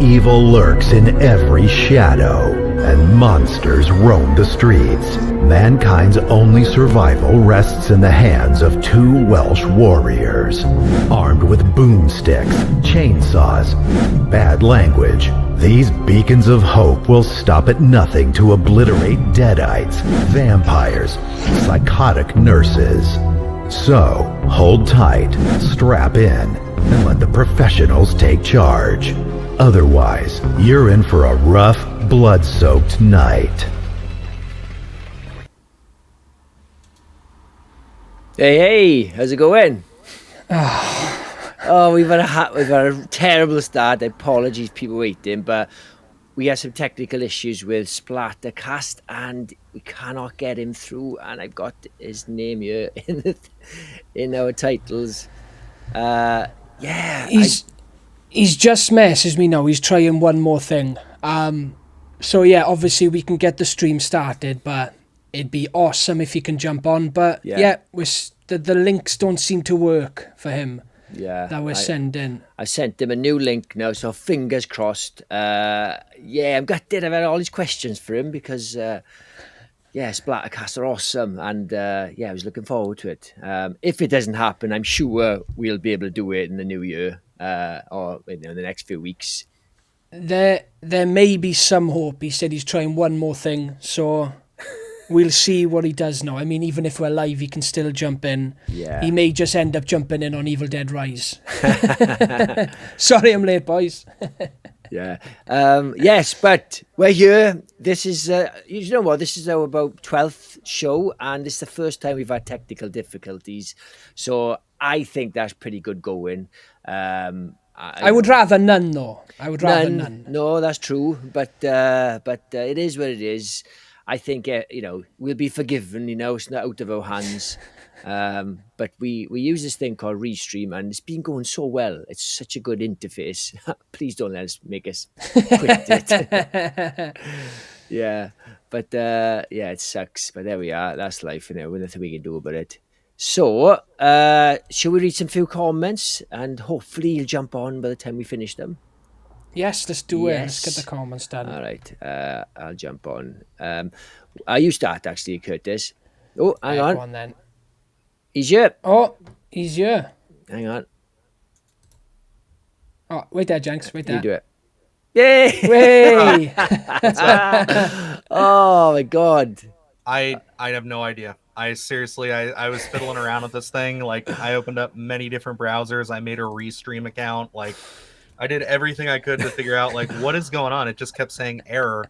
evil lurks in every shadow, and monsters roam the streets. Mankind's only survival rests in the hands of two Welsh warriors. Armed with boomsticks, chainsaws, bad language, these beacons of hope will stop at nothing to obliterate deadites, vampires, psychotic nurses. So, hold tight, strap in, and let the professionals take charge. Otherwise, you're in for a rough, blood-soaked night. Hey, how's it going? Oh, we've had a terrible start. Apologies, people waiting, but we had some technical issues with SPLATTERCAST, and we cannot get him through. And I've got his name here in our titles. He's just messaged me now. He's trying one more thing. So yeah, obviously we can get the stream started, but it'd be awesome if he can jump on. But the links don't seem to work for him. Yeah, that we're sending. I sent him a new link now, so fingers crossed. I'm gutted. I've had all these questions for him because Splattercasts are awesome, and I was looking forward to it. If it doesn't happen, I'm sure we'll be able to do it in the new year or in the next few weeks. There may be some hope. He said he's trying one more thing, so we'll see what he does now. I mean, even if we're live, he can still jump in. Yeah. He may just end up jumping in on Evil Dead Rise. Sorry I'm late, boys. Yeah. Yes, but we're here. This is, you know what, this is our about 12th show, and it's the first time we've had technical difficulties. So I think that's pretty good going. I would rather none, though. I would rather none. No, that's true. But it is what it is. I think, we'll be forgiven, it's not out of our hands. But we use this thing called Restream, and it's been going so well. It's such a good interface. Please don't make us quit it. Yeah, but it sucks. But there we are. That's life, There's nothing we can do about it. So, shall we read some few comments, and hopefully you'll jump on by the time we finish them? Yes, let's do it. Let's get the comments done. All right, I'll jump on. You start, actually, Curtis. Oh, hang on. Go on, then. He's here. Oh, he's here. Hang on. Oh, wait there, Jenks. Wait there. You do it. Yay! Way! Oh, my God. I have no idea. I seriously, I was fiddling around with this thing. Like, I opened up many different browsers. I made a Restream account. Like, I did everything I could to figure out, like, what is going on? It just kept saying error.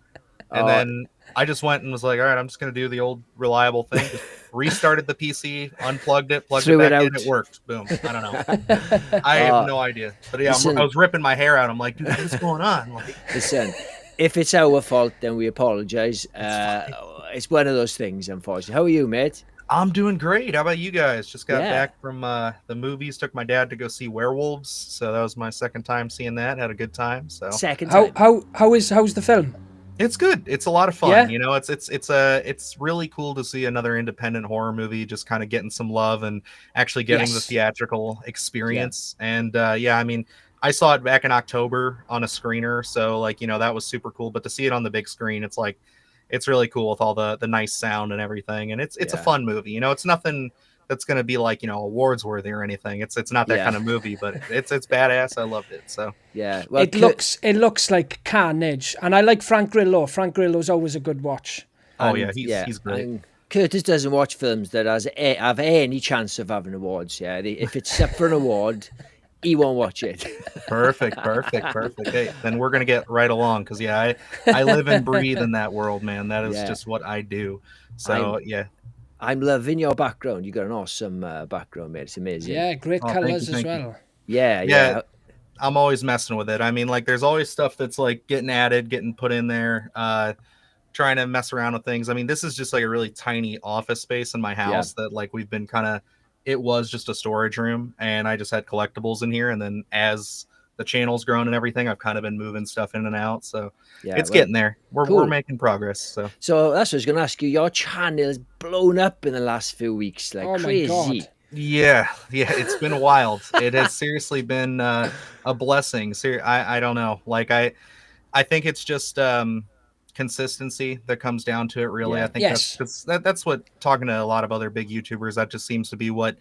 And then I just went and was like, all right, I'm just going to do the old reliable thing. Just restarted the PC, unplugged it, plugged it back in, it worked. Boom. I don't know. I have no idea. But yeah, I was ripping my hair out. I'm like, dude, what's going on? Like, listen, if it's our fault, then we apologize. It's one of those things, unfortunately. How are you, mate? I'm doing great. How about you guys? Just got back from the movies. Took my dad to go see Werewolves, so that was my second time seeing that. Had a good time. So second time. How's the film? It's good. It's a lot of fun. Yeah? It's really cool to see another independent horror movie just kind of getting some love and actually getting the theatrical experience. Yeah. And I mean, I saw it back in October on a screener, so that was super cool. But to see it on the big screen, it's really cool with all the nice sound and everything. And it's a fun movie. It's nothing that's going to be awards worthy or anything. It's not that kind of movie, but it's badass. I loved it. So yeah, well, it looks like carnage, and I like Frank Grillo. Frank Grillo's always a good watch. Oh he's great. And Curtis doesn't watch films that have any chance of having awards. Yeah, if it's up for an award, he won't watch it. Perfect. Hey, then we're gonna get right along because I live and breathe in that world, man. That is just what I do. So I'm loving your background. You got an awesome background, mate. It's amazing. Yeah, great colors as well. Yeah. I'm always messing with it. I mean, there's always stuff that's getting added, getting put in there, trying to mess around with things. I mean, this is just a really tiny office space in my house that we've been it was just a storage room, and I just had collectibles in here. And then as the channel's grown and everything, I've kind of been moving stuff in and out. So it's getting there. We're making progress. So that's what I was going to ask you. Your channel has blown up in the last few weeks, crazy. My God. Yeah, it's been wild. It has seriously been a blessing. I don't know. Like I think it's just consistency that comes down to it. Really, I Yeah. think Yes. that's what, talking to a lot of other big YouTubers, that just seems to be what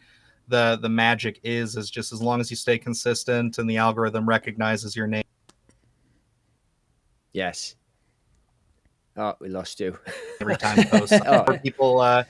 the magic is just as long as you stay consistent and the algorithm recognizes your name Yes. Oh, we lost you. every time you post. Oh,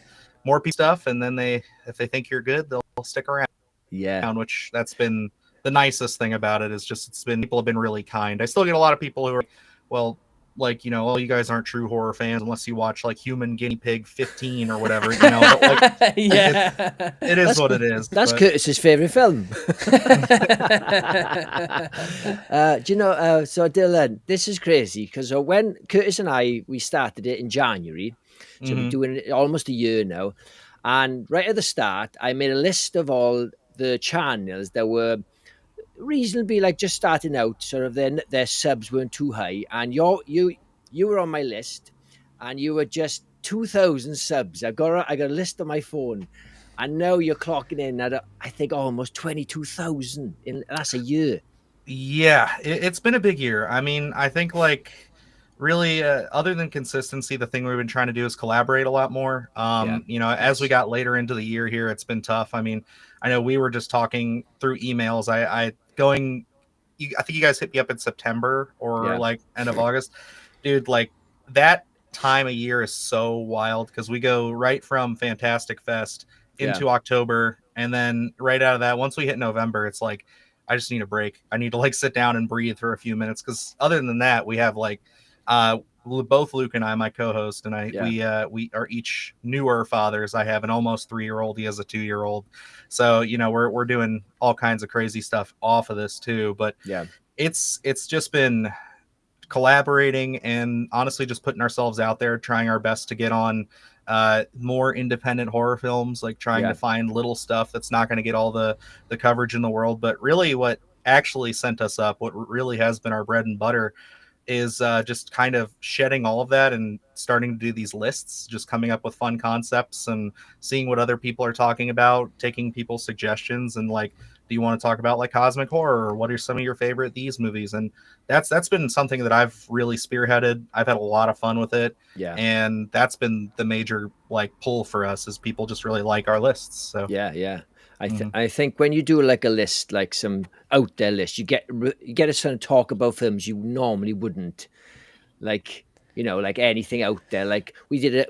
More people stuff, and then if they think you're good, they'll stick around. yeah. Which that's been the nicest thing about it, is just it's been, people have been really kind. I still get a lot of people who are, well, like, you know, oh, you guys aren't true horror fans unless you watch like Human Guinea Pig 15 or whatever, you know. But like, Yeah. it is what it is. That's but Curtis's favourite film. Do you know, so Dylan, this is crazy because when Curtis and we started it in January, so we're doing it almost a year now. And right at the start, I made a list of all the channels that were reasonably like just starting out, sort of their subs weren't too high. And you were on my list, and you were just 2,000 subs. I got a list on my phone, and now you're clocking in at I think almost 22,000 in that's a year. Yeah, it's been a big year. I mean, I think like really, other than consistency, the thing we've been trying to do is collaborate a lot more. Yeah. You know, as we got later into the year here, it's been tough. I mean, I know we were just talking through emails. I think you guys hit me up in September or Yeah. like end of August, dude. Like that time of year is so wild because we go right from Fantastic Fest into October, and then right out of that, once we hit November, it's like I just need a break. I need to like sit down and breathe for a few minutes, because other than that, we have like both Luke and I, my co-host, and we are each newer fathers. I have an almost 3-year-old. He has a 2-year-old. So, you know, we're doing all kinds of crazy stuff off of this too. But Yeah. it's just been collaborating and honestly just putting ourselves out there, trying our best to get on more independent horror films, like trying to find little stuff that's not going to get all the coverage in the world. But really what actually sent us up, what really has been our bread and butter, is just kind of shedding all of that and starting to do these lists, just coming up with fun concepts and seeing what other people are talking about, taking people's suggestions, and like, do you want to talk about like cosmic horror, or what are some of your favorite these movies? And that's been something that I've really spearheaded. I've had a lot of fun with it. Yeah. And that's been the major like pull for us, is people just really like our lists. So Yeah. I think when you do like a list, like some out there list, you get a sort of talk about films you normally wouldn't, like, you know, like anything out there. Like we did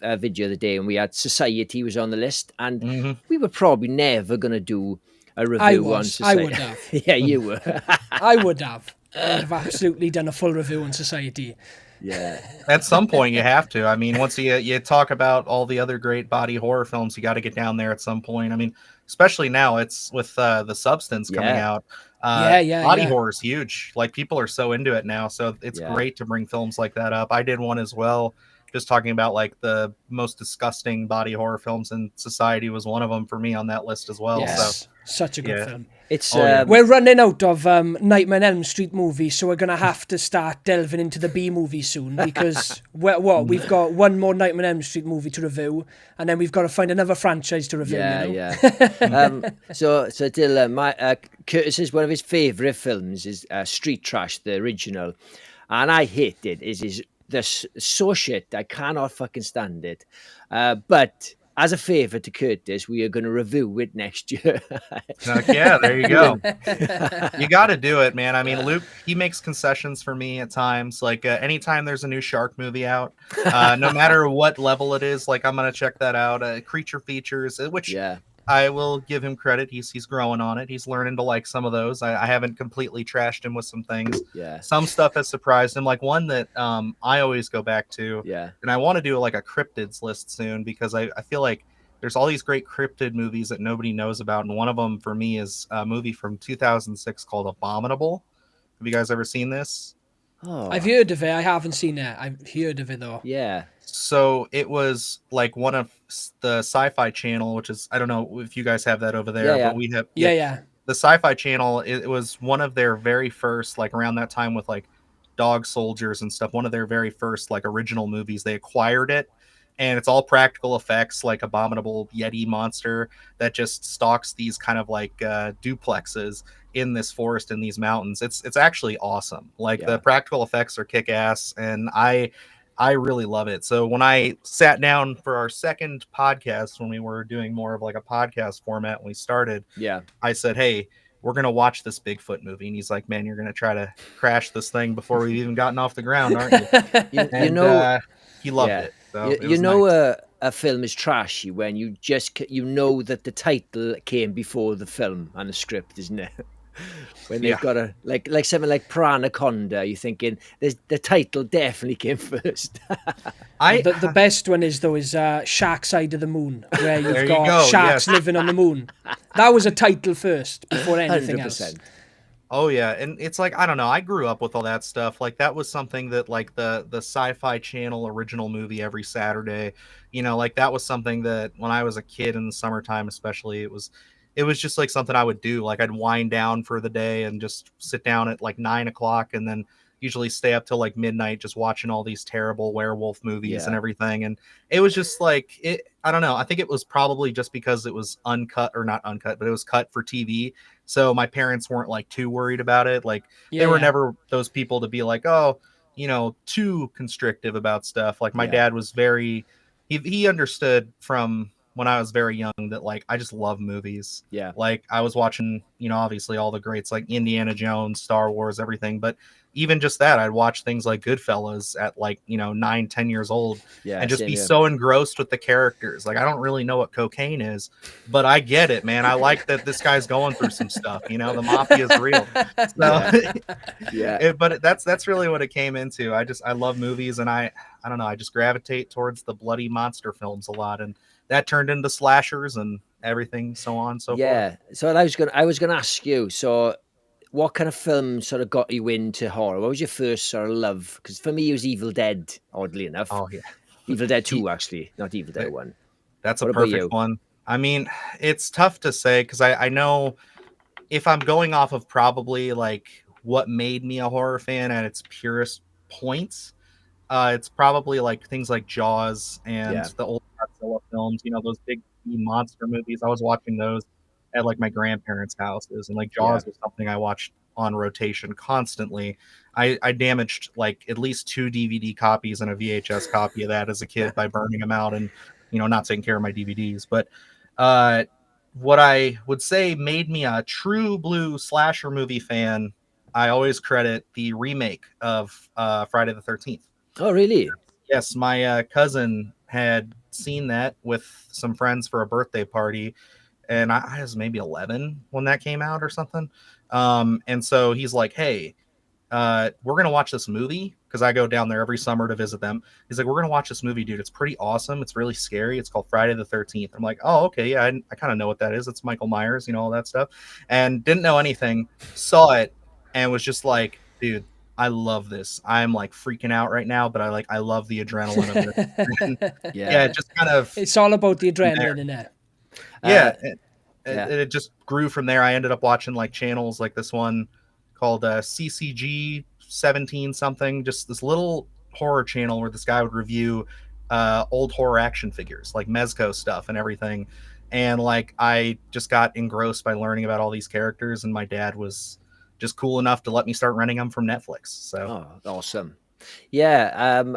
a video the other day, and we had Society was on the list, and we were probably never gonna do a review on Society. I would have. Yeah, you were. I would have. I'd have absolutely done a full review on Society. Yeah. At some point you have to. I mean, once you talk about all the other great body horror films, you got to get down there at some point. I mean, especially now, it's with The Substance coming out. Body horror is huge. Like, people are so into it now, so it's great to bring films like that up. I did one as well, just talking about like the most disgusting body horror films, and Society was one of them for me on that list as well. Yes. So Such a good film. It's we're running out of Nightmare on Elm Street movies, so we're gonna have to start delving into the B movies soon, because we've got one more Nightmare on Elm Street movie to review, and then we've got to find another franchise to review. So Dylan, Curtis is one of his favourite films is Street Trash, the original, and I hate it. Is so shit. I cannot fucking stand it. But as a favour to Curtis, we are going to review it next year. Yeah, there you go. You got to do it, man. I mean, Luke, he makes concessions for me at times. Like anytime there's a new shark movie out, no matter what level it is, like I'm going to check that out. Creature features, which I will give him credit. He's growing on it. He's learning to like some of those. I haven't completely trashed him with some things. Yeah. Some stuff has surprised him. Like one that I always go back to. Yeah. And I want to do like a cryptids list soon, because I feel like there's all these great cryptid movies that nobody knows about. And one of them for me is a movie from 2006 called Abominable. Have you guys ever seen this? Oh. I've heard of it. I haven't seen it. I've heard of it though. Yeah. So it was like one of the Sci-Fi Channel, which is, I don't know if you guys have that over there, but we have. Yeah. The Sci-Fi Channel, it was one of their very first, like around that time with like Dog Soldiers and stuff, one of their very first like original movies. They acquired it and it's all practical effects, like abominable Yeti monster that just stalks these kind of like duplexes in this forest in these mountains. It's actually awesome. Like the practical effects are kick ass, and I really love it. So when I sat down for our second podcast, when we were doing more of like a podcast format when we started, I said, hey, we're going to watch this Bigfoot movie. And he's like, man, you're going to try to crash this thing before we've even gotten off the ground, aren't you? You know, he loved it. So you know, nice. a film is trashy when you know that the title came before the film and the script, isn't it? When they've got a like something like Pranaconda, you're thinking the title definitely came first. The best one is Shark Side of the Moon, where you've got sharks living on the moon. That was a title first before anything 100%. Else. Oh yeah, and it's like, I don't know, I grew up with all that stuff. Like that was something that like the Sci-Fi Channel original movie every Saturday, you know, like that was something that when I was a kid in the summertime especially, it was just like something I would do. Like I'd wind down for the day and just sit down at like 9 o'clock and then usually stay up till like midnight just watching all these terrible werewolf movies and everything. And it was just like, I don't know. I think it was probably just because it was uncut, or not uncut, but it was cut for TV. So my parents weren't like too worried about it. Like they were never those people to be like, oh, you know, too constrictive about stuff. Like my dad was very, he understood from when I was very young that like I just love movies. Yeah. Like I was watching, you know, obviously all the greats like Indiana Jones, Star Wars, everything. But even just that, I'd watch things like Goodfellas at like, you know, 9-10 years old and just be so engrossed with the characters. Like I don't really know what cocaine is, but I get it, man. I like that this guy's going through some stuff, you know, the mafia is real. So, but that's really what it came into. I love movies, and I don't know, I just gravitate towards the bloody monster films a lot, and that turned into slashers and everything, so on and so forth. So I was gonna ask you, so what kind of film sort of got you into horror? What was your first sort of love? Because for me, it was Evil Dead, oddly enough. Oh yeah, Evil Dead 2, actually, not Evil Dead 1. That's a perfect one. I mean, it's tough to say because I know if I'm going off of probably like what made me a horror fan at its purest points, it's probably like things like Jaws and the old Godzilla films, you know, those big monster movies. I was watching those at like my grandparents' houses, and like Jaws was something I watched on rotation constantly. I damaged like at least 2 DVD copies and a VHS copy of that as a kid by burning them out and, you know, not taking care of my DVDs. But what I would say made me a true blue slasher movie fan, I always credit the remake of Friday the 13th. Oh, really? Yes, my cousin had seen that with some friends for a birthday party, and I was maybe 11 when that came out or something. And so he's like, hey, we're going to watch this movie, because I go down there every summer to visit them. He's like, we're going to watch this movie, dude. It's pretty awesome. It's really scary. It's called Friday the 13th. I'm like, oh, okay. Yeah, I kind of know what that is. It's Michael Myers, you know, all that stuff. And didn't know anything, saw it, and was just like, dude, I love this. I'm like freaking out right now, but I love the adrenaline of it. It just kind of, it's all about the adrenaline in it. It just grew from there. I ended up watching like channels like this one called CCG 17 something, just this little horror channel where this guy would review old horror action figures like Mezco stuff and everything. And like I just got engrossed by learning about all these characters, and my dad was just cool enough to let me start renting them from Netflix. So awesome. Evil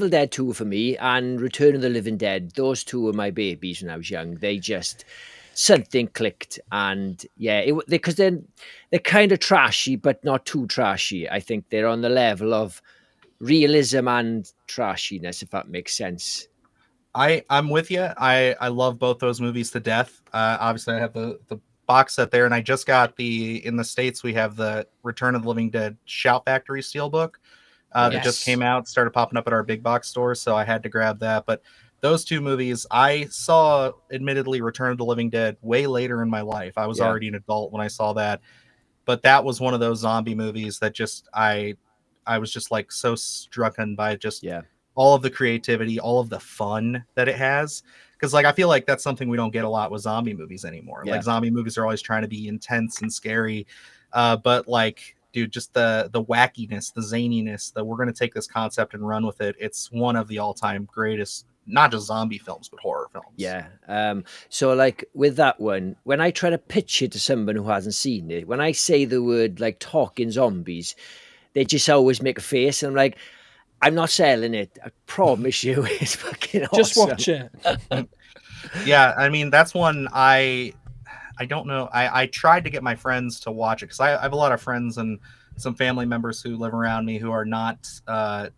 Dead 2 for me, and Return of the Living Dead. Those two were my babies when I was young. They just, something clicked, and because they're kind of trashy, but not too trashy. I think they're on the level of realism and trashiness, if that makes sense. I'm with you. I love both those movies to death. Obviously, I have the box set there, and I just got in the States, we have the Return of the Living Dead Shout Factory Steelbook that just came out, started popping up at our big box store, so I had to grab that. But those two movies, I saw, admittedly, Return of the Living Dead way later in my life. I was already an adult when I saw that, but that was one of those zombie movies that just, I was just like so strucken by just all of the creativity, all of the fun that it has. Because like I feel like that's something we don't get a lot with zombie movies anymore. Like zombie movies are always trying to be intense and scary, but like dude, just the wackiness, the zaniness that we're going to take this concept and run with it. It's one of the all-time greatest, not just zombie films, but horror films. Yeah. So like with that one, when I try to pitch it to someone who hasn't seen it, when I say the word like talking zombies, they just always make a face, and I'm like, I'm not selling it. I promise you, it's fucking awesome. Just watch it. Yeah, I mean, that's one I don't know. I tried to get my friends to watch it because I have a lot of friends and some family members who live around me who are not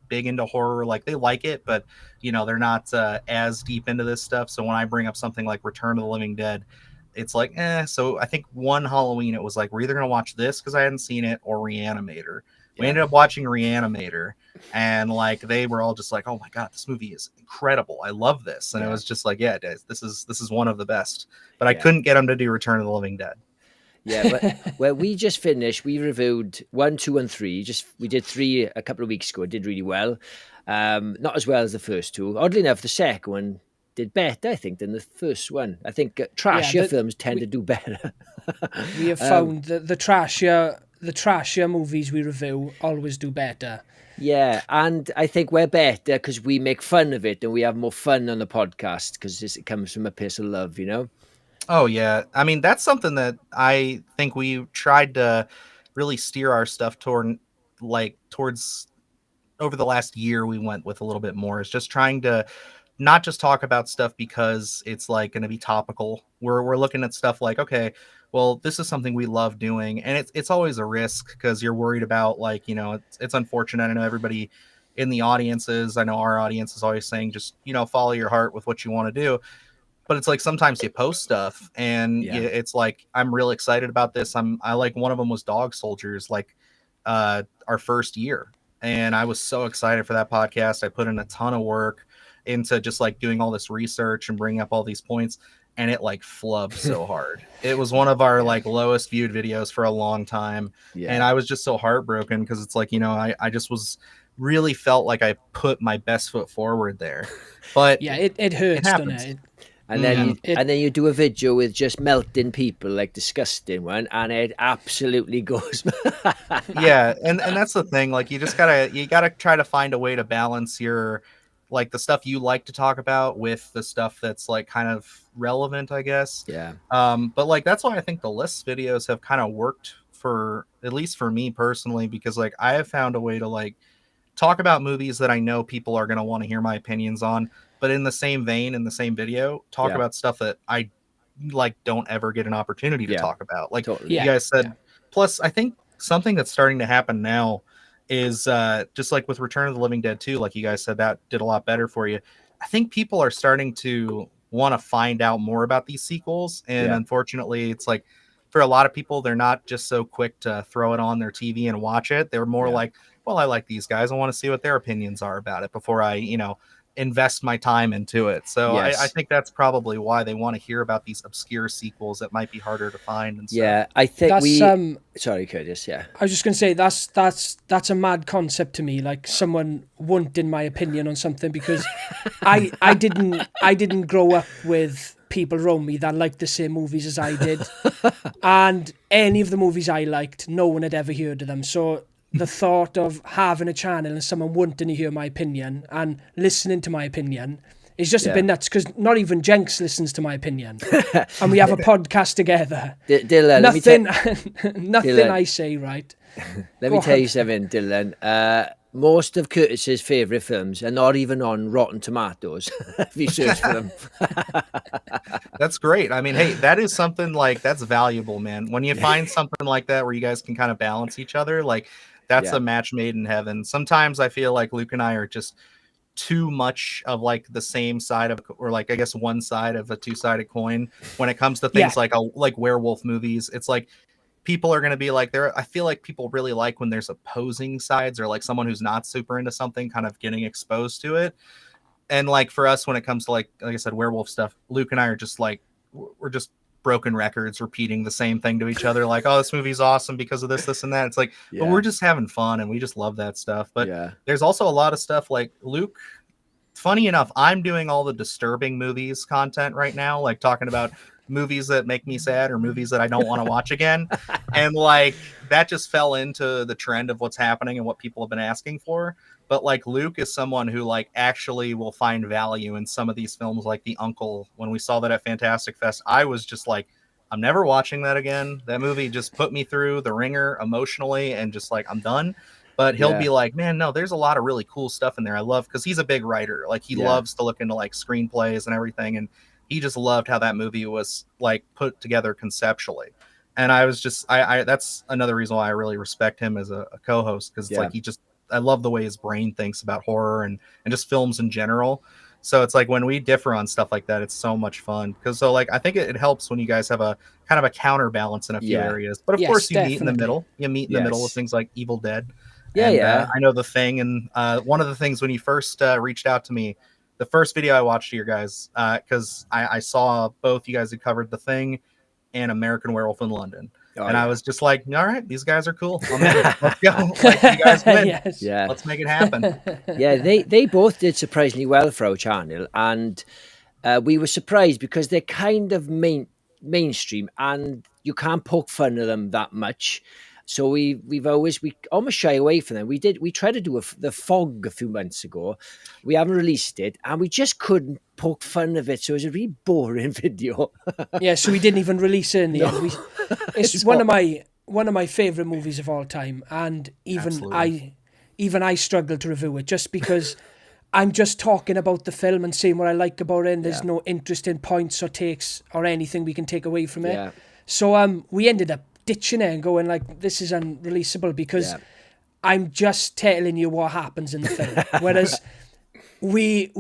big into horror. Like, they like it, but you know, they're not as deep into this stuff. So when I bring up something like Return of the Living Dead, it's like, So I think one Halloween it was like, we're either gonna watch this because I hadn't seen it, or Reanimator. We ended up watching Reanimator, and like they were all just like, "Oh my god, this movie is incredible! I love this!" And it was just like, "Yeah, it is. This is one of the best." But I couldn't get them to do Return of the Living Dead. Yeah, but well, we just finished. We reviewed 1, 2, and 3. We did 3 a couple of weeks ago. It did really well. Not as well as the first 2. Oddly enough, the second one did better, I think, than the first one. I think trashier films tend to do better. We have found that the trashier movies we review always do better. Yeah, and I think we're better because we make fun of it and we have more fun on the podcast because it comes from a place of love, you know? Oh, yeah. I mean, that's something that I think we tried to really steer our stuff towards over the last year. We went with a little bit more. It's just trying to not just talk about stuff because it's like going to be topical. We're looking at stuff like, okay, well, this is something we love doing, and it's always a risk because you're worried about, like, you know, it's unfortunate. I know everybody in the audiences, I know our audience is always saying, just, you know, follow your heart with what you want to do. But it's like sometimes you post stuff and it's like, I'm real excited about this. I like, one of them was Dog Soldiers, like our first year. And I was so excited for that podcast. I put in a ton of work into just like doing all this research and bringing up all these points. And it like flubbed so hard. It was one of our like lowest viewed videos for a long time. Yeah. And I was just so heartbroken because it's like, you know, I just was really felt like I put my best foot forward there. But yeah, it hurts, doesn't it? And then and then you do a video with just melting people, like disgusting one, and it absolutely goes. Yeah, and that's the thing. Like, you gotta try to find a way to balance your, like, the stuff you like to talk about with the stuff that's like kind of relevant, I guess. Yeah. But like, that's why I think the list videos have kind of worked for, at least for me personally, because like I have found a way to like talk about movies that I know people are going to want to hear my opinions on, but in the same vein, in the same video, talk about stuff that I like don't ever get an opportunity to talk about. Like you guys said. Plus, I think something that's starting to happen now is just like with Return of the Living Dead 2, like you guys said, that did a lot better for you. I think people are starting to want to find out more about these sequels. And unfortunately, it's like, for a lot of people, they're not just so quick to throw it on their TV and watch it. They're more like, well, I like these guys. I want to see what their opinions are about it before I, you know, invest my time into it. So I think that's probably why they want to hear about these obscure sequels that might be harder to find. And yeah, I think that's, sorry, Curtis. Yeah, I was just gonna say that's a mad concept to me. Like, someone wanting my opinion on something, because I didn't grow up with people around me that liked the same movies as I did, and any of the movies I liked, no one had ever heard of them. So the thought of having a channel and someone wanting to hear my opinion and listening to my opinion is just a bit nuts, because not even Jenks listens to my opinion. And we have a podcast together. Dylan, nothing Dylan, I say, right? Let me tell you something, Dylan. Most of Curtis's favourite films are not even on Rotten Tomatoes, if you search for them. That's great. I mean, hey, that is something like, that's valuable, man. When you find something like that where you guys can kind of balance each other, like, that's a match made in heaven. Sometimes I feel like Luke and I are just too much of like the same side of, or like, I guess, one side of a two-sided coin when it comes to things like werewolf movies. It's like, people are going to be like, I feel like people really like when there's opposing sides, or like someone who's not super into something kind of getting exposed to it. And like for us, when it comes to like I said, werewolf stuff, Luke and I are just like, we're just broken records repeating the same thing to each other. Like, oh, this movie's awesome because of this, this, and that. It's like, but we're just having fun and we just love that stuff. But there's also a lot of stuff like Luke. Funny enough, I'm doing all the disturbing movies content right now, like talking about movies that make me sad or movies that I don't want to watch again. And like that just fell into the trend of what's happening and what people have been asking for. But like Luke is someone who like actually will find value in some of these films, like The Uncle. When we saw that at Fantastic Fest, I was just like, I'm never watching that again. That movie just put me through the ringer emotionally and just like, I'm done. But he'll be like, man, no, there's a lot of really cool stuff in there. I love, because he's a big writer. Like he loves to look into like screenplays and everything. And he just loved how that movie was like put together conceptually. And I was just, I that's another reason why I really respect him as a co-host, because it's like I love the way his brain thinks about horror and just films in general. So it's like when we differ on stuff like that, it's so much fun. Because so like I think it helps when you guys have a kind of a counterbalance in a few areas. But of course you meet in the middle. You meet in the middle with things like Evil Dead. I know The Thing. And one of the things when you first reached out to me, the first video I watched to your guys, because I saw both you guys had covered The Thing and American Werewolf in London. I was just like, all right, these guys are cool. Let's go. Like, you guys win. Let's make it happen. They both did surprisingly well for our channel, and we were surprised because they're kind of mainstream, and you can't poke fun at them that much. So we almost shy away from them. We tried to do the Fog a few months ago. We haven't released it, and we just couldn't poke fun of it. So it was a really boring video. So we didn't even release it in the end. It's one of my favorite movies of all time, and even I struggle to review it just because I'm just talking about the film and saying what I like about it. And there's no interesting points or takes or anything we can take away from it. So we ended up ditching it and going like, this is unreleasable because I'm just telling you what happens in the film. Whereas we've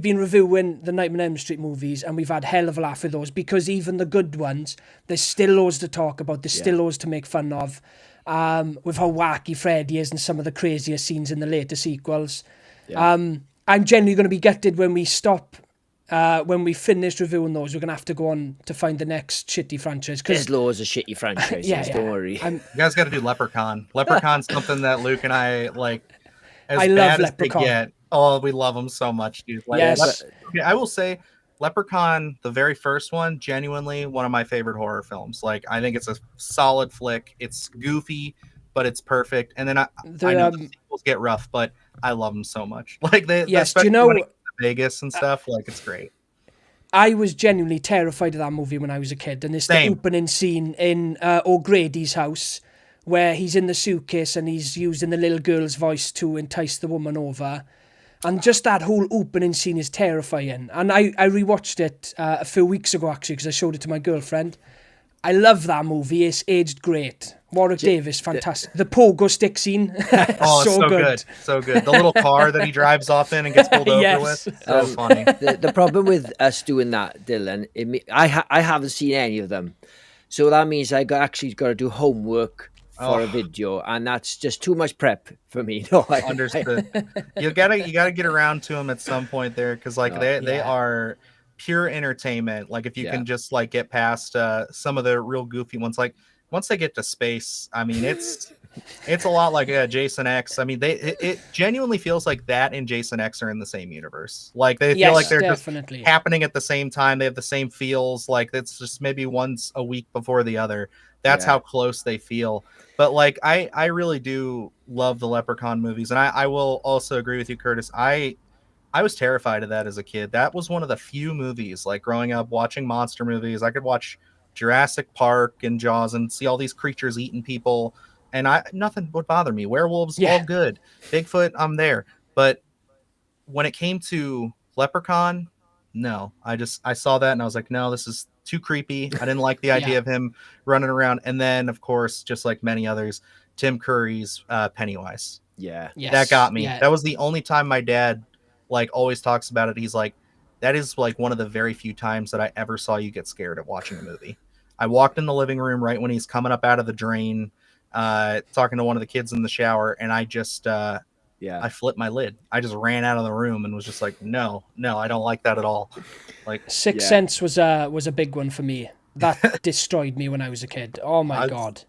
been reviewing the Nightmare on Elm Street movies, and we've had hell of a laugh with those, because even the good ones, there's still loads to talk about. There's still loads to make fun of, with how wacky Freddy is and some of the crazier scenes in the later sequels. I'm generally going to be gutted when we stop. When we finish reviewing those, we're going to have to go on to find the next shitty franchise. There's loads of shitty franchises, don't worry. You guys got to do Leprechaun. Leprechaun's something that Luke and I, like, as I bad love as Leprechaun. they get. Oh, we love them so much, dude. Like, I will say, Leprechaun, the very first one, genuinely one of my favorite horror films. Like, I think it's a solid flick. It's goofy, but it's perfect. And then I know the sequels get rough, but I love them so much. Like, especially when it gets to Vegas and stuff, like, it's great. I was genuinely terrified of that movie when I was a kid, and it's the opening scene in O'Grady's house where he's in the suitcase and he's using the little girl's voice to entice the woman over. And just that whole opening scene is terrifying. And I rewatched it a few weeks ago, actually, because I showed it to my girlfriend. I love that movie. It's aged great. Warwick Davis, fantastic. The pogo stick scene. so good. So good. The little car that he drives off in and gets pulled over with. So funny. The problem with us doing that, Dylan, I haven't seen any of them. So that means actually got to do homework for a video, and that's just too much prep for me. No, understood. You gotta get around to them at some point there, because like they are pure entertainment. Like if you can just like get past some of the real goofy ones, like once they get to space, I mean it's a lot like Jason X. I mean it genuinely feels like that and Jason X are in the same universe. Like they feel like they're definitely just happening at the same time. They have the same feels. Like it's just maybe once a week before the other. That's how close they feel. But like I really do love the Leprechaun movies, and I will also agree with you, Curtis. I was terrified of that as a kid. That was one of the few movies, like growing up watching monster movies. I could watch Jurassic Park and Jaws and see all these creatures eating people, and nothing would bother me. Werewolves, all good. Bigfoot, I'm there. But when it came to Leprechaun, no. I saw that and I was like, no, this is too creepy. I didn't like the idea of him running around. And then, of course, just like many others, Tim Curry's Pennywise. That got me. That was the only time my dad like always talks about it. He's like, that is like one of the very few times that I ever saw you get scared at watching a movie. I walked in the living room right when he's coming up out of the drain, talking to one of the kids in the shower, and I just I flipped my lid. I just ran out of the room and was just like, no, I don't like that at all. Like Sixth Sense was a big one for me. That destroyed me when I was a kid. Oh my God.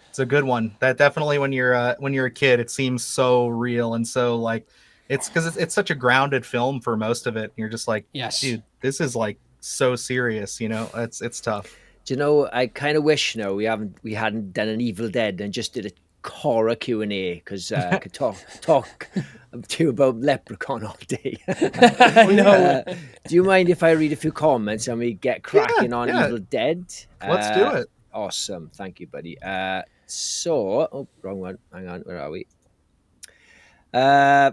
It's a good one. That definitely when you're a kid, it seems so real and so like it's because it's such a grounded film for most of it. And you're just like, dude, this is like so serious. You know, it's tough. Do you know? I kind of wish we hadn't done an Evil Dead and just did a horror Q&A because I could talk to you about Leprechaun all day. I know. Do you mind if I read a few comments and we get cracking on Evil Dead? Let's do it. Awesome. Thank you, buddy. So, wrong one. Hang on. Where are we? Right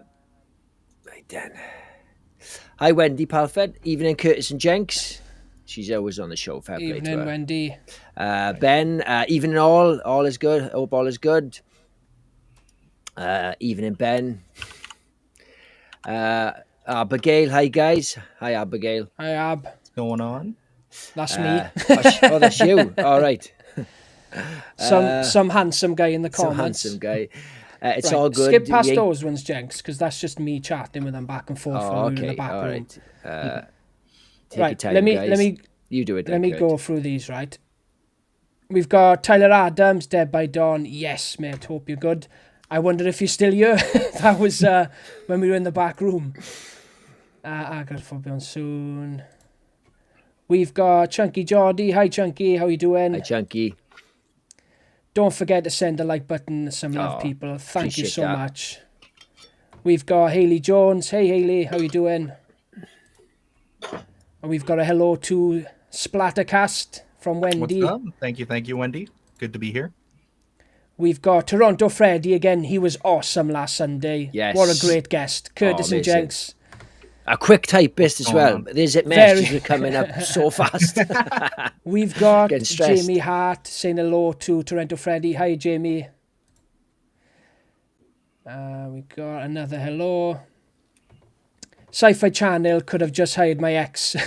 then. Hi, Wendy Palford. Evening, Curtis and Jenks. She's always on the show. Fair play to Evening, her. Wendy. Ben. Evening, all. All is good. Hope all is good. Evening, Ben. Abigail. Hi, guys. Hi, Abigail. Hi, Ab. What's going on? That's me. Oh, that's you. All right. Some handsome guy in the Some comments. handsome guy. It's Right, all good. skip past those ones, Jenks, because that's just me chatting with them back and forth Oh, in okay. the back All room. right. Take Right, your time, let guys. me You do it. let me go through these, right? We've got Tyler Adams, Dead by Dawn. Yes, mate, hope you're good. I wonder if you're still here. That was when we were in the back room. I got to be on soon. We've got Chunky Geordie. Hi, Chunky. How you doing? Hi, Chunky. Don't forget to send a like button. Some love, people. Thank you appreciate so that. much. We've got Haley Jones. Hey, Haley. How you doing? And we've got a hello to Splattercast from Wendy. What's up? Thank you, Wendy. Good to be here. We've got Toronto Freddy again. He was awesome last Sunday. Yes. What a great guest. Curtis and amazing. Jenks. A quick typist as well. on? There's messages are coming up so fast. We've got Getting stressed. Jamie Hart saying hello to Toronto Freddy. Hi, Jamie. We got another hello. Sci-Fi Channel could have just hired my ex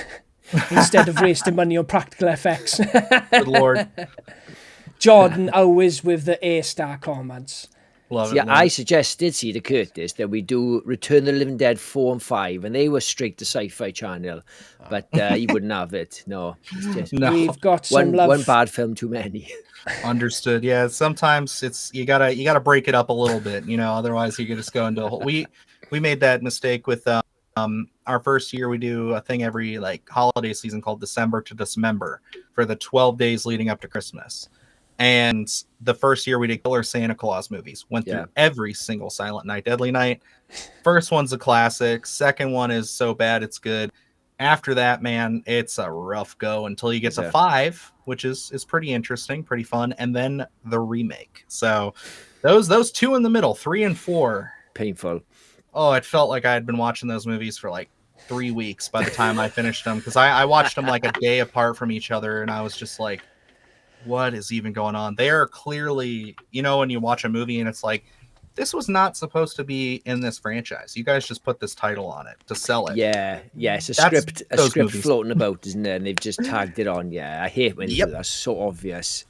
instead of wasting money on practical effects. Good Lord. Jordan always with the A-star comments. Love Yeah, it. I suggested to Curtis that we do Return of the Living Dead 4 and 5, and they were straight to Sci-Fi Channel, but he wouldn't have it. No, it's just No. We've got some love. one bad film too many. Understood. Yeah, sometimes it's you gotta break it up a little bit, you know. Otherwise, you could just go into a whole. We made that mistake with our first year. We do a thing every holiday season called December to Dismember for the 12 days leading up to Christmas. And the first year we did Killer Santa Claus movies. Went through every single Silent Night, Deadly Night. First one's a classic. Second one is so bad it's good. After that, man, it's a rough go until you get to 5, which is pretty interesting, pretty fun, and then the remake. So those two in the middle, 3 and 4, Painful. Oh, it felt like I had been watching those movies for 3 weeks by the time I finished them, because I watched them a day apart from each other, and I was just like, what is even going on? They are clearly, when you watch a movie and it's like, this was not supposed to be in this franchise. You guys just put this title on it to sell it. Yeah, it's a That's script movies. floating about, isn't there? And they've just tagged it on. Yeah, I hate when that's so obvious.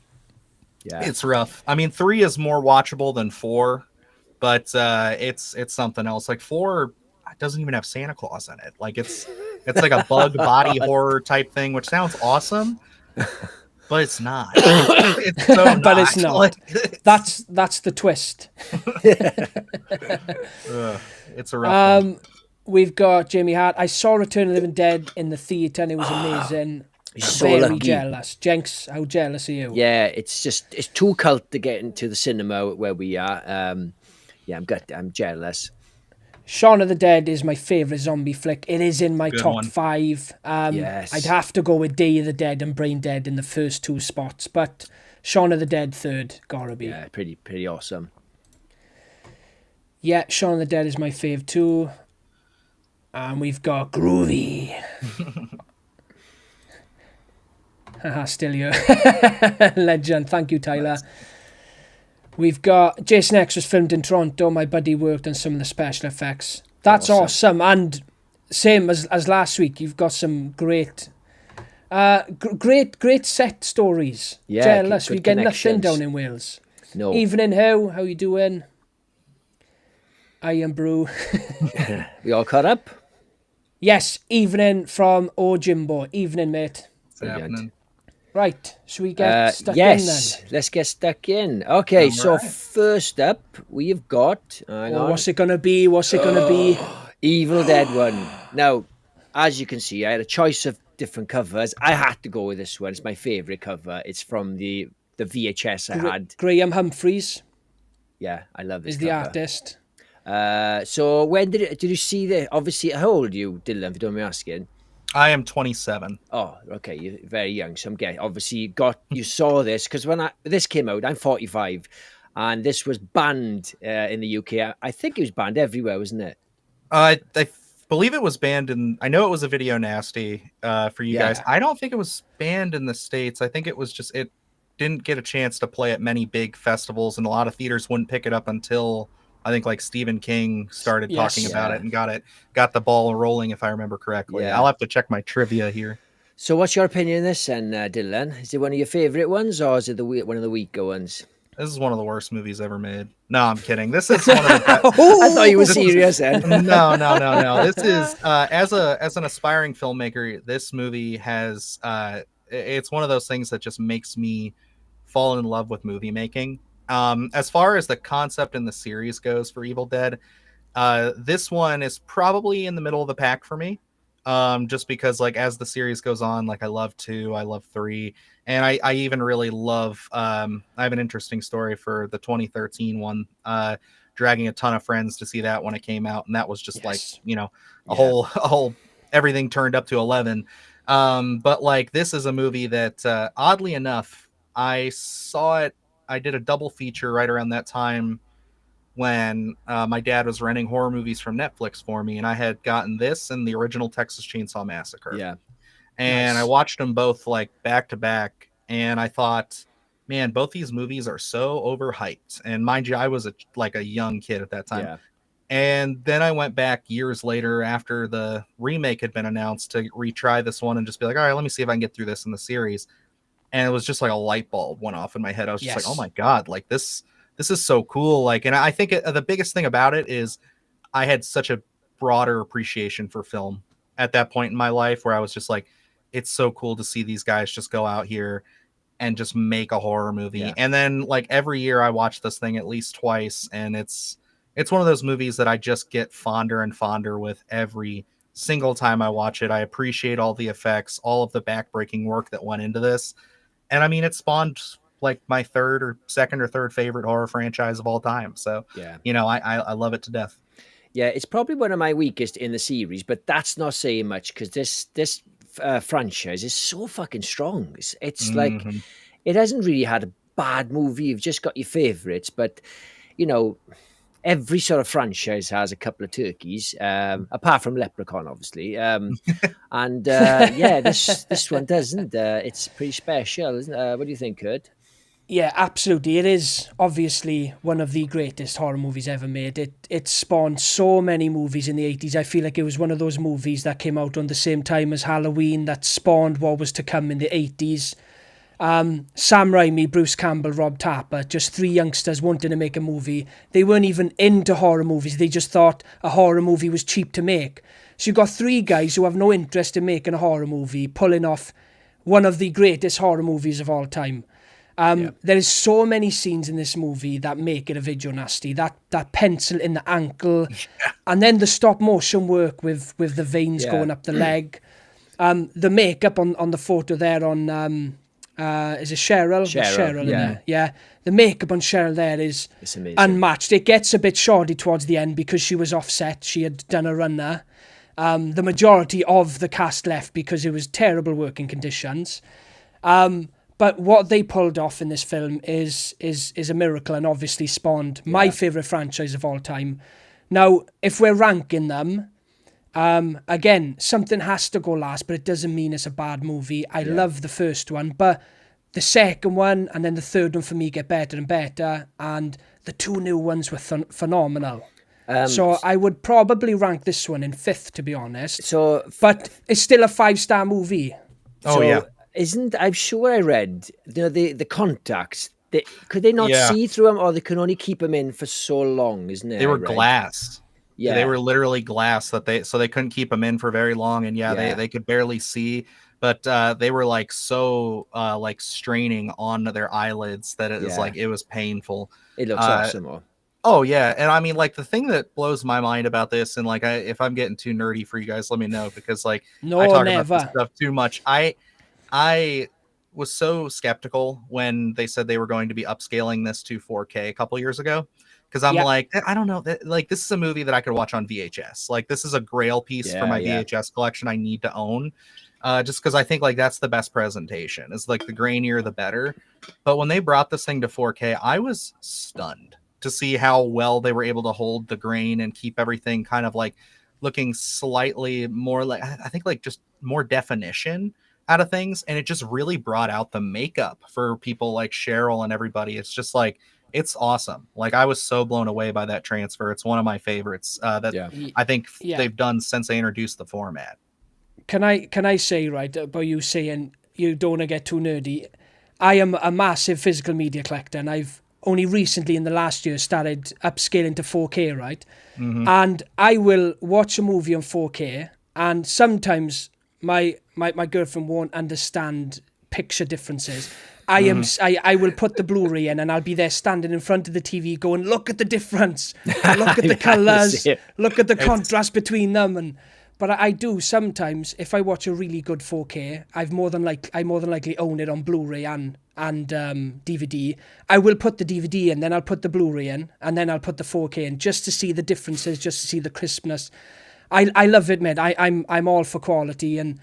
Yeah, It's rough. I mean, 3 is more watchable than 4, but it's something else. 4 doesn't even have Santa Claus in it. It's like a bug body horror type thing, which sounds awesome. But it's not. It's so But it's not. That's the twist. It's a rough one. We've got Jamie Hart. I saw Return of the Living Dead in the theatre and it was amazing. so Very lucky. jealous. Jenks, how jealous are you? Yeah, it's too cult to get into the cinema where we are. I'm jealous. Shaun of the Dead is my favourite zombie flick. It is in my Good top one. 5. Yes. I'd have to go with Day of the Dead and Brain Dead in the first 2 spots, but Shaun of the Dead third, gotta be. Yeah, pretty awesome. Yeah, Shaun of the Dead is my fave too. And we've got Groovy. Haha, still here. Legend. Thank you, Tyler. We've got Jason X was filmed in Toronto. My buddy worked on some of the special effects. That's awesome. And same as last week, you've got some great set stories. Yeah, Jealous. good We get nothing connections. down in Wales. No, Evening, how you doing? I am Brew. we all caught up. Yes, evening from O Jimbo. Evening, mate. It's happening. Right, should we get stuck yes, in then? let's get stuck in. Okay, so right. first up, we've got hang on, What's it gonna be? Evil Dead 1. Now, as you can see, I had a choice of different covers. I had to go with this one. It's my favorite cover. It's from the VHS I had. Graham Humphreys. Yeah, I love this is the cover. artist. So when did you see the? Obviously, how old are you, Dylan? If you don't mind me asking. I am 27. Oh, okay, you're very young. So I'm getting obviously you saw this because when this came out, I'm 45, and this was banned in the UK. I think it was banned everywhere, wasn't it? I believe it was banned in. I know it was a video nasty for you guys. I don't think it was banned in the States. I think it was just it didn't get a chance to play at many big festivals, and a lot of theaters wouldn't pick it up until I think like Stephen King started talking about it and got the ball rolling, if I remember correctly. Yeah. I'll have to check my trivia here. So what's your opinion on this, and Dylan? Is it one of your favorite ones, or is it one of the weaker ones? This is one of the worst movies ever made. No, I'm kidding. This is one of the best. I thought you were serious. Then. No. This is as an aspiring filmmaker, this movie has it's one of those things that just makes me fall in love with movie making. As far as the concept in the series goes for Evil Dead, this one is probably in the middle of the pack for me. Just because like as the series goes on, like I love 2, I love 3, and I even really love I have an interesting story for the 2013 one, dragging a ton of friends to see that when it came out, and that was just like, a whole everything turned up to 11. But like this is a movie that oddly enough, I saw it, I did a double feature right around that time when my dad was renting horror movies from Netflix for me, and I had gotten this and the original Texas Chainsaw Massacre. Yeah. And Nice. I watched them both like back to back, and I thought, man, both these movies are so overhyped. And mind you, I was a young kid at that time. Yeah. And then I went back years later after the remake had been announced to retry this one and just be like, all right, let me see if I can get through this in the series. And it was just like a light bulb went off in my head. I was just like, oh my God, like this is so cool. Like, and I think the biggest thing about it is I had such a broader appreciation for film at that point in my life where I was just like, it's so cool to see these guys just go out here and just make a horror movie. Yeah. And then like every year I watch this thing at least twice, and it's one of those movies that I just get fonder and fonder with every single time I watch it. I appreciate all the effects, all of the backbreaking work that went into this. And I mean, it spawned like my second or third favorite horror franchise of all time. So, yeah, I love it to death. Yeah, it's probably one of my weakest in the series, but that's not saying much because this franchise is so fucking strong. It's like it hasn't really had a bad movie. You've just got your favorites, but every sort of franchise has a couple of turkeys, apart from Leprechaun, obviously. And this one doesn't. It's pretty special, isn't it? What do you think, Kurt? Yeah, absolutely. It is obviously one of the greatest horror movies ever made. It spawned so many movies in the 80s. I feel like it was one of those movies that came out on the same time as Halloween that spawned what was to come in the 80s. Sam Raimi, Bruce Campbell, Rob Tapper, just 3 youngsters wanting to make a movie. They weren't even into horror movies. They just thought a horror movie was cheap to make. So you've got 3 guys who have no interest in making a horror movie, pulling off one of the greatest horror movies of all time. There is so many scenes in this movie that make it a video nasty. That pencil in the ankle, and then the stop motion work with the veins going up the leg. The makeup on the photo there on is it Cheryl? Cheryl, yeah. The makeup on Cheryl there is unmatched. It gets a bit shoddy towards the end because she was offset. She had done a runner. The majority of the cast left because it was terrible working conditions. But what they pulled off in this film is a miracle, and obviously spawned my favourite franchise of all time. Now, if we're ranking them, again, something has to go last, but it doesn't mean it's a bad movie. I love the first one, but the second one and then the third one for me get better and better, and the 2 new ones were phenomenal. So I would probably rank this one in 5th, to be honest. But it's still a 5-star movie. I'm sure I read the contacts. Could they not see through them, or they can only keep them in for so long? Isn't it? They were glassed. Yeah, they were literally glass so they couldn't keep them in for very long, and they could barely see. But they were like so like straining on their eyelids that it was like it was painful. It looks awesome. Oh yeah, and I mean, like, the thing that blows my mind about this, and like, if I'm getting too nerdy for you guys, let me know, because like I No, talk about this never. stuff too much. I was so skeptical when they said they were going to be upscaling this to 4K a couple years ago, because I'm Yeah. like, I don't know, like, this is a movie that I could watch on VHS. Like, this is a grail piece for my VHS collection I need to own, just because I think like that's the best presentation. Is like the grainier the better. But when they brought this thing to 4K, I was stunned to see how well they were able to hold the grain and keep everything kind of like looking slightly more like, I think, like just more definition out of things. And it just really brought out the makeup for people like Cheryl and everybody. It's just like, it's awesome. Like, I was so blown away by that transfer. It's one of my favorites that I think they've done since they introduced the format. Can I say, right, about you saying you don't want to get too nerdy? I am a massive physical media collector, and I've only recently in the last year started upscaling to 4K, right? Mm-hmm. And I will watch a movie on 4K, and sometimes my girlfriend won't understand picture differences. I will put the Blu-ray in, and I'll be there standing in front of the TV going, look at the difference, look at the colours, look at the contrast between them. But I do sometimes, if I watch a really good 4K, I more than likely own it on Blu-ray and DVD. I will put the DVD in, then I'll put the Blu-ray in, and then I'll put the 4K in, just to see the differences, just to see the crispness. I love it, man. I'm all for quality, and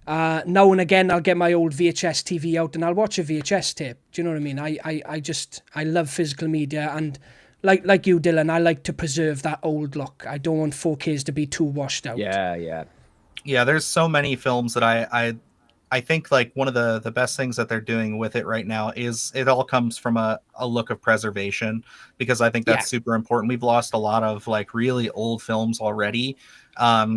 now and again I'll get my old VHS TV out and I'll watch a VHS tape. Do you know what I mean? I love physical media, and like you, Dylan, I like to preserve that old look. I don't want 4Ks to be too washed out. Yeah. There's so many films that I think like one of the best things that they're doing with it right now is it all comes from a look of preservation, because I think that's super important. We've lost a lot of like really old films already,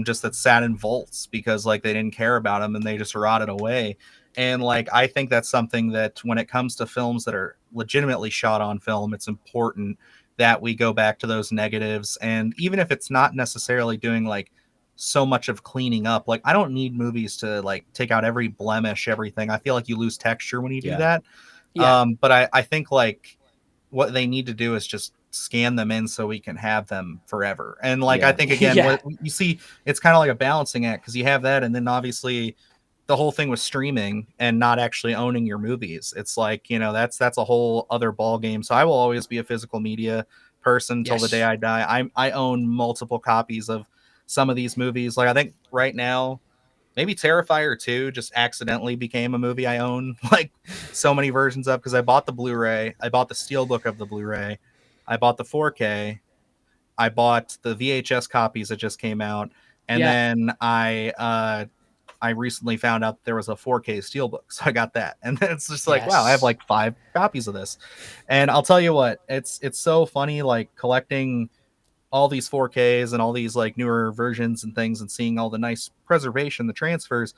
just that sat in vaults because like they didn't care about them and they just rotted away. And like, I think that's something that when it comes to films that are legitimately shot on film, it's important that we go back to those negatives. And even if it's not necessarily doing like so much of cleaning up, like I don't need movies to like take out every blemish, everything. I feel like you lose texture when you do that. But I think like what they need to do is just scan them in so we can have them forever. And like, I think again, what you see, it's kind of like a balancing act, because you have that, and then obviously the whole thing with streaming and not actually owning your movies. It's like, you know, that's a whole other ball game. So I will always be a physical media person till the day I die. I own multiple copies of some of these movies. Like, I think right now, maybe Terrifier 2 just accidentally became a movie I own like so many versions of, because I bought the Blu-ray, I bought the Steelbook of the Blu-ray, I bought the 4K, I bought the VHS copies that just came out, and then I recently found out there was a 4K Steelbook, so I got that. And then it's just like, wow, I have like 5 copies of this. And I'll tell you what, it's so funny, like collecting all these 4Ks and all these like newer versions and things and seeing all the nice preservation, the transfers.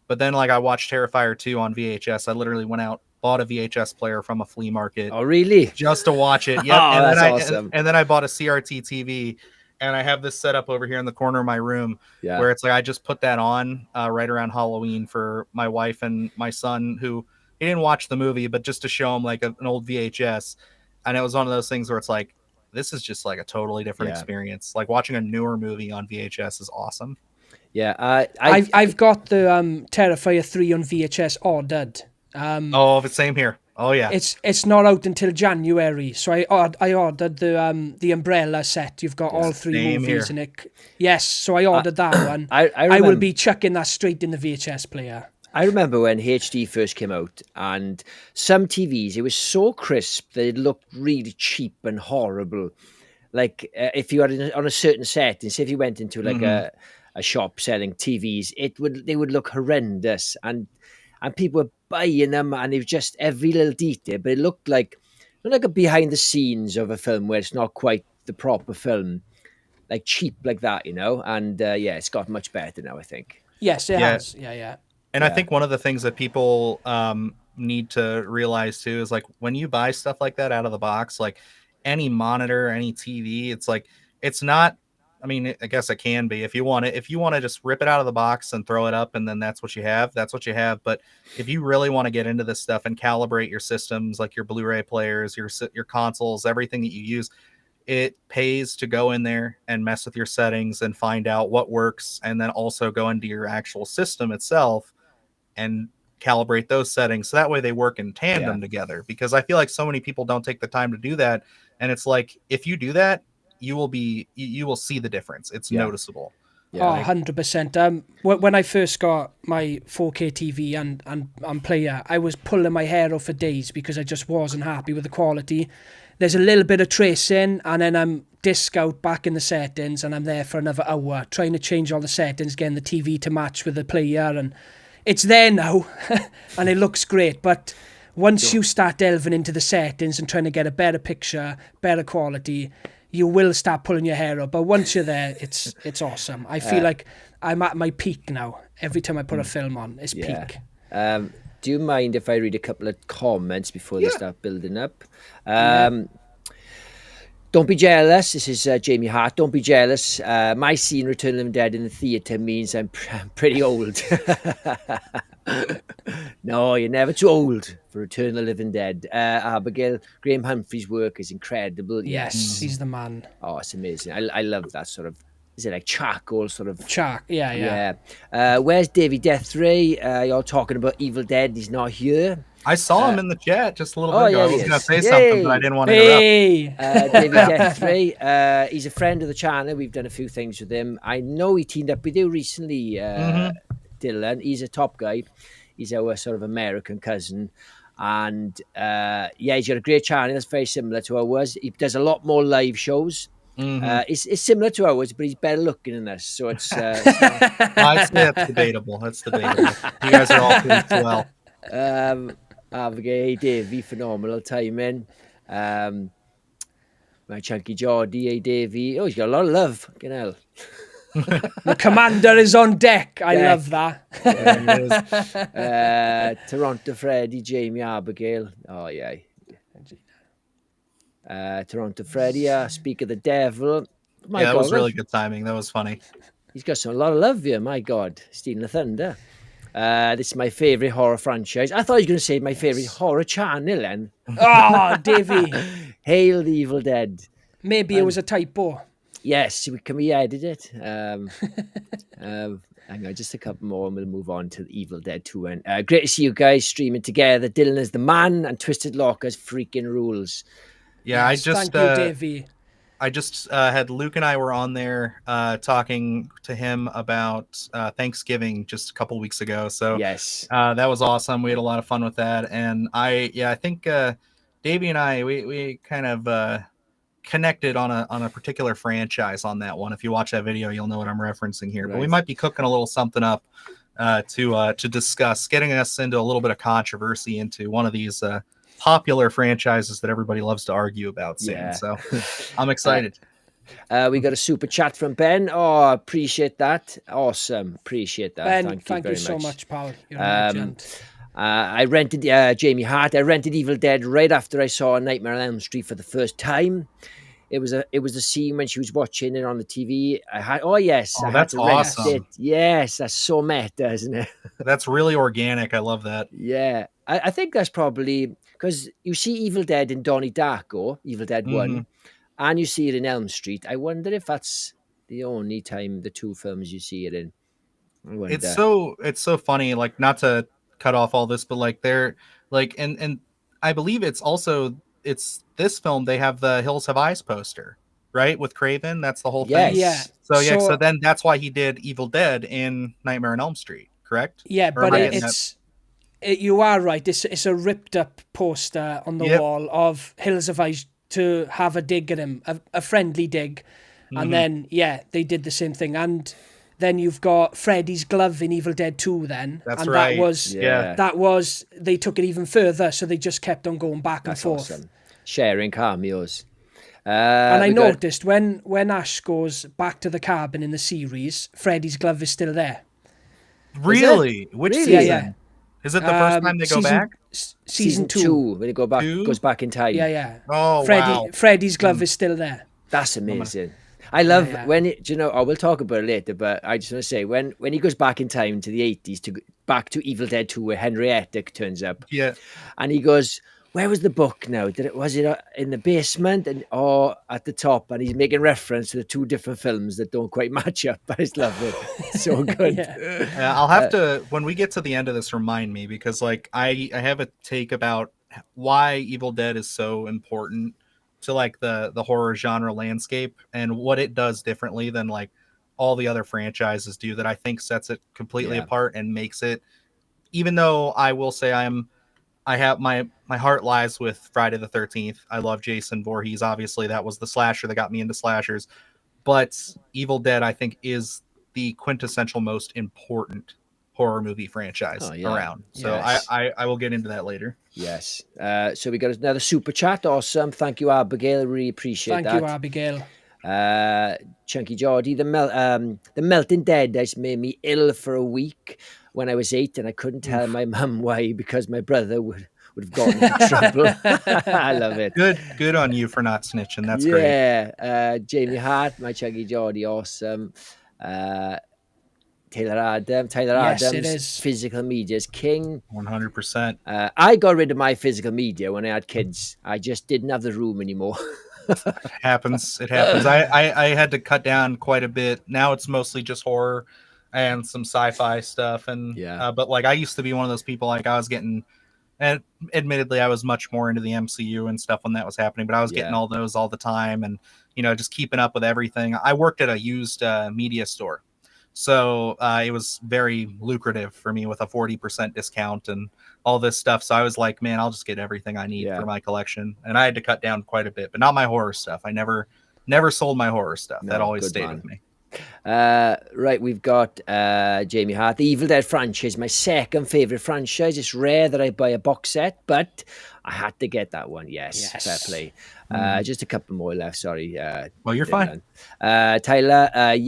But then like I watched Terrifier 2 on VHS. I literally went out, bought a VHS player from a flea market. Oh, really? Just to watch it. Yep. Oh, that's awesome. And then I bought a CRT TV, and I have this set up over here in the corner of my room where it's like I just put that on right around Halloween for my wife and my son, who he didn't watch the movie, but just to show him like an old VHS. And it was one of those things where it's like, this is just like a totally different experience. Like watching a newer movie on VHS is awesome. Yeah, I've got the Terrifier 3 on VHS ordered. The same here. Oh yeah, it's not out until January, so I ordered the Umbrella set. You've got all 3 movies in it. Yes, so I ordered that one. I will be chucking that straight in the VHS player. I remember when HD first came out, and some TVs, it was so crisp that it looked really cheap and horrible. Like if you had on a certain set, and say if you went into like a shop selling TVs, they would look horrendous, and people were buying them, and it was just every little detail, but it looked like a behind the scenes of a film where it's not quite the proper film, like cheap like that, you know. And it's got much better now, I think. Yes, it has. Yeah. And I think one of the things that people need to realize too is like when you buy stuff like that out of the box, like any monitor, any TV, it's like, it's not, I mean, I guess it can be if you want to just rip it out of the box and throw it up and then that's what you have. But if you really want to get into this stuff and calibrate your systems, like your Blu-ray players, your consoles, everything that you use, it pays to go in there and mess with your settings and find out what works, and then also go into your actual system itself and calibrate those settings so that way they work in tandem together. Because I feel like so many people don't take the time to do that, and it's like, if you do that, you will see the difference. It's noticeable. Yeah, 100%. When I first got my 4K TV and player, I was pulling my hair out for days because I just wasn't happy with the quality. There's a little bit of tracing, and then I'm disc out back in the settings, and I'm there for another hour trying to change all the settings, getting the TV to match with the player, and it's there now, and it looks great. But once you start delving into the settings and trying to get a better picture, better quality, you will start pulling your hair up. But once you're there, it's awesome. I feel like I'm at my peak now. Every time I put a film on, it's peak. Do you mind if I read a couple of comments before they start building up? Don't be jealous. This is Jamie Hart. Don't be jealous. My scene Return of the Living Dead in the theatre means I'm pretty old. No, you're never too old for Return of the Living Dead. Abigail, Graham Humphrey's work is incredible. Yes, he's the man. Oh, it's amazing. I love that sort of, is it like charcoal sort of? Yeah. Where's Davey Deathray? You're talking about Evil Dead. He's not here. I saw him in the chat just a little bit ago. I was going to say Yay. something, but I didn't want to interrupt. David Deathray, he's a friend of the channel. We've done a few things with him. I know he teamed up with you recently, Dylan. He's a top guy. He's our sort of American cousin. And he's got a great channel that's very similar to ours. He does a lot more live shows. It's similar to ours, but he's better looking than us. So it's that's debatable. That's debatable. You guys are all pretty well. Abigail, Davey, phenomenal timing. My chunky Geordie, Davey. Oh, he's got a lot of love. Fucking hell. The commander is on deck. I love that. Toronto Freddy, Jamie, Abigail. Oh, yeah. Toronto Freddy, Speak of the Devil. That was really good timing. That was funny. He's got a lot of love here. My God. Stealing the Thunder. This is my favourite horror franchise. I thought he was going to say my favourite horror channel then. Oh, Davey. Hail the Evil Dead. Maybe it was a typo. Yes, can we edit it? Hang on, just a couple more and we'll move on to the Evil Dead 2. And great to see you guys streaming together. Dylan is the man and Twisted Lockers freaking rules. Yeah, yes, thank you, Davey. I just had Luke and I were on there talking to him about Thanksgiving just a couple weeks ago. So yes, that was awesome. We had a lot of fun with that. And I think Davey and I, we kind of connected on a particular franchise on that one. If you watch that video, you'll know what I'm referencing here. Right. But we might be cooking a little something up to discuss, getting us into a little bit of controversy into one of these popular franchises that everybody loves to argue about. So I'm excited. We got a super chat from Ben. Oh, appreciate that. Awesome. Appreciate that. Ben, thank you so much, pal. You're a legend. I rented Jamie Hart. I rented Evil Dead right after I saw Nightmare on Elm Street for the first time. It was a scene when she was watching it on the TV. That's awesome. Yes, that's so meta, isn't it? That's really organic. I love that. Yeah, I think that's probably because you see Evil Dead in Donnie Darko, Evil Dead 1, and you see it in Elm Street. I wonder if that's the only time the two films you see it in. It's so funny. Like, not to cut off all this, but like they're like, and I believe it's this film. They have the Hills Have Eyes poster, right, with Craven. That's the whole thing. Yeah. So then that's why he did Evil Dead in Nightmare on Elm Street, correct? Yeah, but you are right. It's a ripped up poster on the wall of Hills Have Eyes to have a dig at him, a friendly dig, and then they did the same thing. And then you've got Freddy's glove in Evil Dead 2 then. That's right. That was they took it even further, so they just kept on going back and forth. Awesome. Sharing cameos. And I noticed when Ash goes back to the cabin in the series, Freddy's glove is still there. Really? Which season? Yeah. Is it the first time they go back? Season 2, when they go back, goes back in time. Yeah. Oh, wow. Freddy's glove is still there. That's amazing. I love when it, we'll talk about it later, but I just want to say when he goes back in time to the 80s, back to Evil Dead 2 where Henrietta turns up. Yeah. And he goes, where was the book now? Was it in the basement or at the top? And he's making reference to the two different films that don't quite match up. I just love it. It's so good. I'll have to, when we get to the end of this, remind me, because like I have a take about why Evil Dead is so important to like the horror genre landscape and what it does differently than like all the other franchises do, that I think sets it completely apart and makes it, even though I will say I have my heart lies with Friday the 13th. I love Jason Voorhees. Obviously, that was the slasher that got me into slashers. But Evil Dead, I think, is the quintessential most important horror movie franchise around. So I will get into that later. Yes. So we got another super chat. Awesome. Thank you, Abigail. Really appreciate that. Thank you, Abigail. Chunky Geordie, the Melting Dead has made me ill for a week when I was 8, and I couldn't tell my mum why, because my brother would have gotten into trouble. I love it. Good on you for not snitching. That's great. Yeah. Jamie Hart, my Chunky Geordie, awesome. Tyler Adams, physical media is king. 100%. I got rid of my physical media when I had kids. I just didn't have the room anymore. It happens. I had to cut down quite a bit. Now it's mostly just horror and some sci-fi stuff. And but like I used to be one of those people, like I was getting, and admittedly I was much more into the MCU and stuff when that was happening, but I was getting all those all the time, and just keeping up with everything. I worked at a used media store, so it was very lucrative for me with a 40% discount and all this stuff. So I was like, man, I'll just get everything I need for my collection. And I had to cut down quite a bit, but not my horror stuff. I never sold my horror stuff. That always stayed with me. Right, we've got Jamie Hart. The Evil Dead franchise, my second favorite franchise. It's rare that I buy a box set, but I had to get that one. Yes. Fair play. Just a couple more left. Sorry. Well, you're fine. Tyler. I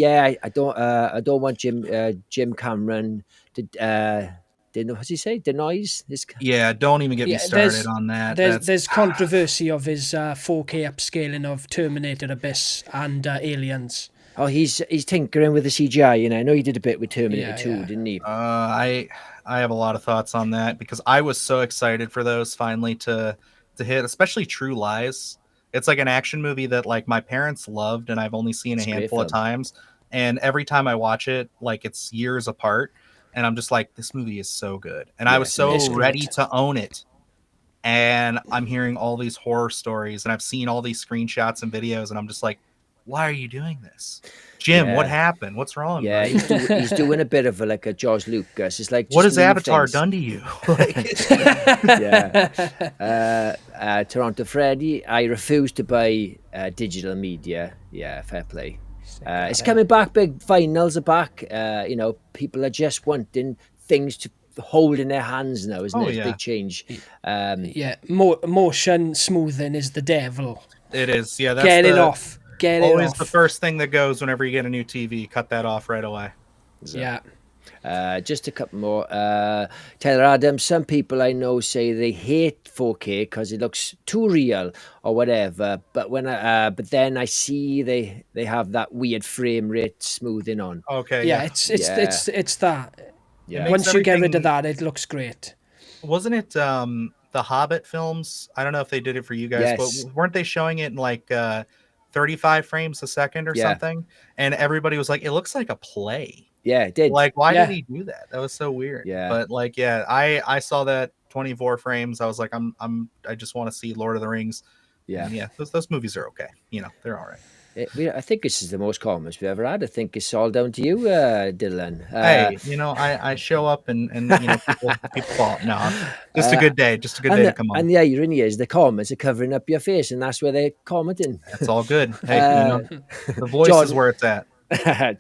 don't want Jim Cameron to. What's he say? Denies this. Yeah, don't even get me started on that. There's controversy of his 4K upscaling of Terminator Abyss and Aliens. Oh, he's tinkering with the CGI, I know he did a bit with Terminator 2, didn't he? I have a lot of thoughts on that, because I was so excited for those finally to hit, especially True Lies. It's like an action movie that like my parents loved, and I've only seen a handful of times. And every time I watch it, like it's years apart, and I'm just like, this movie is so good. And I was so ready to own it. And I'm hearing all these horror stories, and I've seen all these screenshots and videos, and I'm just like, why are you doing this, Jim? What happened? What's wrong? Yeah, he's doing a bit of a George Lucas. It's like, what has Avatar done to you? Toronto Freddy, I refuse to buy digital media. Yeah, fair play. It's coming back. Big finals are back. People are just wanting things to hold in their hands now, isn't it? It's a big change. Motion smoothing is the devil. It is. Yeah, that's Get it off. Always the first thing that goes whenever you get a new TV. Cut that off right away. So, just a couple more. Tyler Adams. Some people I know say they hate 4K because it looks too real or whatever. But but then I see they have that weird frame rate smoothing on. Okay. Yeah, it's that. Yeah. Once you get rid of that, it looks great. Wasn't it the Hobbit films? I don't know if they did it for you guys, but weren't they showing it in like 35 frames a second or something? And everybody was like, it looks like a play. Yeah, it did. Like, why did he do that? That was so weird. Yeah. But like, I saw that 24 frames. I was like, I just want to see Lord of the Rings. Yeah. And those movies are okay. They're all right. I think this is the most comments we've ever had. I think it's all down to you, Dylan. Hey, I show up and people fall. No, just a good day. Just a good day to come on. And the irony is the comments are covering up your face, and that's where they're commenting. It's all good. Hey, the voice is where it's at.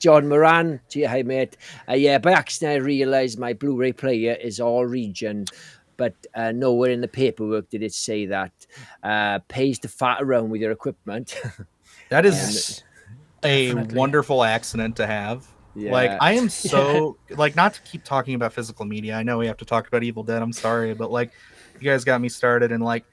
John Moran, hi mate. By accident I realised my Blu-ray player is all region, but nowhere in the paperwork did it say that. Pays to fat around with your equipment. That is a wonderful accident to have. Yeah. Like, I am so like, not to keep talking about physical media. I know we have to talk about Evil Dead. I'm sorry, but like, you guys got me started, and like,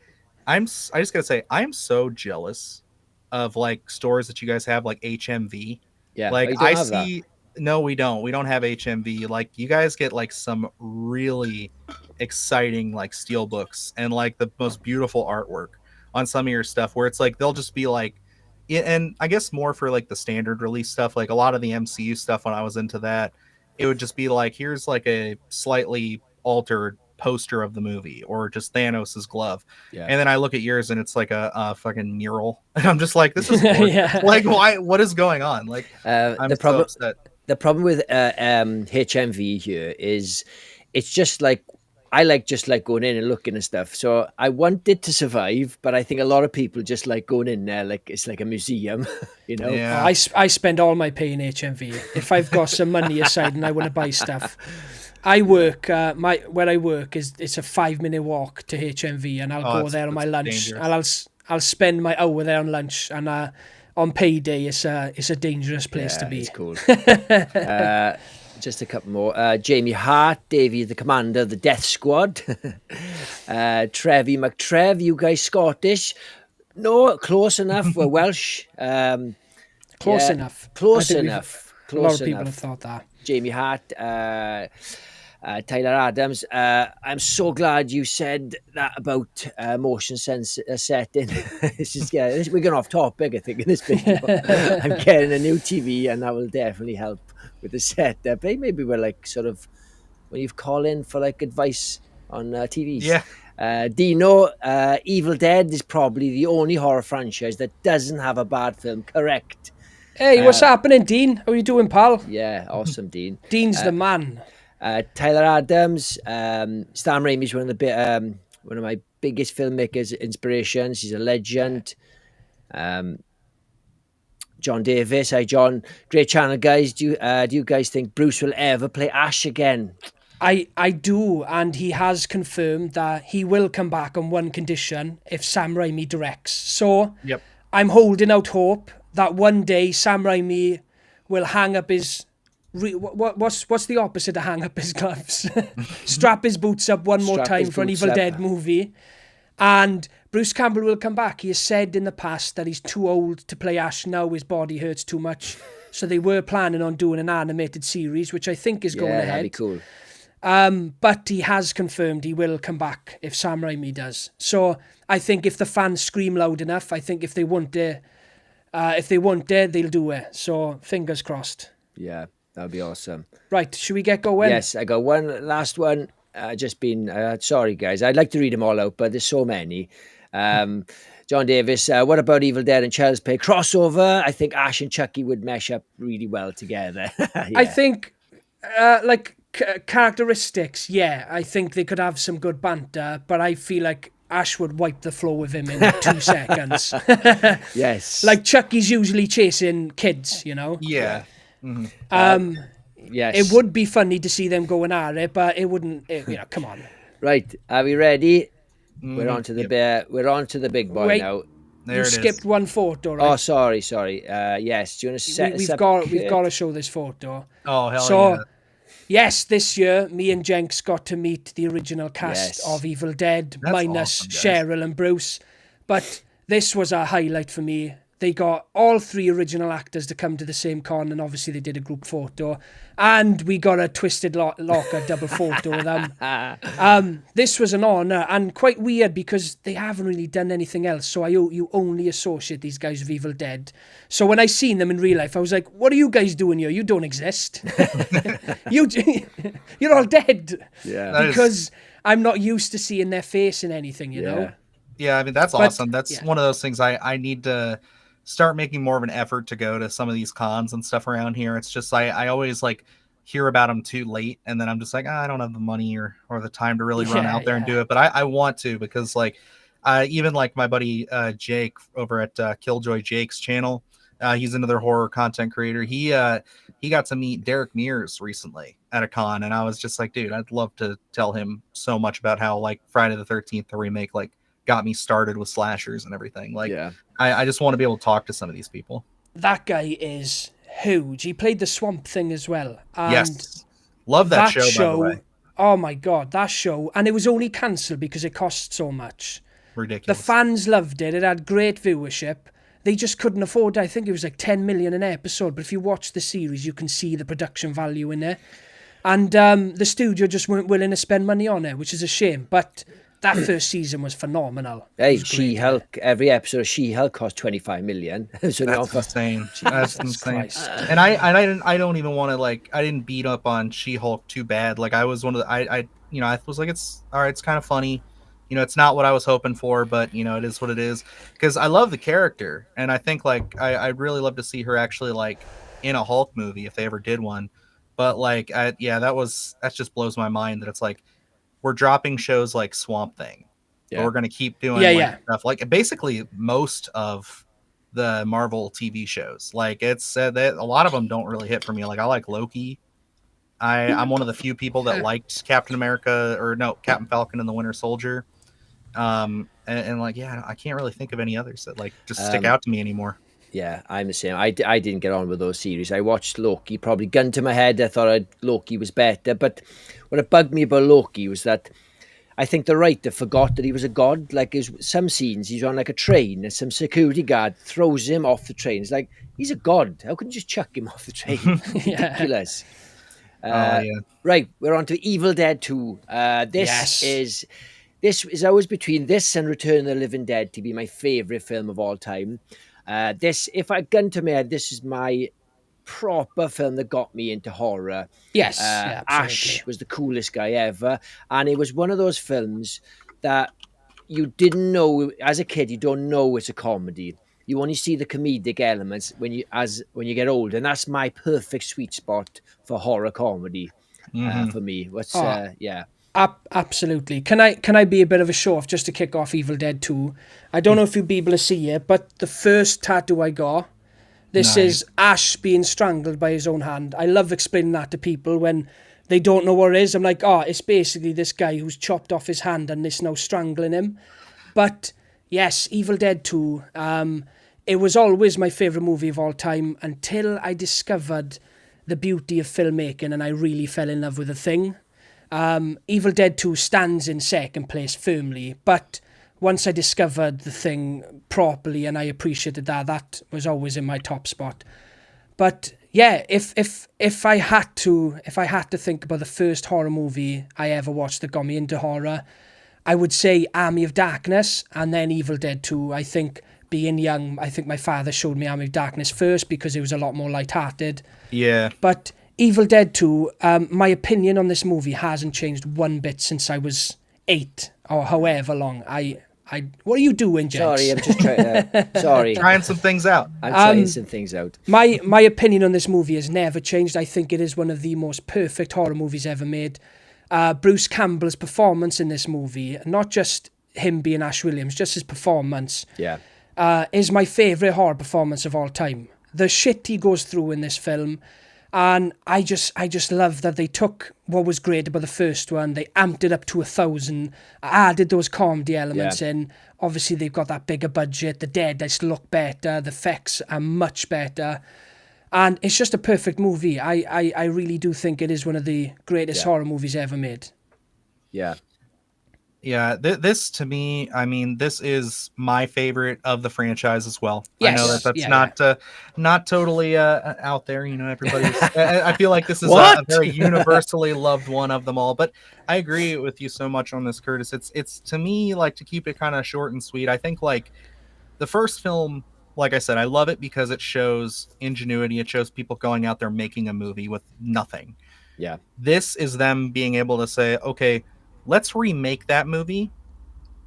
I just gotta say, I am so jealous of like stores that you guys have, like HMV. Yeah, like I see. No, we don't. We don't have HMV. Like, you guys get like some really exciting like steel books and like the most beautiful artwork on some of your stuff, where it's like they'll just be like, and I guess more for like the standard release stuff, like a lot of the MCU stuff when I was into that, it would just be like, here's like a slightly altered poster of the movie, or just Thanos's glove. Yeah. And then I look at yours and it's like a fucking mural. And I'm just like, this is like, why, what is going on? Like, I'm so upset. The problem with HMV here is it's just like, I like just like going in and looking and stuff. So I want it to survive, but I think a lot of people just like going in there like it's like a museum, you know? Yeah. I spend all my pay in HMV. If I've got some money aside and I want to buy stuff, I work, where I work it's a 5-minute walk to HMV, and I'll go there on my lunch. Dangerous. And I'll spend my hour there on lunch, and on payday it's a dangerous place to be. It's cool. Just a couple more. Jamie Hart, Davies the Commander of the Death Squad. Trevi McTrev, you guys Scottish? No, close enough. We're Welsh. Close enough. Close enough. A lot of people have thought that. Jamie Hart, Tyler Adams. I'm so glad you said that about motion sensor setting. This is, we're going off topic, I think, in this video. I'm getting a new TV, and that will definitely help with the setup. Maybe we're like sort of when you call in for like advice on TVs. Yeah. Dino, Evil Dead is probably the only horror franchise that doesn't have a bad film. Correct. Hey, what's happening, Dean? How are you doing, pal? Yeah, awesome, Dean. Dean's the man. Tyler Adams, Sam Raimi is one of my biggest filmmakers inspirations. He's a legend. John Davis, hi John, great channel, guys. Do you guys think Bruce will ever play Ash again? I do, and he has confirmed that he will come back on one condition: if Sam Raimi directs. So yep. I'm holding out hope that one day Sam Raimi will hang up his what's the opposite of hang up his gloves? Strap his boots up one more time for an Evil Dead movie, and Bruce Campbell will come back. He has said in the past that he's too old to play Ash now. His body hurts too much. So they were planning on doing an animated series, which I think is going ahead. That'd be cool. But he has confirmed he will come back if Sam Raimi does. So I think if the fans scream loud enough, I think if they want it, they'll do it. So fingers crossed. Yeah, that'd be awesome. Right, should we get going? Yes, I got one last one. Sorry guys, I'd like to read them all out, but there's so many. John Davis, what about Evil Dead and Child's Play crossover? I think Ash and Chucky would mesh up really well together. Yeah. I think characteristics, I think they could have some good banter, but I feel like Ash would wipe the floor with him in 2 seconds. Yes. Like Chucky's usually chasing kids, you know? Yeah. Mm-hmm. Yes. It would be funny to see them going at it, but it wouldn't, come on. Right, are we ready? We're on to the big boy now. There you skipped one photo, right? Oh, sorry. Yes, do you want to set we've got to show this photo. Oh, hell yeah. Yes, this year, me and Jenks got to meet the original cast of Evil Dead, That's minus awesome, Cheryl and Bruce. But this was a highlight for me. They got all 3 original actors to come to the same con, and obviously they did a group photo. And we got a Twisted Locker double photo with them. This was an honour, and quite weird because they haven't really done anything else. So you only associate these guys with Evil Dead. So when I seen them in real life, I was like, what are you guys doing here? You don't exist. You're all dead. Yeah. Because I'm not used to seeing their face in anything, you know? Yeah, I mean, that's awesome. That's one of those things I need to start making more of an effort to go to some of these cons and stuff around here. It's just I always like hear about them too late, and then I'm just like, I don't have the money or the time to really run out there and do it. But I want to, because like even like my buddy Jake over at Killjoy Jake's channel, he's another horror content creator. He got to meet Derek Mears recently at a con, and I was just like, dude, I'd love to tell him so much about how like Friday the 13th, the remake, like got me started with slashers and everything. Like, I just want to be able to talk to some of these people. That guy is huge. He played the Swamp Thing as well. And yes. Love that show, by the way. Oh my God, that show. And it was only cancelled because it cost so much. Ridiculous. The fans loved it. It had great viewership. They just couldn't afford it. I think it was like 10 million an episode. But if you watch the series, you can see the production value in it. And the studio just weren't willing to spend money on it, which is a shame. But that first season was phenomenal. Hey, She-Hulk, every episode of She-Hulk cost 25 million. So That's insane. That's insane. Christ. And I don't even want to like, I didn't beat up on She-Hulk too bad. Like I was one of the, I was like, it's all right. It's kind of funny. It's not what I was hoping for, but it is what it is. Because I love the character, and I think like I'd really love to see her actually like in a Hulk movie if they ever did one. But like, that just blows my mind that it's like we're dropping shows like Swamp Thing. But we're gonna keep doing stuff like basically most of the Marvel TV shows. Like it's a lot of them don't really hit for me. Like I like Loki. I'm one of the few people that liked Captain Falcon and the Winter Soldier. And like, I can't really think of any others that like just stick out to me anymore. Yeah, I'm the same. I didn't get on with those series. I watched Loki, probably gun to my head. I thought Loki was better. But what bugged me about Loki was that I think the writer forgot that he was a god. Like some scenes, he's on like a train and some security guard throws him off the train. It's like, he's a god. How can you just chuck him off the train? Ridiculous. Right, we're on to Evil Dead 2. This is always between this and Return of the Living Dead to be my favourite film of all time. If I gun to my head, this is my proper film that got me into horror. Yes, Ash was the coolest guy ever, and it was one of those films that you didn't know as a kid. You don't know it's a comedy. You only see the comedic elements when you get older, and that's my perfect sweet spot for horror comedy. For me, Absolutely. Can I be a bit of a show off just to kick off Evil Dead 2? I don't know if you'll be able to see it, but the first tattoo I got, this is Ash being strangled by his own hand. I love explaining that to people when they don't know what it is. I'm like, it's basically this guy who's chopped off his hand and it's now strangling him. But yes, Evil Dead 2, it was always my favourite movie of all time until I discovered the beauty of filmmaking and I really fell in love with The Thing. Evil Dead 2 stands in second place firmly, but once I discovered The Thing properly and I appreciated that was always in my top spot. But yeah, if I had to think about the first horror movie I ever watched that got me into horror, I would say Army of Darkness and then Evil Dead 2. I think being young, I think my father showed me Army of Darkness first because it was a lot more lighthearted. Yeah. But Evil Dead 2, my opinion on this movie hasn't changed one bit since I was 8 or however long. What are you doing, Jenks? Sorry, I'm just trying. Trying some things out. I'm trying some things out. My opinion on this movie has never changed. I think it is one of the most perfect horror movies ever made. Bruce Campbell's performance in this movie, not just him being Ash Williams, just his performance, is my favourite horror performance of all time. The shit he goes through in this film. And I just love that they took what was great about the first one, they amped it up to 1,000, added those comedy elements in. Obviously, they've got that bigger budget. The dead just look better. The effects are much better. And it's just a perfect movie. I really do think it is one of the greatest horror movies ever made. Yeah. Yeah, this to me, I mean, this is my favorite of the franchise as well. Yes. I know that's not totally out there. Everybody's. I feel like this is a very universally loved one of them all. But I agree with you so much on this, Curtis. It's to me, like, to keep it kind of short and sweet. I think like the first film, like I said, I love it because it shows ingenuity. It shows people going out there making a movie with nothing. Yeah. This is them being able to say, okay, let's remake that movie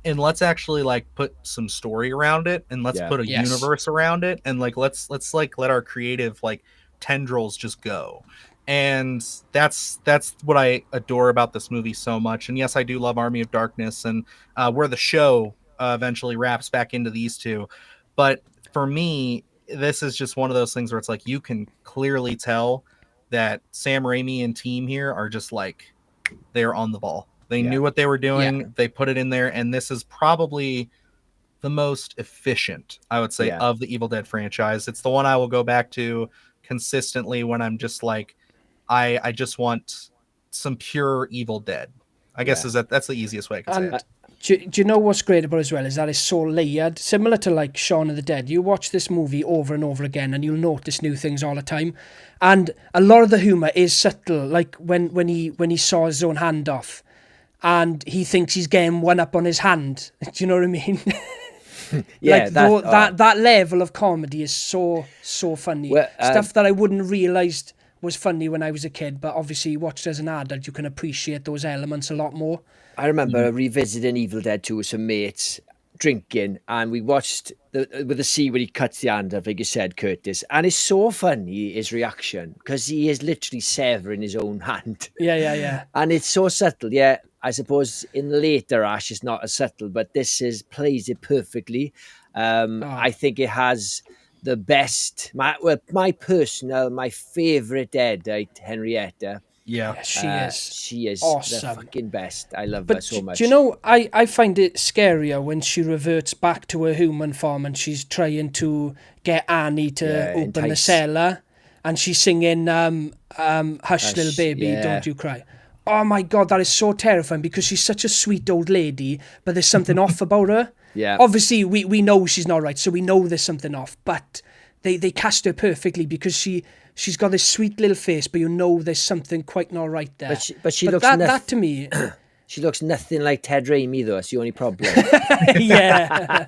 and let's actually like put some story around it and let's put a universe around it and like let's like let our creative like tendrils just go. And that's what I adore about this movie so much. And yes, I do love Army of Darkness and where the show eventually wraps back into these two. But for me, this is just one of those things where it's like you can clearly tell that Sam Raimi and team here are just like they're on the ball. They knew what they were doing. Yeah. They put it in there. And this is probably the most efficient, I would say, of the Evil Dead franchise. It's the one I will go back to consistently when I'm just like, I just want some pure Evil Dead. I guess that's the easiest way I can say it. Do you know what's great about it as well is that it's so layered, similar to like Shaun of the Dead. You watch this movie over and over again and you'll notice new things all the time. And a lot of the humour is subtle, like when he saw his own hand off and he thinks he's getting one up on his hand. Do you know what I mean? Yeah, like that level of comedy is so funny. Well, Stuff that I wouldn't realised was funny when I was a kid, but obviously you watch it as an adult, you can appreciate those elements a lot more. I remember revisiting Evil Dead 2 with some mates, drinking, and we watched with the scene when he cuts the hand off, like you said, Curtis, and it's so funny, his reaction, because he is literally severing his own hand. Yeah. And it's so subtle. Yeah, I suppose in later Ash it's not as subtle, but this plays it perfectly. I think it has the best, my favourite Deadite, Henrietta. Yeah. She is awesome. The fucking best. I love her so much. Do you know, I find it scarier when she reverts back to her human form and she's trying to get Annie to open the cellar and she's singing Hush Little Baby, Don't You Cry. Oh my God, that is so terrifying because she's such a sweet old lady, but there's something off about her. Yeah. Obviously, we know she's not right, so we know there's something off, but they cast her perfectly because she's got this sweet little face, but you know there's something quite not right there. But she looks that to me... She looks nothing like Ted Raimi, though. That's the only problem. Yeah.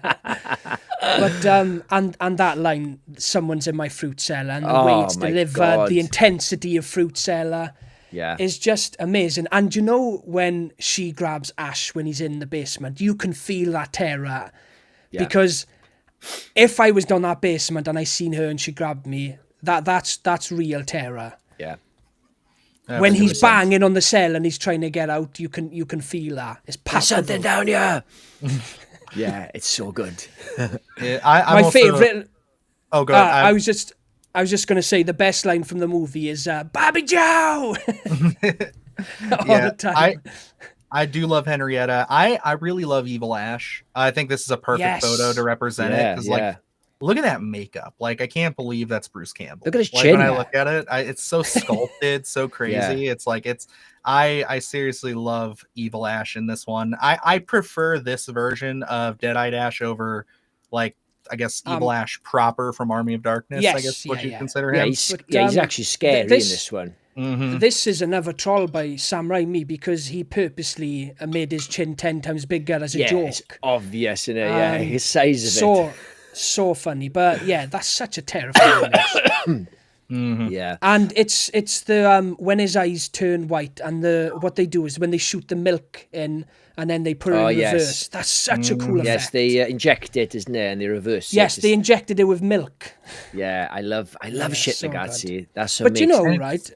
But, and that line, someone's in my fruit cellar, and the way it's delivered, the intensity of fruit cellar... Yeah, is just amazing. And you know when she grabs Ash when he's in the basement, you can feel that terror. Yeah. Because if I was down that basement and I seen her and she grabbed me, that's real terror. Yeah. When he's banging on the cell and he's trying to get out, you can feel that. It's palpable. There's something down here. Yeah, it's so good. Yeah, my favourite. Oh, go ahead. I was just going to say the best line from the movie is Bobby Joe! All the time. I do love Henrietta. I really love Evil Ash. I think this is a perfect photo to represent it. Because, like, look at that makeup. Like, I can't believe that's Bruce Campbell. Look at his chin. When I look at it, it's so sculpted, so crazy. Yeah. It's like, I seriously love Evil Ash in this one. I prefer this version of Deadite Ash over, like, I guess Evil Ash proper from Army of Darkness. I guess what you consider him. He's actually scary in this one. Mm-hmm. This is another troll by Sam Raimi because he purposely made his chin 10 times bigger as a joke. It's obvious, isn't it? Yeah, his size of it. So funny, but yeah, that's such a terrifying image. Mm-hmm. Yeah, and it's the when his eyes turn white and what they do is when they shoot the milk in and then they put it in reverse. That's such a cool effect. Yes, they inject it, isn't it, and they reverse it. Yes, they injected it with milk. Yeah, I love shit like that. See, that's so. But you know, right?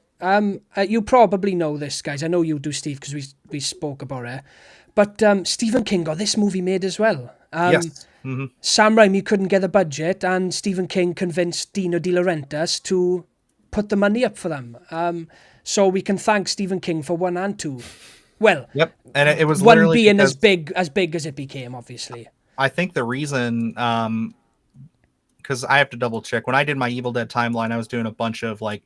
You probably know this, guys. I know you do, Steve, because we spoke about it. But Stephen King got this movie made as well. Yes. Mm-hmm. Sam Raimi couldn't get the budget, and Stephen King convinced Dino De Laurentiis to put the money up for them. So we can thank Stephen King for 1 and 2. Well, yep, and it was one being as big as it became, obviously. I think the reason, because I have to double check. When I did my Evil Dead timeline, I was doing a bunch of like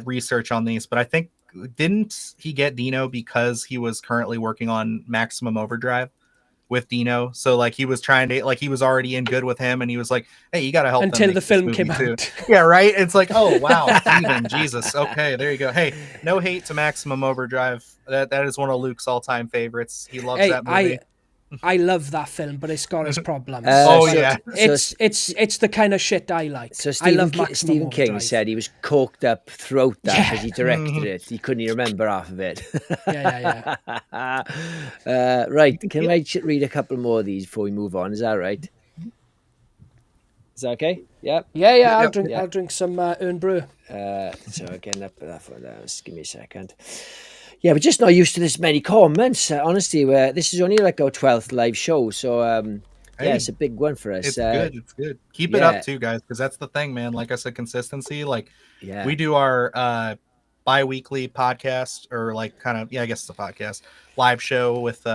research on these, but I think didn't he get Dino because he was currently working on Maximum Overdrive with Dino? So like he was trying to, like, he was already in good with him, and he was like, "Hey, you got to help." Until the film came out. Yeah, right. It's like, oh wow, Steven, Jesus. Okay, there you go. Hey, no hate to Maximum Overdrive. That is one of Luke's all-time favorites. He loves that movie. I love that film, but it's got its problems. Yeah. It's the kind of shit I like. So Stephen King said he was coked up throughout that because he directed it. He couldn't even remember half of it. Yeah. Right. Can I read a couple more of these before we move on? Is that right? Is that okay? Yeah. Yeah. I'll drink some Earn Brew. So again, just give me a second. Yeah, we're just not used to this many comments. Honestly, this is only like our 12th live show, so it's a big one for us. It's good. It's good. Keep it up too, guys, because that's the thing, man. Like I said, consistency. Like we do our bi-weekly podcast, or like kind of I guess it's a podcast live show with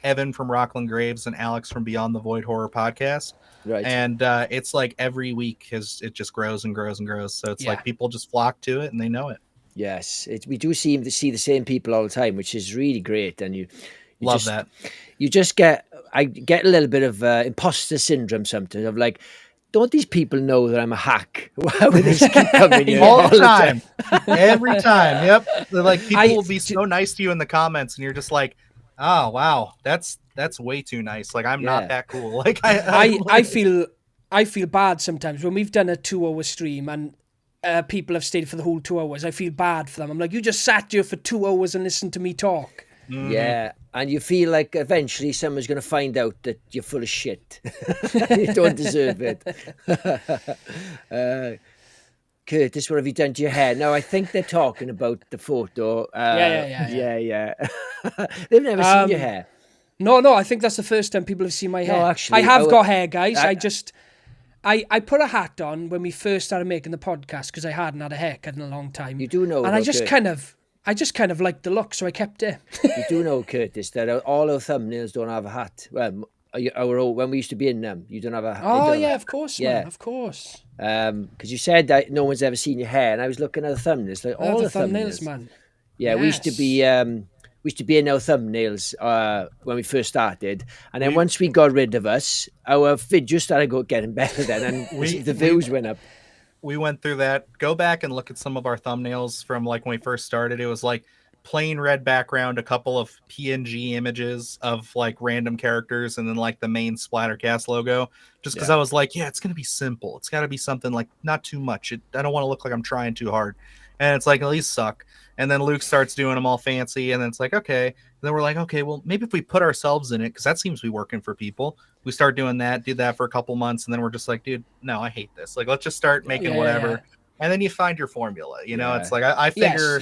Evan from Rockland Graves and Alex from Beyond the Void Horror Podcast. Right. And it's like every week it just grows and grows and grows. So it's like people just flock to it and they know it. Yes, we do seem to see the same people all the time, which is really great. And Love that. You just I get a little bit of imposter syndrome sometimes of like, don't these people know that I'm a hack? Why would they keep coming here all the time? Every time. Yep. They're like, people will be so nice to you in the comments, and you're just like, oh wow, that's way too nice. Like, I'm not that cool. Like, I feel bad sometimes when we've done a 2-hour stream and people have stayed for the whole 2 hours. I feel bad for them. I'm like, you just sat here for 2 hours and listened to me talk. Mm-hmm. Yeah, and you feel like eventually someone's going to find out that you're full of shit. You don't deserve it. Curtis, what have you done to your hair? No, I think they're talking about the photo. Yeah. They've never seen your hair. No, I think that's the first time people have seen my hair. No, actually, I have got hair, guys. I put a hat on when we first started making the podcast because I hadn't had a haircut in a long time. You do know, and I just kind of liked the look, so I kept it. You do know, Curtis, that all our thumbnails don't have a hat. Well, when we used to be in them, you don't have a hat. Oh yeah, of course, man, of course. Because you said that no one's ever seen your hair, and I was looking at the thumbnails, like all the thumbnails, man. Yeah, yes. We used to be in our thumbnails when we first started, and then once we got rid of us, our videos started getting better then, and the views went up. We went through that. Go back and look at some of our thumbnails from like when we first started. It was like plain red background, a couple of PNG images of like random characters, and then like the main Splattercast logo. Just because I was like, yeah, it's gonna be simple. It's got to be something like not too much. I don't want to look like I'm trying too hard. And it's like, at least suck. And then Luke starts doing them all fancy, and then it's like, okay. And then we're like, okay, well, maybe if we put ourselves in it, because that seems to be working for people. We start doing that, did that for a couple months, and then we're just like, dude, no, I hate this. Like, let's just start making whatever. Yeah. And then you find your formula. You know, it's like, I figure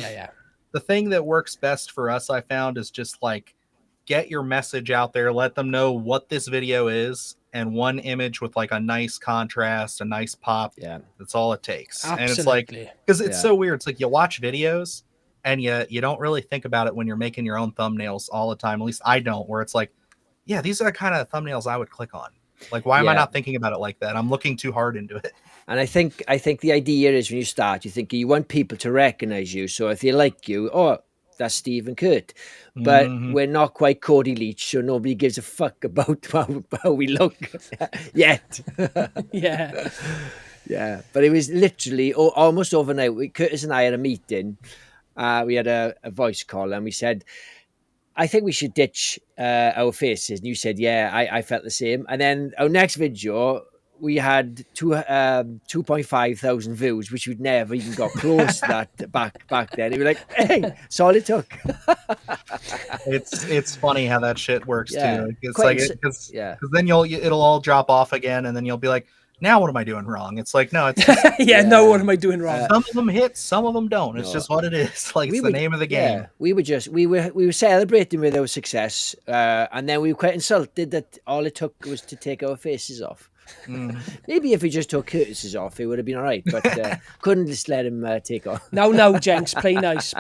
the thing that works best for us, I found, is just like, get your message out there, let them know what this video is, and one image with like a nice contrast, a nice pop. Yeah, that's all it takes. Absolutely. And it's like, because it's so weird. It's like you watch videos and you don't really think about it when you're making your own thumbnails all the time. At least I don't, where it's like, yeah, these are the kind of thumbnails I would click on. Like, why am I not thinking about it like that? I'm looking too hard into it. And I think the idea is when you start, you think you want people to recognize you. So if they like you, that's Steve and Kurt. But we're not quite Cody Leach, so nobody gives a fuck about how we look yet. Yeah. But it was literally almost overnight. Curtis and I had a meeting. We had a voice call, and we said, I think we should ditch our faces. And you said, yeah, I felt the same. And then our next video, we had 2.5 thousand views, which we'd never even got close to that back then. It was like, hey, that's all it took. It's funny how that shit works too. It's like, because then it'll all drop off again, and then you'll be like, now what am I doing wrong? It's like, no, it's no, what am I doing wrong? Some of them hit, some of them don't. It's just what it is. Like, it's the name of the game. We were celebrating with our success, and then we were quite insulted that all it took was to take our faces off. Maybe if we just took Curtis's off, it would have been all right, but couldn't just let him take off. No, Jenks, play nice.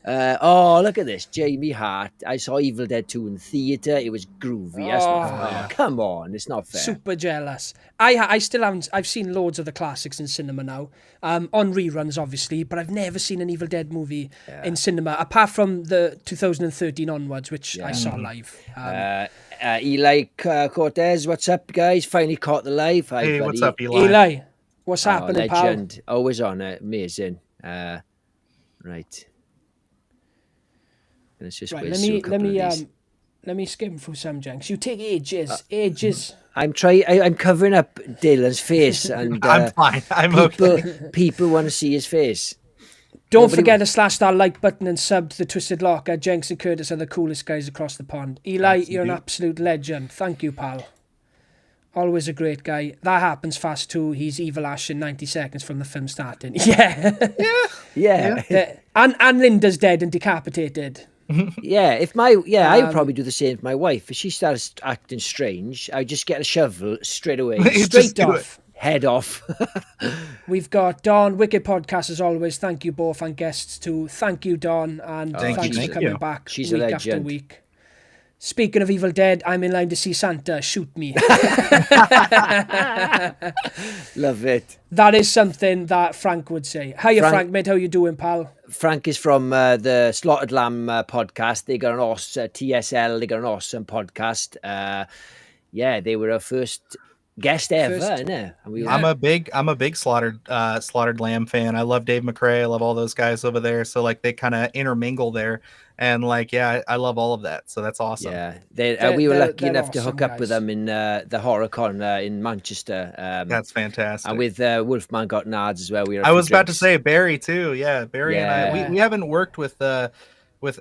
Look at this, Jamie Hart. I saw Evil Dead 2 in theatre. It was groovy. Come on, it's not fair. Super jealous. I still haven't. I've seen loads of the classics in cinema now, on reruns obviously, but I've never seen an Evil Dead movie in cinema apart from the 2013 onwards, which I saw live. Eli Cortez, what's up, guys? Finally caught the live. Hi, hey, buddy. What's up, Eli? Eli, what's happening, legend. pal? Always on it. Amazing. Right. Let's just wait. Let me skim through some Jenks. You take ages. I'm covering up Dylan's face, and I'm fine. I'm okay. People want to see his face. Don't forget to slash that like button and sub to the Twisted Locker. Jenks and Curtis are the coolest guys across the pond. Eli, you're an absolute legend. Thank you, pal. Always a great guy. That happens fast too. He's Evil Ash in 90 seconds from the film starting. Yeah. And Linda's dead and decapitated. Yeah, I would probably do the same for my wife. If she starts acting strange, I'd just get a shovel straight away. Straight off. Head off. We've got Dawn, Wicked Podcast as always. Thank you both, and guests too. Thank you, Dawn, and thanks for coming back. She's week a legend. after week. Speaking of Evil Dead, I'm in line to see Santa. Shoot me. Love it. That is something that Frank would say. Hiya, Frank, mate. How you doing, pal? Frank is from the Slaughtered Lamb podcast. They got an awesome TSL. They got an awesome podcast. Yeah, they were our first guest ever, innit? I'm a big slaughtered lamb fan. I love Dave McRae. I love all those guys over there. So like they kind of intermingle there, and like I love all of that. So that's awesome. Yeah, we were lucky enough to hook up with them in the HorrorCon in Manchester. That's fantastic. And with Wolfman Got Nards as well. I was about to say Barry too. Yeah, Barry and I. We haven't worked with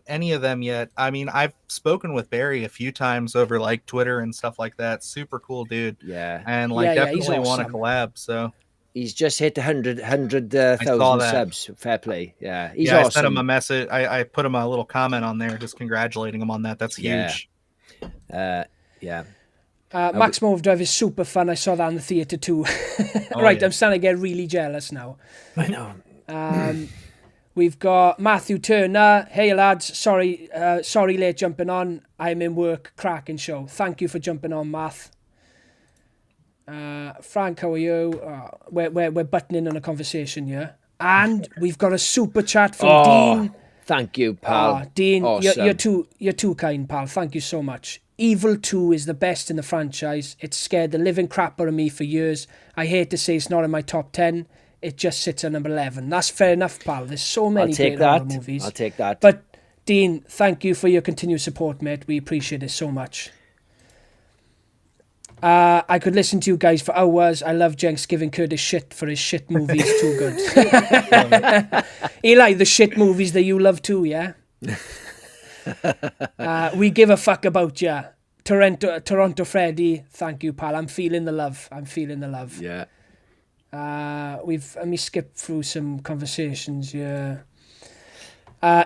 any of them yet. I mean, I've spoken with Barry a few times over like Twitter and stuff like that. Super cool dude. Yeah. And like definitely want to collab. So he's just hit 100,000 subs. Fair play. Yeah. He's awesome. I sent him a message. I put him a little comment on there just congratulating him on that. That's huge. Yeah. Max Movedive is super fun. I saw that in the theatre too. Right, I'm starting to get really jealous now. I know. We've got Matthew Turner. Hey lads, sorry late jumping on. I'm in work. Cracking show. Thank you for jumping on, Math. Frank, how are you? We're butting in on a conversation here, and we've got a super chat from Dean. Thank you, pal. Dean, awesome. you're too kind, pal. Thank you so much. Evil 2 is the best in the franchise. It's scared the living crap out of me for years. I hate to say it's not in my top 10. It just sits at number 11. That's fair enough, pal. There's so many great horror movies. I'll take that. But, Dean, thank you for your continued support, mate. We appreciate it so much. I could listen to you guys for hours. I love Jenks giving Curtis shit for his shit movies. Too good. Eli, the shit movies that you love too, yeah? We give a fuck about ya. Toronto Freddy, thank you, pal. I'm feeling the love. Yeah. Let me skip through some conversations here.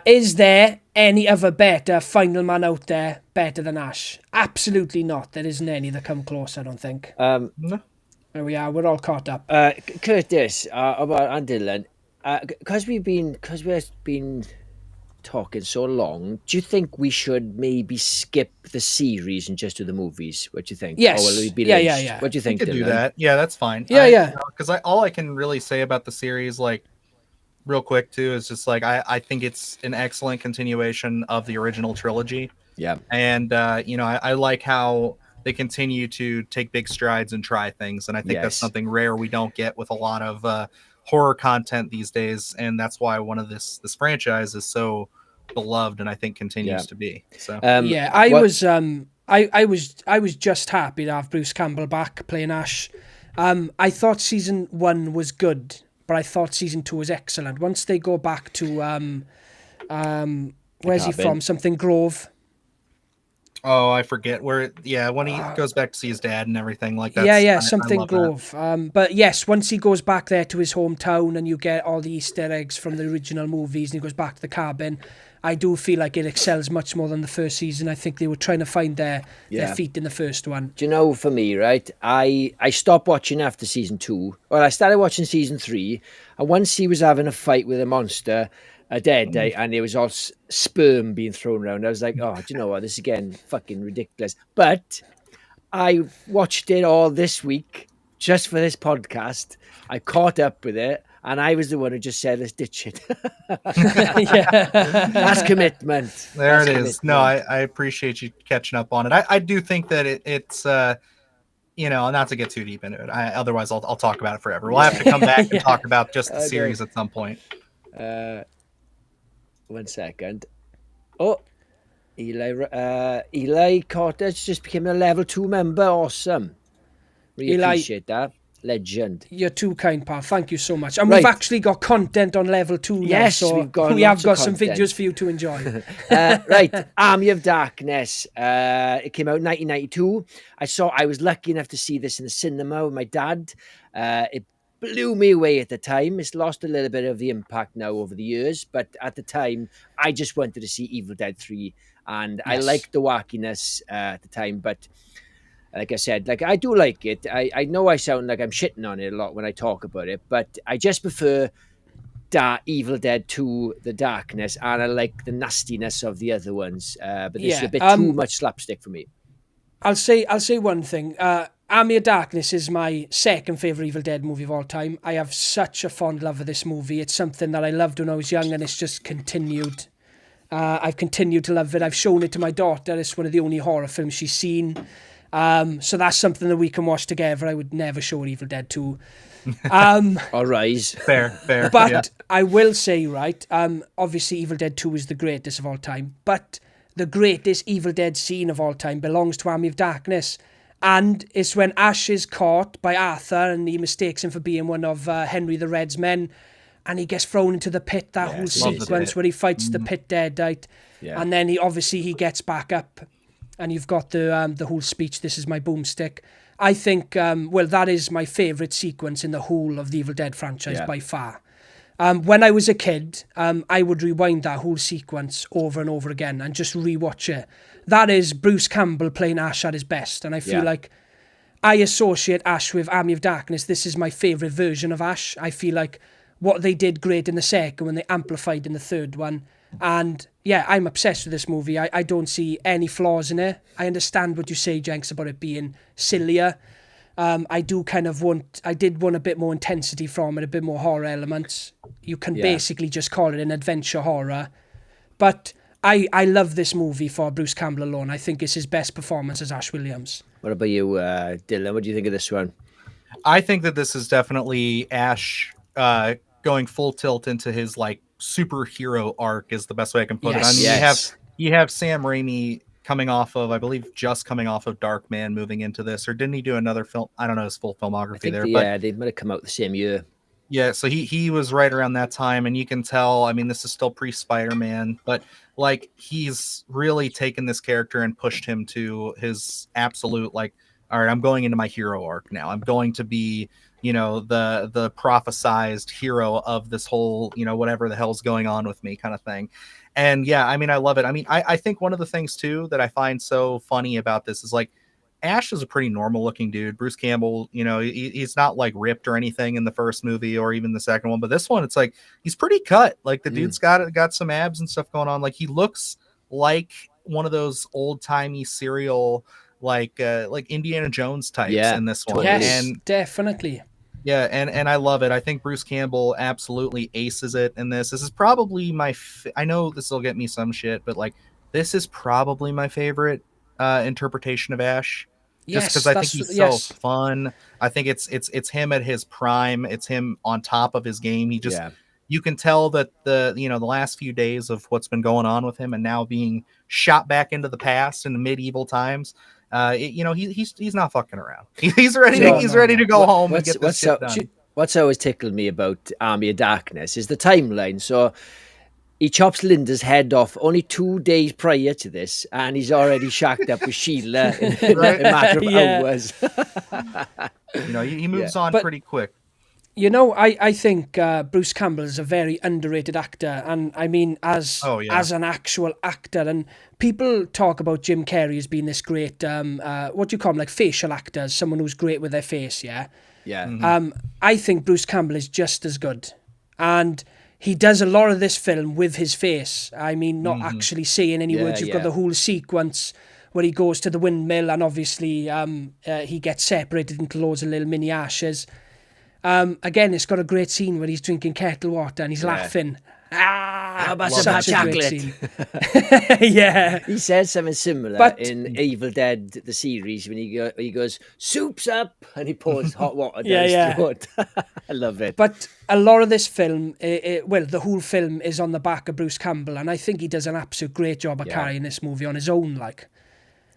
Is there any other better final man out there better than Ash? Absolutely not. There isn't any that come close, I don't think. No. There we are. We're all caught up. Curtis, and Dylan, because we've been talking so long, do you think we should maybe skip the series and just do the movies? What do you think? Yes. Or will we be yeah. What do you think, We could Dylan? do that. Yeah, that's fine. Yeah. Because all I can really say about the series, like, real quick too, is just like I think it's an excellent continuation of the original trilogy. Yeah. And I like how they continue to take big strides and try things, and I think that's something rare we don't get with a lot of horror content these days, and that's why one of this franchise is so beloved, and I think continues to be. So I was just happy to have Bruce Campbell back playing Ash. I thought season 1 was good, but I thought season 2 was excellent. Once they go back to where's he from? Something Grove. Oh, I forget where. Yeah, when he goes back to see his dad and everything like that. Yeah, something Grove. But yes, once he goes back there to his hometown and you get all the Easter eggs from the original movies, and he goes back to the cabin, I do feel like it excels much more than the first season. I think they were trying to find their feet in the first one. Do you know, for me, right, I stopped watching after season 2. Well, I started watching season 3, and once he was having a fight with a monster, a dead, and there was all sperm being thrown around, I was like, oh, do you know what, this is getting fucking ridiculous. But I watched it all this week, just for this podcast. I caught up with it, and I was the one who just said, let's ditch it. That's commitment. There it is. No, I appreciate you catching up on it. I do think that it's not to get too deep into it. Otherwise I'll talk about it forever. We'll have to come back and talk about just the series at some point. 1 second. Oh, Eli Cottage just became a level 2 member. Awesome. Really appreciate that. Legend. You're too kind, pal. Thank you so much. And we've actually got content on level 2 now. Yes, so we have got some videos for you to enjoy. Right, Army of Darkness. It came out in 1992. I was lucky enough to see this in the cinema with my dad. It blew me away at the time. It's lost a little bit of the impact now over the years, but at the time, I just wanted to see Evil Dead 3, and I liked the wackiness at the time, but like I said, like I do like it. I know I sound like I'm shitting on it a lot when I talk about it, but I just prefer Evil Dead 2, The Darkness, and I like the nastiness of the other ones. But this is a bit too much slapstick for me. I'll say one thing. Army of Darkness is my second favourite Evil Dead movie of all time. I have such a fond love of this movie. It's something that I loved when I was young, and it's just continued. I've continued to love it. I've shown it to my daughter. It's one of the only horror films she's seen. So that's something that we can watch together. I would never show her Evil Dead 2. Or Rise. Fair. But I will say, right, obviously Evil Dead 2 is the greatest of all time, but the greatest Evil Dead scene of all time belongs to Army of Darkness. And it's when Ash is caught by Arthur and he mistakes him for being one of Henry the Red's men, and he gets thrown into the pit, that whole sequence where he fights the pit deadite. Yeah. And then he gets back up, and you've got the whole speech, "This is my boomstick." I think, that is my favourite sequence in the whole of the Evil Dead franchise by far. When I was a kid, I would rewind that whole sequence over and over again and just rewatch it. That is Bruce Campbell playing Ash at his best, and I feel like I associate Ash with Army of Darkness. This is my favourite version of Ash. I feel like what they did great in the second when they amplified in the third one. And yeah, I'm obsessed with this movie. I don't see any flaws in it. I understand what you say, Jenks, about it being sillier. I did want a bit more intensity from it, a bit more horror elements. You can basically just call it an adventure horror. But I love this movie for Bruce Campbell alone. I think it's his best performance as Ash Williams. What about you, Dylan? What do you think of this one? I think that this is definitely Ash going full tilt into his like superhero arc is the best way I can put it. I mean, you have Sam Raimi coming off of Darkman, moving into this, or didn't he do another film? I don't know his full filmography there. But they might have come out the same year. Yeah, so he was right around that time, and you can tell, I mean, this is still pre-Spider-Man, but like he's really taken this character and pushed him to his absolute, like, all right, I'm going into my hero arc now. I'm going to be, the prophesized hero of this whole, whatever the hell's going on with me kind of thing. And yeah, I mean, I love it. I mean, I think one of the things too that I find so funny about this is like Ash is a pretty normal looking dude. Bruce Campbell, he's not like ripped or anything in the first movie or even the second one, but this one, it's like he's pretty cut. Like the dude's got some abs and stuff going on. Like he looks like one of those old timey serial like Indiana Jones types in this one. Yes, and definitely. Yeah, and I love it. I think Bruce Campbell absolutely aces it in this. This is probably I know this will get me some shit, but like this is probably my favorite interpretation of Ash. Just because I think he's so fun. I think it's him at his prime. It's him on top of his game. You can tell that the last few days of what's been going on with him and now being shot back into the past in the medieval times. He's not fucking around. He's ready to go home and get this shit done. What's always tickled me about Army of Darkness is the timeline. So he chops Linda's head off only 2 days prior to this, and he's already shacked up with Sheila in a matter of hours. He moves on pretty quick. I think Bruce Campbell is a very underrated actor, and I mean as an actual actor. And people talk about Jim Carrey as being this great, what do you call him, like facial actors, someone who's great with their face, yeah? Yeah. Mm-hmm. I think Bruce Campbell is just as good. And he does a lot of this film with his face. I mean, not actually saying any words. You've got the whole sequence where he goes to the windmill, and obviously he gets separated into loads of little mini ashes. Again, it's got a great scene where he's drinking kettle water and he's laughing. How about some hot chocolate? Yeah. He says something similar in Evil Dead, the series, when he goes, "Soup's up," and he pours hot water down his throat. I love it. But a lot of this film, the whole film is on the back of Bruce Campbell, and I think he does an absolute great job of carrying this movie on his own, like.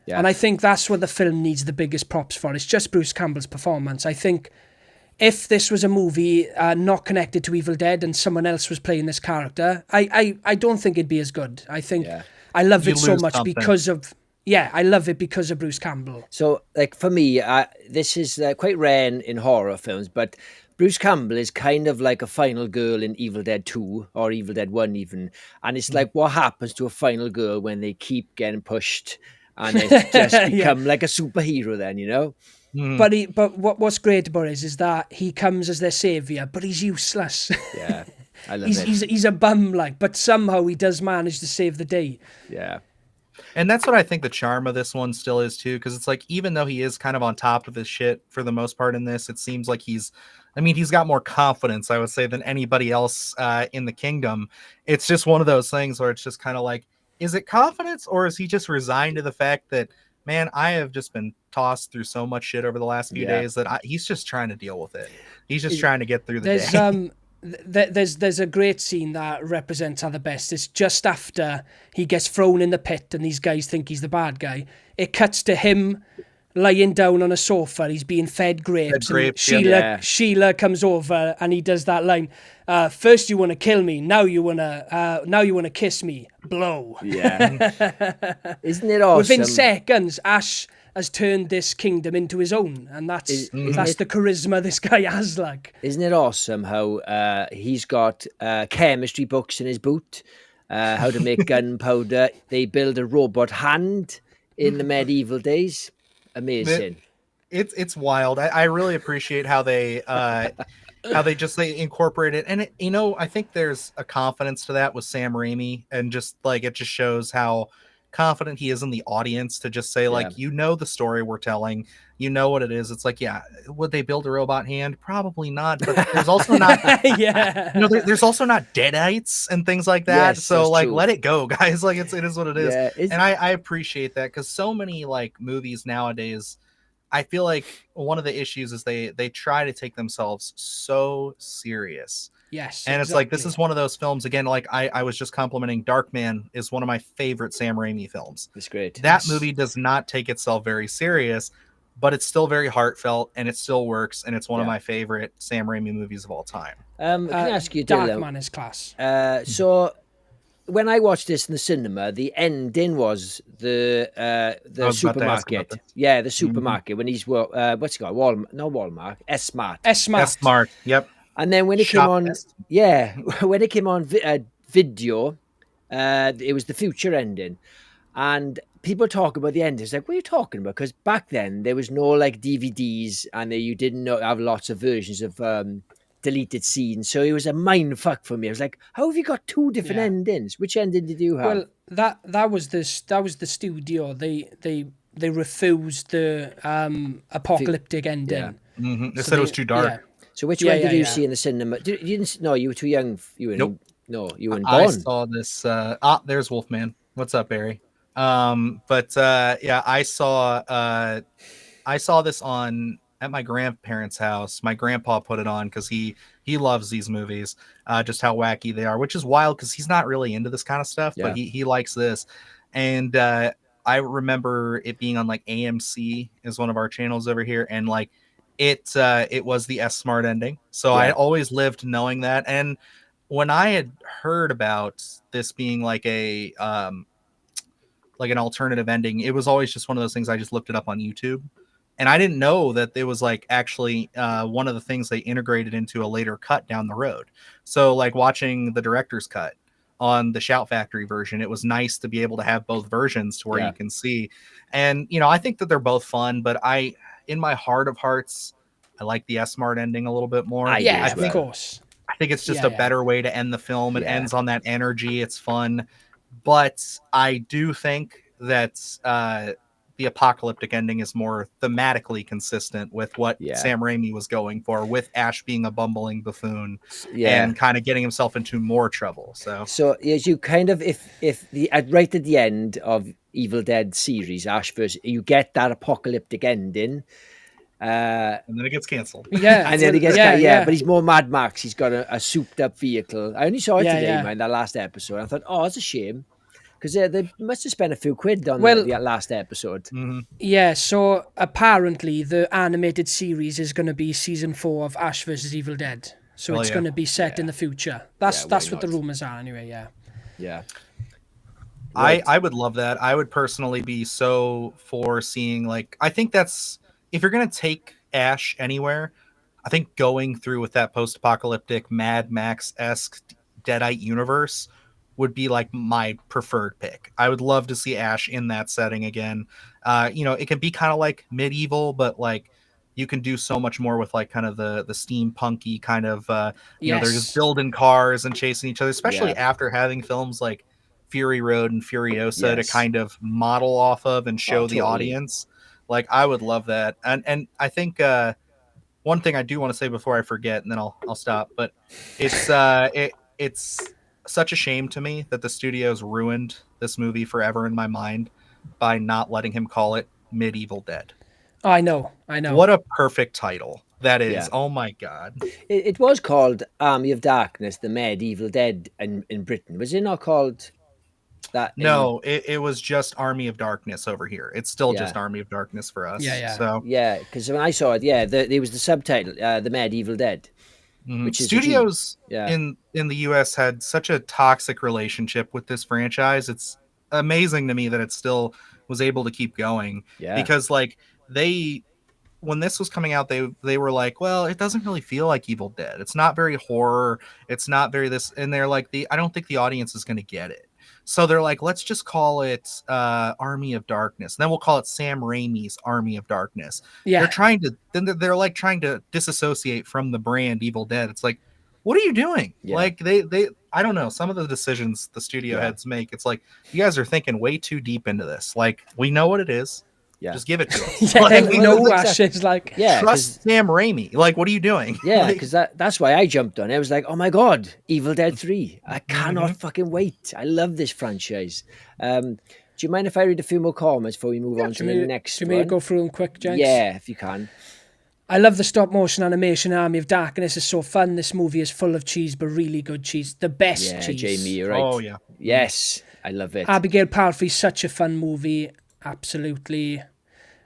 Yeah. And I think that's what the film needs the biggest props for. It's just Bruce Campbell's performance. I think if this was a movie not connected to Evil Dead and someone else was playing this character, I don't think it'd be as good. I think I love it so much because of Bruce Campbell. So, like for me, this is quite rare in horror films, but Bruce Campbell is kind of like a final girl in Evil Dead 2 or Evil Dead 1 even. And it's like what happens to a final girl when they keep getting pushed and they just become like a superhero then, But what's great about it is that he comes as their savior, but he's useless. Yeah. I love it. He's a bum, like, but somehow he does manage to save the day. Yeah. And that's what I think the charm of this one still is too, because it's like, even though he is kind of on top of his shit for the most part in this, it seems like he's got more confidence, I would say, than anybody else in the kingdom. It's just one of those things where it's just kind of like, is it confidence, or is he just resigned to the fact that, man, I have just been tossed through so much shit over the last few days that he's just trying to deal with it. He's just trying to get through the day. There's a great scene that represents how the best. It's just after he gets thrown in the pit and these guys think he's the bad guy. It cuts to him lying down on a sofa. He's being fed grapes. Sheila comes over and he does that line. First you want to kill me, now you want to kiss me. Blow. Yeah. Isn't it awesome? Within seconds, Ash has turned this kingdom into his own, and that's the charisma this guy has. Like, isn't it awesome how he's got chemistry books in his boot, how to make gunpowder? They build a robot hand in the medieval days. Amazing. It's wild. I really appreciate how they incorporate it, and I think there's a confidence to that with Sam Raimi, and just like it just shows how confident he is in the audience to just say, like, the story we're telling, what it is. It's like, would they build a robot hand? Probably not, but there's also not there's also not deadites and things like that. Yes, so like true. Let it go, guys. Like it is what it is. Yeah, and I appreciate that, because so many like movies nowadays, I feel like one of the issues is they try to take themselves so serious. Yes. And it's like, this is one of those films, again, like I was just complimenting, Darkman is one of my favorite Sam Raimi films. It's great. That movie does not take itself very serious, but it's still very heartfelt, and it still works, and it's one of my favorite Sam Raimi movies of all time. Can I ask you, Dylan? Darkman is class. So when I watched this in the cinema, the ending was the supermarket. Yeah, the supermarket, when he's what's it called? Walmart, S-Mart. S-Mart. Yep. And then when it came on, when it came on video, it was the future ending, and people talk about the ending. It's like, what are you talking about? Because back then there was no like DVDs, and you didn't have lots of versions of deleted scenes, so it was a mind fuck for me. I was like, how have you got two different endings? Which ending did you have? Well, that was the studio. They refused the apocalyptic ending. Yeah. Mm-hmm. They said it was too dark. Yeah. So which one did you see in the cinema? You didn't? No, you were too young. Nope. No, you weren't I born. saw this. There's Wolfman. What's up, Barry? I saw this at my grandparents' house. My grandpa put it on because he loves these movies. Just how wacky they are, which is wild because he's not really into this kind of stuff, but he likes this. And I remember it being on like AMC is one of our channels over here, and like it was the S-Mart ending. So I always lived knowing that. And when I had heard about this being like a like an alternative ending, it was always just one of those things. I just looked it up on YouTube, and I didn't know that it was like actually one of the things they integrated into a later cut down the road. So like watching the director's cut on the Shout Factory version, it was nice to be able to have both versions to where you can see. And I think that they're both fun, but in my heart of hearts, I like the S-Mart ending a little bit more. Of course. I think it's just a better way to end the film. It ends on that energy. It's fun. But I do think that the apocalyptic ending is more thematically consistent with what Sam Raimi was going for, with Ash being a bumbling buffoon and kind of getting himself into more trouble. So as you kind of, if the right at the end of Evil Dead series, Ash versus, you get that apocalyptic ending, and then it gets canceled. Yeah, and then he gets but he's more Mad Max. He's got a souped up vehicle. I only saw it today, man. That last episode, I thought, oh, it's a shame, because they must have spent a few quid on the last episode. Mm-hmm. Yeah, so apparently the animated series is going to be season 4 of Ash vs Evil Dead. So it's going to be set in the future. That's what the rumors are, anyway. Yeah. Right. I would love that. I would personally be so for seeing, like, I think that's, if you're going to take Ash anywhere, I think going through with that post-apocalyptic Mad Max-esque Deadite universe would be like my preferred pick. I would love to see Ash in that setting again. It can be kind of like medieval, but like you can do so much more with like kind of the steampunky kind of you know, they're just Yes. building cars and chasing each other, especially Yeah. after having films like Fury Road and Furiosa to Yes. kind of model off of and show the totally. audience. Like I would love that. And I think one thing I do want to say before I forget, and then I'll stop, but it's such a shame to me that the studios ruined this movie forever in my mind by not letting him call it Medieval Dead. I know. What a perfect title that is. Yeah. Oh my god. It was called Army of Darkness, the Medieval Dead in Britain. Was it not called that? No, it was just Army of Darkness over here. It's still just Yeah. Army of Darkness for us. Yeah. So Yeah, because when I saw it, there was the subtitle, The Medieval Dead. Which is studios yeah. in the US had such a toxic relationship with this franchise. It's amazing to me that it still was able to keep going. Yeah. Because like when this was coming out, they were like, well, it doesn't really feel like Evil Dead. It's not very horror. It's not very this. And they're like, I don't think the audience is going to get it. So they're like, let's just call it Army of Darkness. And then we'll call it Sam Raimi's Army of Darkness. Yeah. They're like trying to disassociate from the brand Evil Dead. It's like, what are you doing? Yeah. Like they I don't know, some of the decisions the studio heads make, it's like, you guys are thinking way too deep into this. Like, we know what it is. Yeah. Just give it to us. Yeah, Like, we know Ash is like. Yeah, trust Sam Raimi. Like, what are you doing? Yeah, Like, because that's why I jumped on it. I was like, oh my God, Evil Dead 3. I cannot fucking wait. I love this franchise. Do you mind if I read a few more comments before we move on to the next Do one? you may go through them quick, Jenks? Yeah, if you can. I love the stop motion animation. Army of Darkness is so fun. This movie is full of cheese, but really good cheese. The best Yeah, cheese. Jamie, you're right. Oh, yeah. Yes, I love it. Abigail Palfrey's such a fun movie. Absolutely.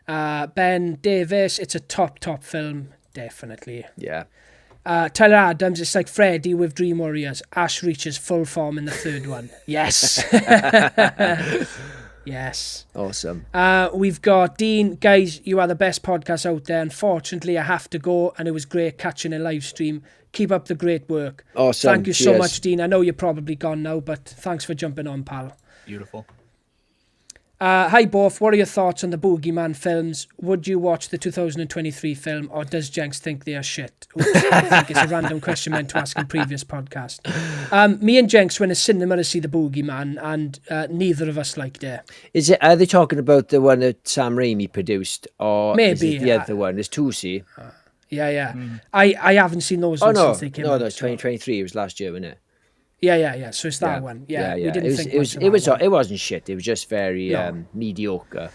Ben Davis, it's a top film. Definitely. Yeah. Tyler Adams, it's like Freddy with Dream Warriors. Ash reaches full form in the third one. Yes. Yes. Awesome. We've got Dean. Guys, you are the best podcast out there. Unfortunately, I have to go, and it was great catching a live stream. Keep up the great work. Awesome. Thank you so Cheers. much, Dean. I know you're probably gone now, but thanks for jumping on, pal. Beautiful. Hi, both. What are your thoughts on the Boogeyman films? Would you watch the 2023 film, or does Jenks think they are shit? Oops, I think it's a random question meant to ask in previous podcast. Me and Jenks went to cinema to see the Boogeyman, and neither of us liked it. Is it? Are they talking about the one that Sam Raimi produced, or Maybe, is it the other one? There's two. See? Yeah. I haven't seen those ones since they came out. No, it's 2023. It was last year, wasn't it? Yeah. So it's that one. Yeah. We didn't think much of that one. It wasn't shit. It was just very mediocre.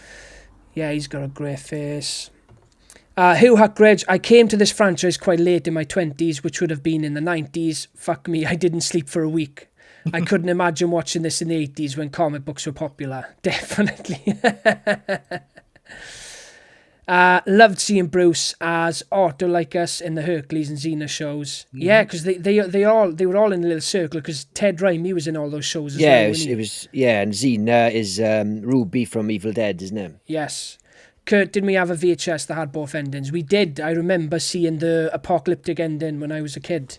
Yeah, he's got a great face. Hugh Huckridge, I came to this franchise quite late in my 20s, which would have been in the 90s. Fuck me, I didn't sleep for a week. I couldn't imagine watching this in the 80s when comic books were popular. Definitely. Loved seeing Bruce as Autolycus in the Hercules and Xena shows. Mm-hmm. Yeah, because they were all in a little circle because Ted Raimi was in all those shows as well. It was. And Xena is Ruby from Evil Dead, isn't it? Yes. Kurt, didn't we have a VHS that had both endings? We did. I remember seeing the apocalyptic ending when I was a kid.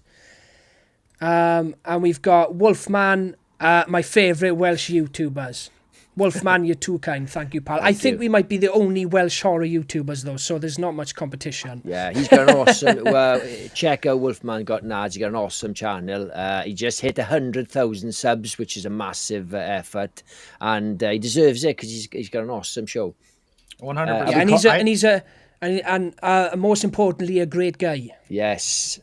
And we've got Wolfman, my favourite Welsh YouTubers. Wolfman, you're too kind. Thank you, pal. I think we might be the only Welsh horror YouTubers, though, so there's not much competition. Yeah, he's got an awesome... well, check out Wolfman Got Nads. He's got an awesome channel. He just hit 100,000 subs, which is a massive effort. And he deserves it because he's got an awesome show. 100%. And most importantly, a great guy. Yes.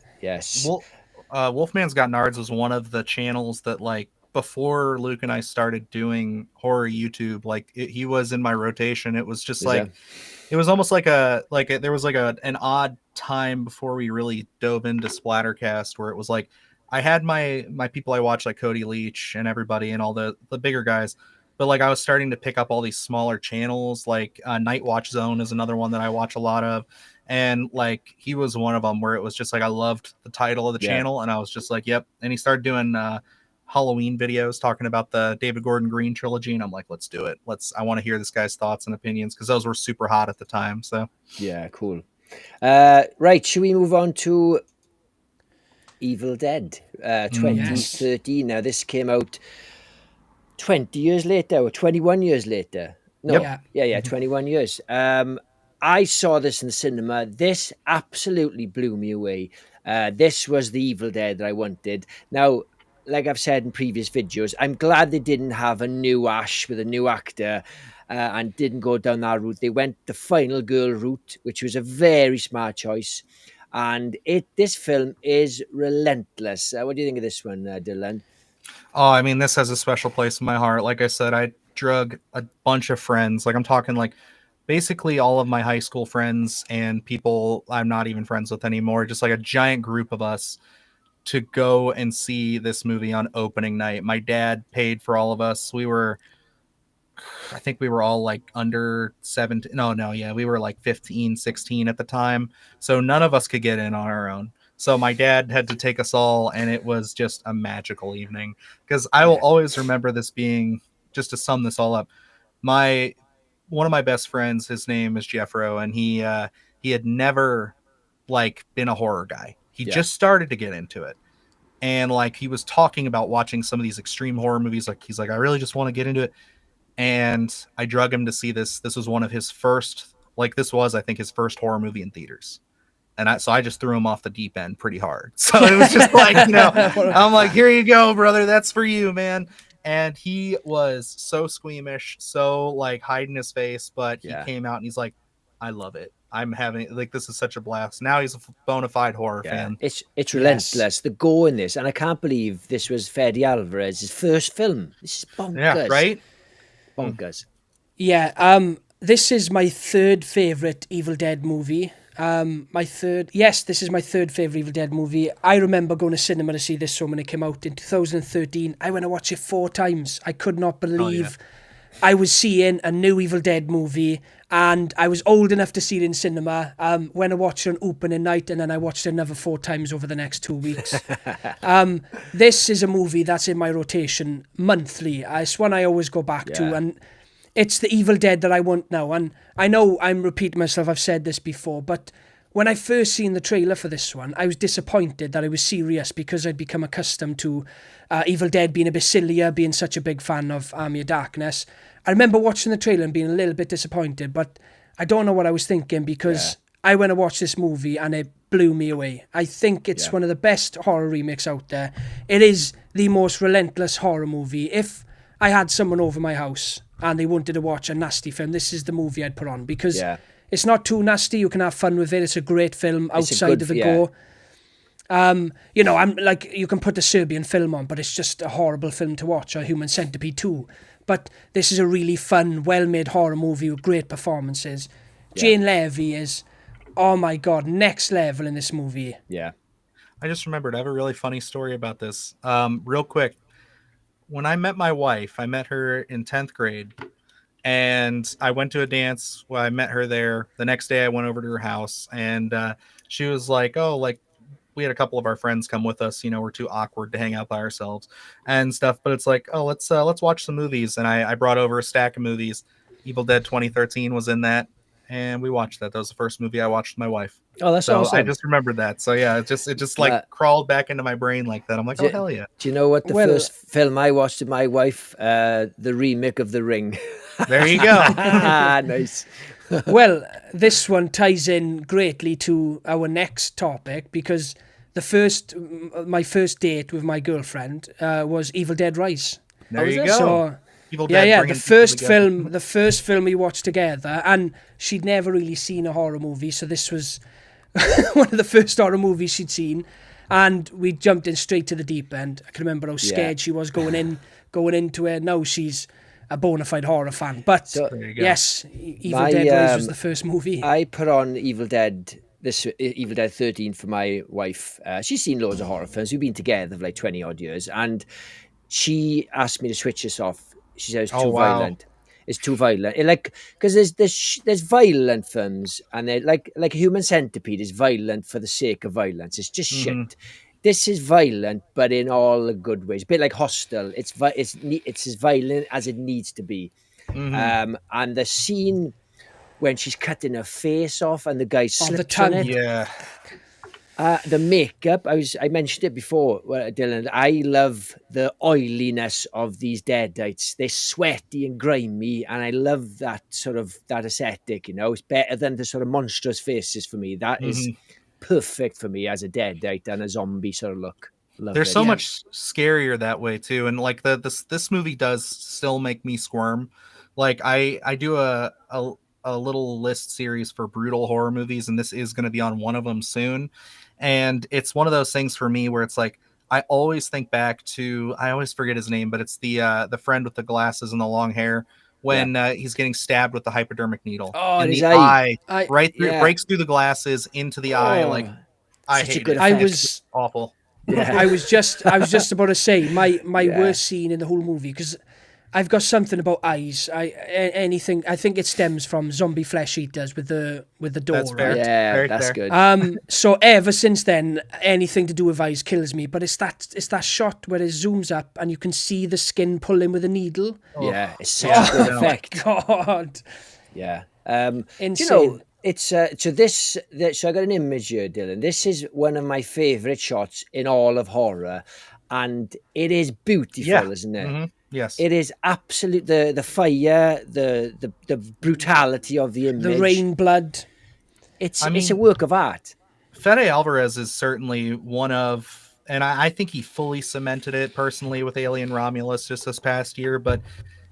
Wolfman's Got Nards was one of the channels that, like, before Luke and I started doing horror YouTube, like he was in my rotation. It was just it was almost there was an odd time before we really dove into Splattercast where it was like I had my people I watched, like Cody Leach and everybody and all the bigger guys, but like I was starting to pick up all these smaller channels, like Night Watch Zone is another one that I watch a lot of. And like he was one of them where it was just like I loved the title of the channel and I was just like, yep. And he started doing Halloween videos talking about the David Gordon Green trilogy, and I'm like, let's do it. I want to hear this guy's thoughts and opinions because those were super hot at the time. So yeah, cool. Right, should we move on to Evil Dead 2013? Yes. Now this came out 20 years later or 21 years later. No, yeah, 21 years. I saw this in the cinema. This absolutely blew me away. This was the Evil Dead that I wanted. Now, like I've said in previous videos, I'm glad they didn't have a new Ash with a new actor and didn't go down that route. They went the final girl route, which was a very smart choice. And this film is relentless. What do you think of this one, Dylan? Oh, I mean, this has a special place in my heart. Like I said, I drug a bunch of friends. Like I'm talking like basically all of my high school friends and people I'm not even friends with anymore. Just like a giant group of us to go and see this movie on opening night. My dad paid for all of us. I think we were all like under 17. No, yeah, we were like 15, 16 at the time. So none of us could get in on our own. So my dad had to take us all, and it was just a magical evening. Because I will always remember this being, just to sum this all up, one of my best friends, his name is Jeffro, and he had never like been a horror guy. He just started to get into it. And like he was talking about watching some of these extreme horror movies. Like he's like, I really just want to get into it. And I drug him to see this. This was one of his first, I think, his first horror movie in theaters. And I just threw him off the deep end pretty hard. So it was just like, I'm like, here you go, brother. That's for you, man. And he was so squeamish, so like hiding his face, but he came out and he's like, I love it. I'm having this is such a blast. Now he's a bona fide horror fan. It's relentless. The go in this, and I can't believe this was Fede Alvarez's first film. This is bonkers. Yeah, right? Bonkers. Yeah, this is my third favourite Evil Dead movie. This is my third favourite Evil Dead movie. I remember going to cinema to see this one when it came out in 2013. I went to watch it 4 times. I could not believe I was seeing a new Evil Dead movie, and I was old enough to see it in cinema. When I watched it on opening night, and then I watched it another 4 times over the next 2 weeks. This is a movie that's in my rotation monthly. It's one I always go back to, and it's the Evil Dead that I want now. And I know I'm repeating myself, I've said this before, but when I first seen the trailer for this one, I was disappointed that it was serious because I'd become accustomed to Evil Dead being a bit sillier, being such a big fan of Army of Darkness. I remember watching the trailer and being a little bit disappointed, but I don't know what I was thinking because I went to watch this movie and it blew me away. I think it's one of the best horror remakes out there. It is the most relentless horror movie. If I had someone over my house and they wanted to watch a nasty film, this is the movie I'd put on because it's not too nasty. You can have fun with it. It's a great film outside of the gore. I'm like, you can put the Serbian film on, but it's just a horrible film to watch, or Human Centipede 2. But this is a really fun, well-made horror movie with great performances. Jane Levy is, oh my God, next level in this movie. Yeah. I just remembered, I have a really funny story about this. Real quick. When I met my wife, I met her in 10th grade, and I went to a dance where I met her there. The next day I went over to her house, and she was like, we had a couple of our friends come with us. We're too awkward to hang out by ourselves and stuff. But it's like, let's watch some movies. And I brought over a stack of movies. Evil Dead 2013 was in that, and we watched that. That was the first movie I watched with my wife. Oh, that's awesome. I just remembered that. So yeah, it just crawled back into my brain like that. I'm like, hell yeah. Do you know what the first film I watched with my wife? The remake of The Ring. There you go. Nice. Well, this one ties in greatly to our next topic because my first date with my girlfriend was Evil Dead Rise. There you go. So, Evil Dead the first film we watched together, and she'd never really seen a horror movie, so this was one of the first horror movies she'd seen, and we jumped in straight to the deep end. I can remember how scared she was going into it. Now she's a bona fide horror fan. But yes, Evil Dead Rise was the first movie. I put on Evil Dead 13 for my wife. She's seen loads of horror films. We've been together for like 20 odd years, and she asked me to switch this off. She said it's too violent. It's too violent. Because there's violent films, and they're like Human Centipede is violent for the sake of violence. It's just shit. This is violent, but in all the good ways. A bit like Hostel. It's as violent as it needs to be. And the scene when she's cutting her face off and the guy's slipped on it. Yeah. The makeup, I mentioned it before, Dylan. I love the oiliness of these Deadites. They're sweaty and grimy, and I love that that aesthetic. It's better than the sort of monstrous faces for me. That is perfect for me as a Deadite and a zombie sort of look. Love They're it. so much scarier that way too, and like this movie does still make me squirm. Like I do a little list series for brutal horror movies, and this is going to be on one of them soon. And it's one of those things for me where it's like I always think back to, I always forget his name, but it's the friend with the glasses and the long hair when he's getting stabbed with the hypodermic needle Oh, in his the eye. right through, breaks through the glasses into the eye. Like I such a hate good it. effect. It's awful. Yeah. I was just about to say my worst scene in the whole movie, because I've got something about eyes. Anything. I think it stems from zombie flesh eaters with the door. That's fair. Right? Yeah, Very that's fair. good. So ever since then, anything to do with eyes kills me. But it's that shot where it zooms up and you can see the skin pulling with a needle. Yeah, it's such a good Oh effect. my god! Yeah. Insane. It's so I got an image here, Dylan. This is one of my favorite shots in all of horror, and it is beautiful, isn't it? Mm-hmm. Yes. It is absolute. The fire, the brutality of the image, The rain blood. It's a work of art. Fede Alvarez is certainly one of, and I think he fully cemented it personally with Alien Romulus just this past year, but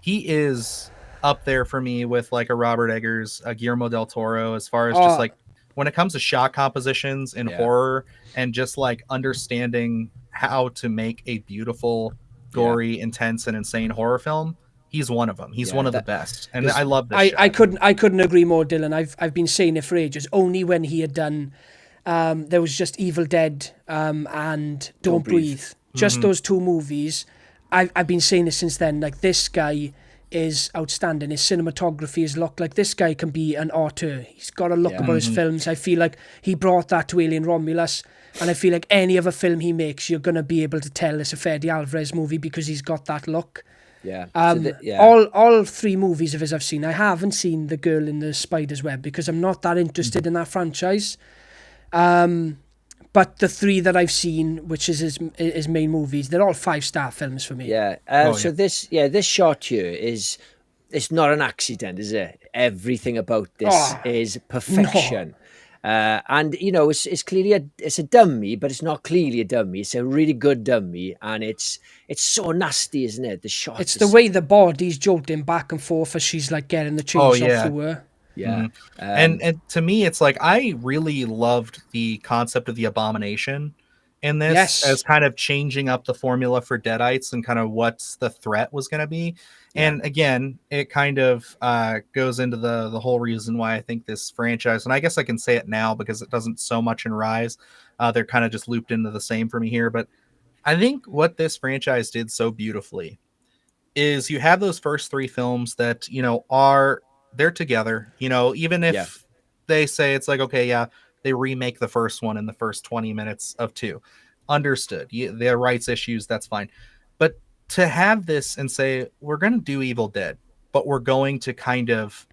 he is up there for me with like a Robert Eggers, a Guillermo del Toro, as far as just like when it comes to shot compositions in horror and just like understanding how to make a beautiful, gory, intense, and insane horror film. He's one of them. He's one of the best, and I love this. I couldn't agree more, Dylan. I've been saying it for ages. Only when he had done, there was just Evil Dead and Don't Breathe. Just those two movies. I've been saying it since then. Like, this guy is outstanding. His cinematography is looked like this guy can be an auteur. He's got a look about his films. I feel like he brought that to Alien Romulus, and I feel like any other film he makes, you're gonna be able to tell it's a Fede Alvarez movie because he's got that look. Yeah. All three movies of his I've seen. I haven't seen The Girl in the Spider's Web because I'm not that interested in that franchise. But the three that I've seen, which is his main movies, they're all 5-star films for me. Yeah. So this shot here it's not an accident, is it? Everything about this is perfection. And it's clearly it's a dummy, but it's not clearly a dummy. It's a really good dummy, and it's so nasty, isn't it? The shot. It's the way the body's jolting back and forth as she's like getting the chainsaw through her. Yeah. And to me, it's like I really loved the concept of the abomination in this as kind of changing up the formula for Deadites and kind of what's the threat was going to be. And again, it kind of goes into the whole reason why I think this franchise, and I guess I can say it now because it doesn't so much in Rise. They're kind of just looped into the same for me here. But I think what this franchise did so beautifully is you have those first three films that, they're together, even if they say it's like, okay, they remake the first one in the first 20 minutes of 2. Understood. Their rights issues, that's fine. But to have this and say, we're going to do Evil Dead, but we're going to kind of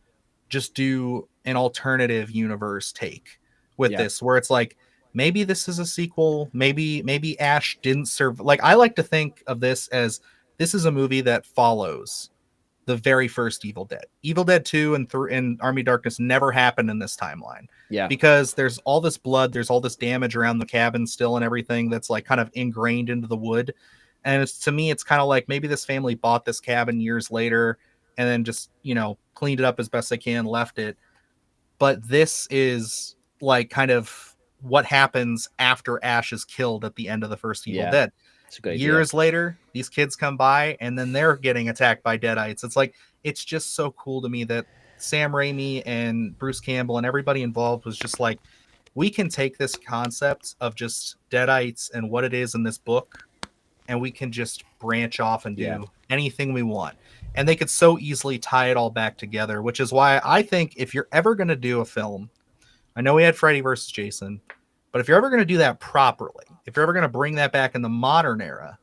just do an alternative universe take with this, where it's like, maybe this is a sequel. Maybe Ash didn't serve. Like, I like to think of this as this is a movie that follows the very first Evil Dead. Evil Dead 2 and Army of Darkness never happened in this timeline. Yeah. Because there's all this blood, there's all this damage around the cabin still and everything that's like kind of ingrained into the wood. And to me, it's kind of like maybe this family bought this cabin years later and then just, cleaned it up as best they can, left it. But this is like kind of what happens after Ash is killed at the end of the first Evil Dead. Years later, these kids come by and then they're getting attacked by Deadites. It's like, it's just so cool to me that Sam Raimi and Bruce Campbell and everybody involved was just like, we can take this concept of just Deadites and what it is in this book, and we can just branch off and do anything we want. And they could so easily tie it all back together, which is why I think if you're ever going to do a film, I know we had Freddy versus Jason, but if you're ever going to do that properly, if you're ever going to bring that back in the modern era,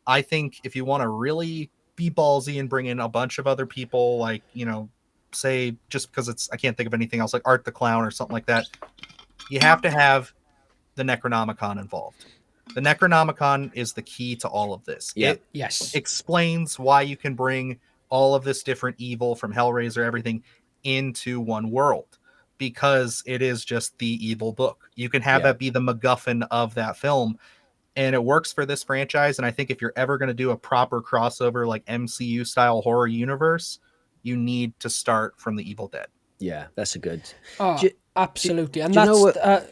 I think if you want to really be ballsy and bring in a bunch of other people, like, say, just because I can't think of anything else, like Art the Clown or something like that, you have to have the Necronomicon involved. The Necronomicon is the key to all of this. Yeah. It Yes. explains why you can bring all of this different evil from Hellraiser, everything into one world, because it is just the evil book. You can have that be the MacGuffin of that film, and it works for this franchise. And I think if you're ever going to do a proper crossover, like MCU style horror universe, you need to start from the Evil Dead. Yeah, that's a good. Oh, absolutely. And do you that's know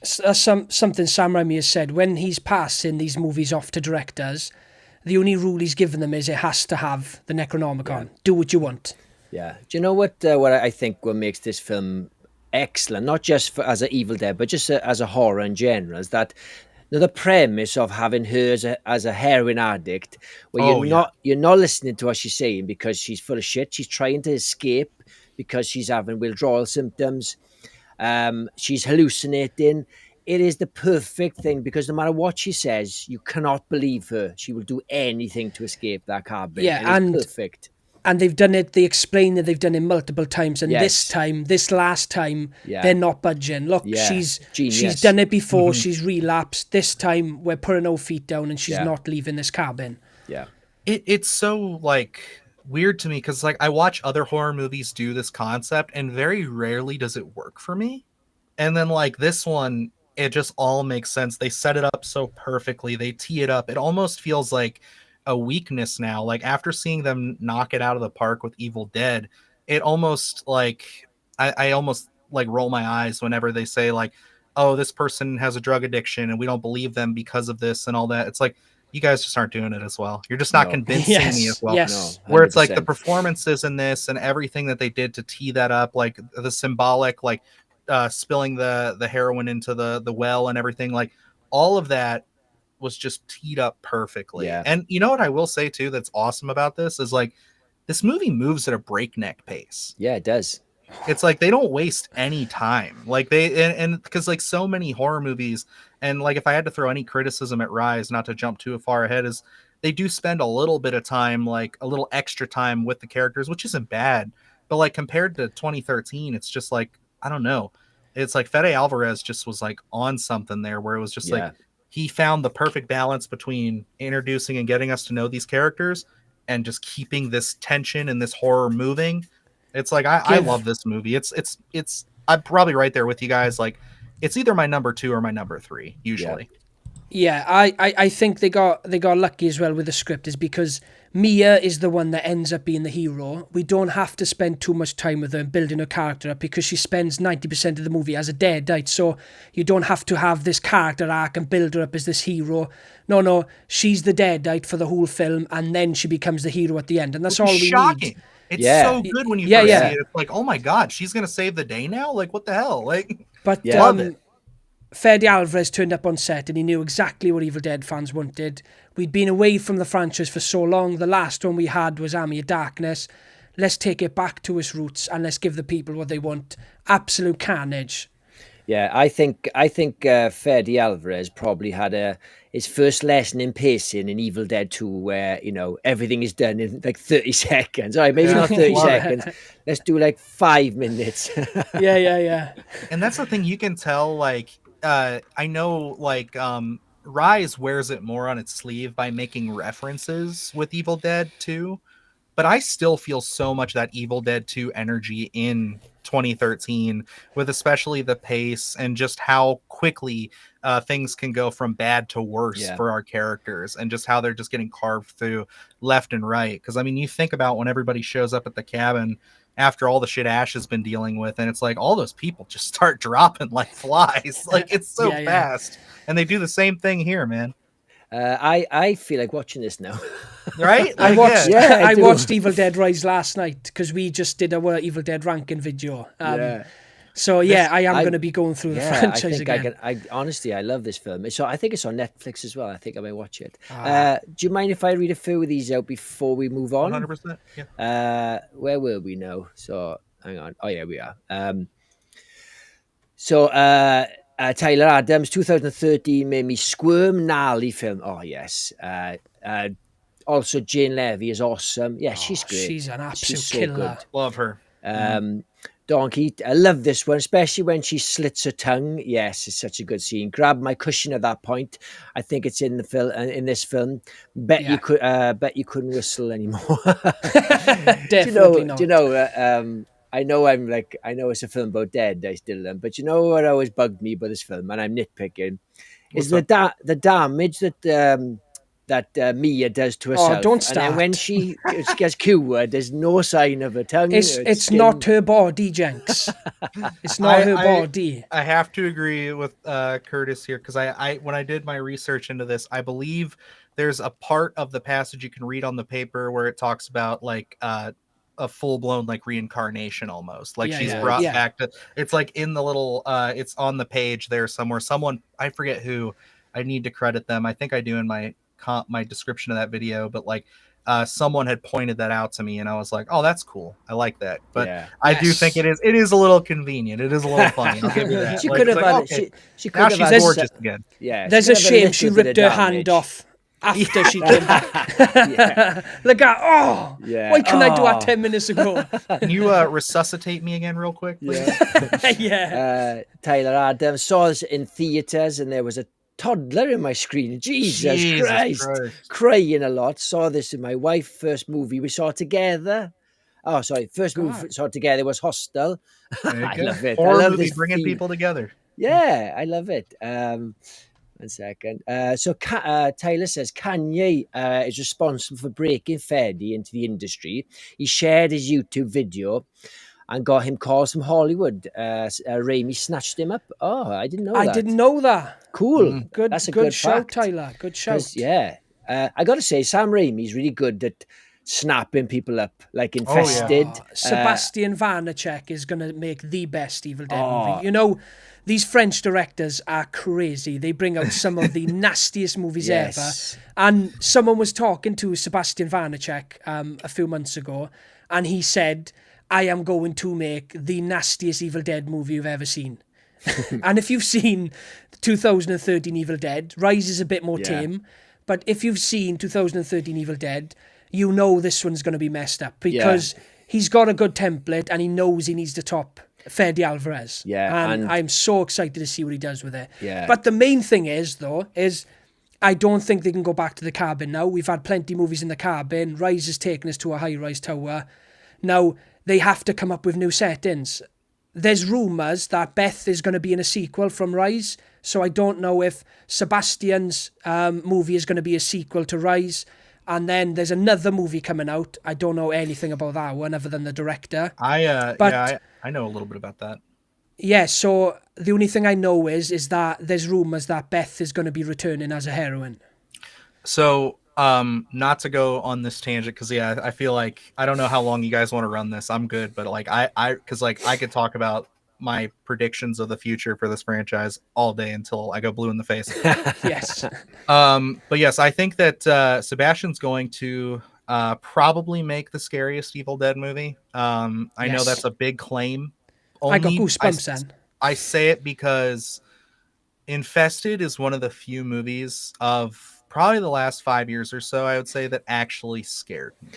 what, something Sam Raimi has said. When he's passing these movies off to directors, the only rule he's given them is it has to have the Necronomicon. Do what you want. Yeah. Do you know what I think what makes this film excellent, not just as an Evil Dead, but just as a horror in general, is that the premise of having her as a heroin addict, where you're not listening to what she's saying because she's full of shit. She's trying to escape because she's having withdrawal symptoms. She's hallucinating. It is the perfect thing, because no matter what she says, you cannot believe her. She will do anything to escape that cabin. Yeah, and it's perfect. And they've done it, they explain that they've done it multiple times. And this last time, they're not budging. Look, she's done it before, she's relapsed. This time, we're putting her feet down and she's not leaving this cabin. Yeah. It's so, like, weird to me, because, like, I watch other horror movies do this concept, and very rarely does it work for me. And then, like, this one, it just all makes sense. They set it up so perfectly. They tee it up. It almost feels like a weakness now. Like, after seeing them knock it out of the park with Evil Dead, it almost, like, I almost, like, roll my eyes whenever they say, like, oh, this person has a drug addiction and we don't believe them because of this and all that. It's like, you guys just aren't doing it as well. You're just not convincing me as well. Yes. No, where it's like the performances in this and everything that they did to tee that up, like the symbolic, like spilling the heroin into the well and everything, like all of that was just teed up perfectly. And you know what I will say too that's awesome about this is, like, this movie moves at a breakneck pace. Yeah, it does. It's like they don't waste any time. Like and because, like, so many horror movies, and, like, if I had to throw any criticism at Rise, not to jump too far ahead, is they do spend a little bit of time, like a little extra time with the characters, which isn't bad. But, like, compared to 2013, it's just like, I don't know. It's like Fede Alvarez just was, like, on something there, where it was just like he found the perfect balance between introducing and getting us to know these characters and just keeping this tension and this horror moving. It's like, I love this movie. It's I'm probably right there with you guys. Like, it's either my number 2 or my number 3 usually. Yeah, I think they got lucky as well with the script, is because Mia is the one that ends up being the hero. We don't have to spend too much time with her and building her character up, because she spends 90% of the movie as a deadite. So you don't have to have this character arc and build her up as this hero. No, she's the deadite for the whole film, and then she becomes the hero at the end, and that's all we need. It's so good when you first see it. It's like, oh my god, she's gonna save the day now? Like, what the hell? Like, but love it. Fede Alvarez turned up on set and he knew exactly what Evil Dead fans wanted. We'd been away from the franchise for so long. The last one we had was Army of Darkness. Let's take it back to its roots and let's give the people what they want. Absolute carnage. Yeah, I think Fede Alvarez probably had his first lesson in pacing in Evil Dead 2, where, you know, everything is done in like 30 seconds. All right, maybe not 30 seconds. Let's do like 5 minutes. Yeah. And that's the thing, you can tell, like, I know, like, Rise wears it more on its sleeve by making references with Evil Dead 2, but I still feel so much that Evil Dead 2 energy in 2013, with especially the pace and just how quickly things can go from bad to worse for our characters, and just how they're just getting carved through left and right. Because, I mean, you think about when everybody shows up at the cabin after all the shit Ash has been dealing with, and it's like all those people just start dropping like flies. Like, it's so fast. And they do the same thing here, man. I feel like watching this now. Right? I I watched Evil Dead Rise last night because we just did our Evil Dead ranking video. So I am going to be going through the franchise again. I honestly, I love this film. So I think it's on Netflix as well. I think I may watch it. Do you mind if I read a few of these out before we move on? 100%. Yeah. Where were we now? So hang on. Oh yeah, we are. Tyler Adams, 2013, made me squirm, gnarly film. Oh yes. Also, Jane Levy is awesome. Yeah, she's great. She's an absolute so killer. good. Love her. Donkey. I love this one, especially when she slits her tongue. Yes, it's such a good scene. Grab my cushion at that point. I think it's in the film. In this film, bet you couldn't whistle anymore. Definitely not. Do you know? I know I know it's a film about dead, I still but you know what always bugged me about this film, and I'm nitpicking, is the damage that Mia does to herself. Oh, don't start. And then when she gets cured, there's no sign of her tongue. It's not her body, Jenks. It's not her body. I have to agree with Curtis here, because I when I did my research into this, I believe there's a part of the passage you can read on the paper where it talks about like a full-blown like reincarnation almost, like she's brought back to, it's like in the little it's on the page there somewhere. Someone, I forget who, I need to credit them, I think I do in my description of that video, but like someone had pointed that out to me, and I was like, oh, that's cool, I like that. But I do think it is a little convenient, it is a little funny, I'll give you that. She could have had she could have she's gorgeous again. There's a shame she ripped her hand off after she came back. Look at, why couldn't I do that 10 minutes ago? Can you resuscitate me again real quick, please? Tyler Adams saw this in theaters, and there was a toddler in my screen. Jesus Christ. Crying a lot. Saw this in my wife. First movie we saw together. Oh, sorry. First movie we saw together was Hostel. I love it. Horror I love movie this bringing people together. Yeah, I love it. 1 second. So Tyler says Kanye is responsible for breaking Freddy into the industry. He shared his YouTube video and got him calls from Hollywood. Raimi snatched him up. Oh, I didn't know that. I didn't know that. Cool. Good. That's a good shout, fact. Tyler. Good shout. Yeah. I got to say, Sam Raimi's really good at snapping people up, like Infested. Sebastian Vanacek is going to make the best Evil Dead movie. You know, these French directors are crazy. They bring out some of the nastiest movies ever. And someone was talking to Sebastian Vanacek a few months ago, and he said, I am going to make the nastiest Evil Dead movie you've ever seen. And if you've seen 2013 Evil Dead, Rise is a bit more tame, but if you've seen 2013 Evil Dead, you know this one's going to be messed up, because he's got a good template and he knows he needs to top Fede Alvarez. And I'm so excited to see what he does with it. But the main thing is, though, is I don't think they can go back to the cabin now. We've had plenty of movies in the cabin. Rise has taken us to a high-rise tower. Now, they have to come up with new settings. There's rumours that Beth is going to be in a sequel from Rise, so I don't know if Sebastian's movie is going to be a sequel to Rise. And then there's another movie coming out. I don't know anything about that one other than the director. I know a little bit about that. Yeah, so the only thing I know is that there's rumours that Beth is going to be returning as a heroine. So, not to go on this tangent, because I feel like, I don't know how long you guys want to run this. I'm good, but like I could talk about my predictions of the future for this franchise all day until I go blue in the face. Yes. But yes, I think that Sebastian's going to probably make the scariest Evil Dead movie. I know that's a big claim. I got goosebumps then. I say it because Infested is one of the few movies of probably the last 5 years or so, I would say, that actually scared me.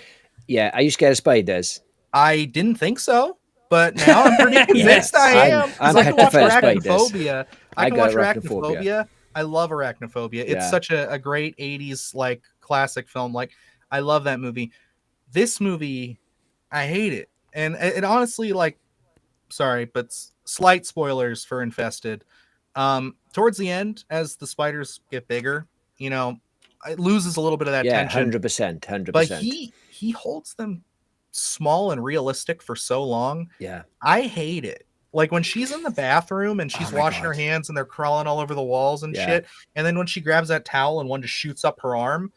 Yeah, are you scared of spiders? I didn't think so, but now I'm pretty convinced I am. I'm I can watch petrified of Arachnophobia. I can watch Arachnophobia. Arachnophobia. I love Arachnophobia. It's such a great 80s like classic film. Like, I love that movie. This movie, I hate it. And it honestly, like, sorry, but slight spoilers for Infested. Towards the end, as the spiders get bigger, you know, it loses a little bit of that tension. 100%. But he holds them small and realistic for so long. Yeah. I hate it. Like when she's in the bathroom and she's washing her hands and they're crawling all over the walls and shit. And then when she grabs that towel and one just shoots up her arm,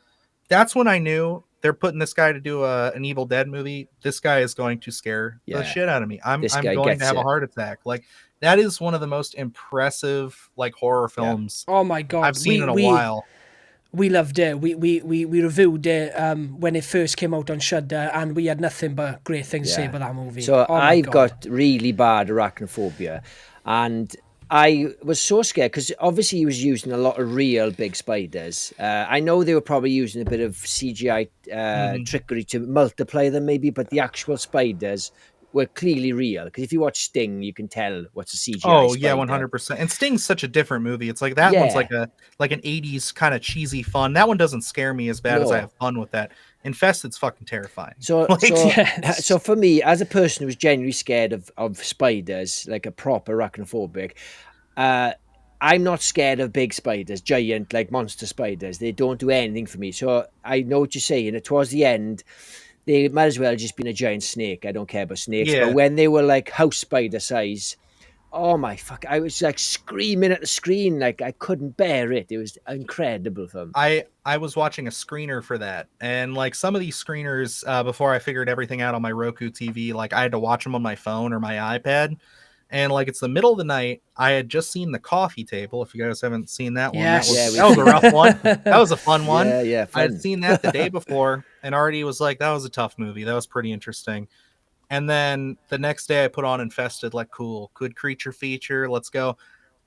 that's when I knew they're putting this guy to do an Evil Dead movie. This guy is going to scare the shit out of me. I'm going to have a heart attack. Like, that is one of the most impressive like horror films. Oh my God. I've seen in a while. We loved it. We reviewed it when it first came out on Shudder, and we had nothing but great things to say about that movie. So I've got really bad arachnophobia, and I was so scared because obviously he was using a lot of real big spiders. I know they were probably using a bit of CGI trickery to multiply them maybe, but the actual spiders were clearly real. Because if you watch Sting, you can tell what's a CGI. Oh yeah, spider. 100%. And Sting's such a different movie. It's like that one's like an 80s kind of cheesy fun. That one doesn't scare me as bad as I have fun with that. Infested's fucking terrifying. So for me, as a person who's genuinely scared of spiders, like a proper arachnophobic, I'm not scared of big spiders, giant like monster spiders. They don't do anything for me. So I know what you're saying. Towards the end, they might as well just been a giant snake. I don't care about snakes. Yeah. But when they were like house spider size, oh my fuck! I was like screaming at the screen, like I couldn't bear it. It was incredible film. I was watching a screener for that, and like some of these screeners, before I figured everything out on my Roku TV, like I had to watch them on my phone or my iPad. And like it's the middle of the night. I had just seen The Coffee Table. If you guys haven't seen that one, that was a rough one. That was a fun one. Yeah, fun. I had seen that the day before and already was like, that was a tough movie. That was pretty interesting. And then the next day I put on Infested, like, cool, good creature feature. Let's go.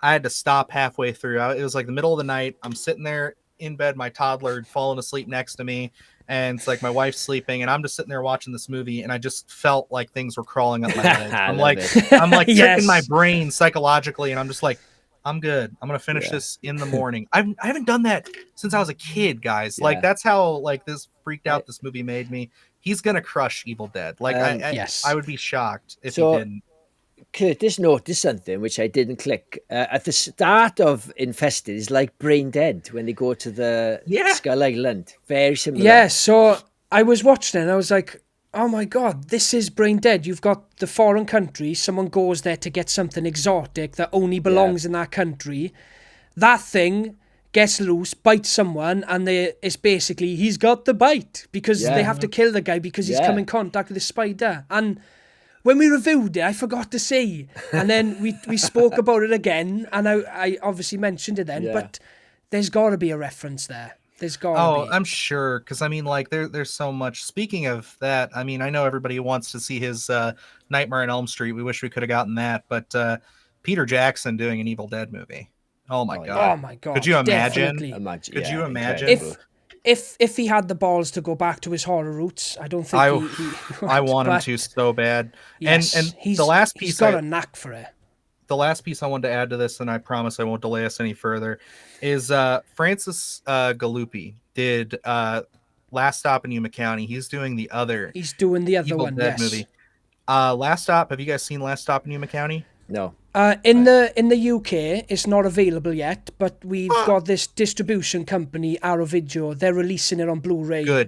I had to stop halfway through. It was like the middle of the night. I'm sitting there in bed, my toddler falling asleep next to me. And it's like my wife's sleeping and I'm just sitting there watching this movie. And I just felt like things were crawling up my head. I'm like tricking my brain psychologically. And I'm just like, I'm good. I'm going to finish this in the morning. I haven't done that since I was a kid, guys. Like that's how like this freaked out this movie made me. He's going to crush Evil Dead. Like I would be shocked if he didn't. Curtis noticed something which I didn't click. At the start of Infested is like Brain Dead when they go to the Skull Island. Very similar. Yeah, so I was watching it and I was like, oh my God, this is Brain Dead. You've got the foreign country. Someone goes there to get something exotic that only belongs in that country. That thing gets loose, bites someone, and it's basically, he's got the bite because they have to kill the guy because he's come in contact with the spider. And when we reviewed it, I forgot to say, and then we spoke about it again, and I obviously mentioned it then, but there's got to be a reference there. There's got to be. I'm sure, because I mean, like, there's so much. Speaking of that, I mean, I know everybody wants to see his Nightmare on Elm Street. We wish we could have gotten that, but Peter Jackson doing an Evil Dead movie. Oh my God! Oh my God! Could you imagine? Could you imagine? If he had the balls to go back to his horror roots, I don't think I want him to so bad. Yes, and the last piece, he's got a knack for it. The last piece I wanted to add to this, and I promise I won't delay us any further, is Francis Galuppi did Last Stop in Yuma County. He's doing the other. He's doing the other Evil one. Dead movie. Last Stop. Have you guys seen Last Stop in Yuma County? No. In the UK, it's not available yet, but we've got this distribution company, Arrow Video. They're releasing it on Blu-ray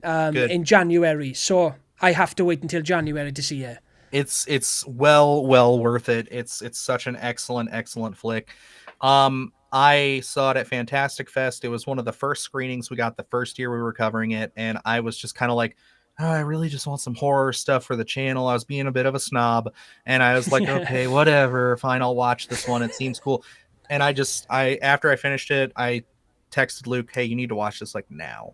in January, so I have to wait until January to see it. It's well worth it. It's such an excellent flick. I saw it at Fantastic Fest. It was one of the first screenings we got the first year we were covering it, and I was just kind of like, oh, I really just want some horror stuff for the channel. I was being a bit of a snob, and I was like, okay, whatever, fine, I'll watch this one. It seems cool. And after I finished it, I texted Luke, hey, you need to watch this like now.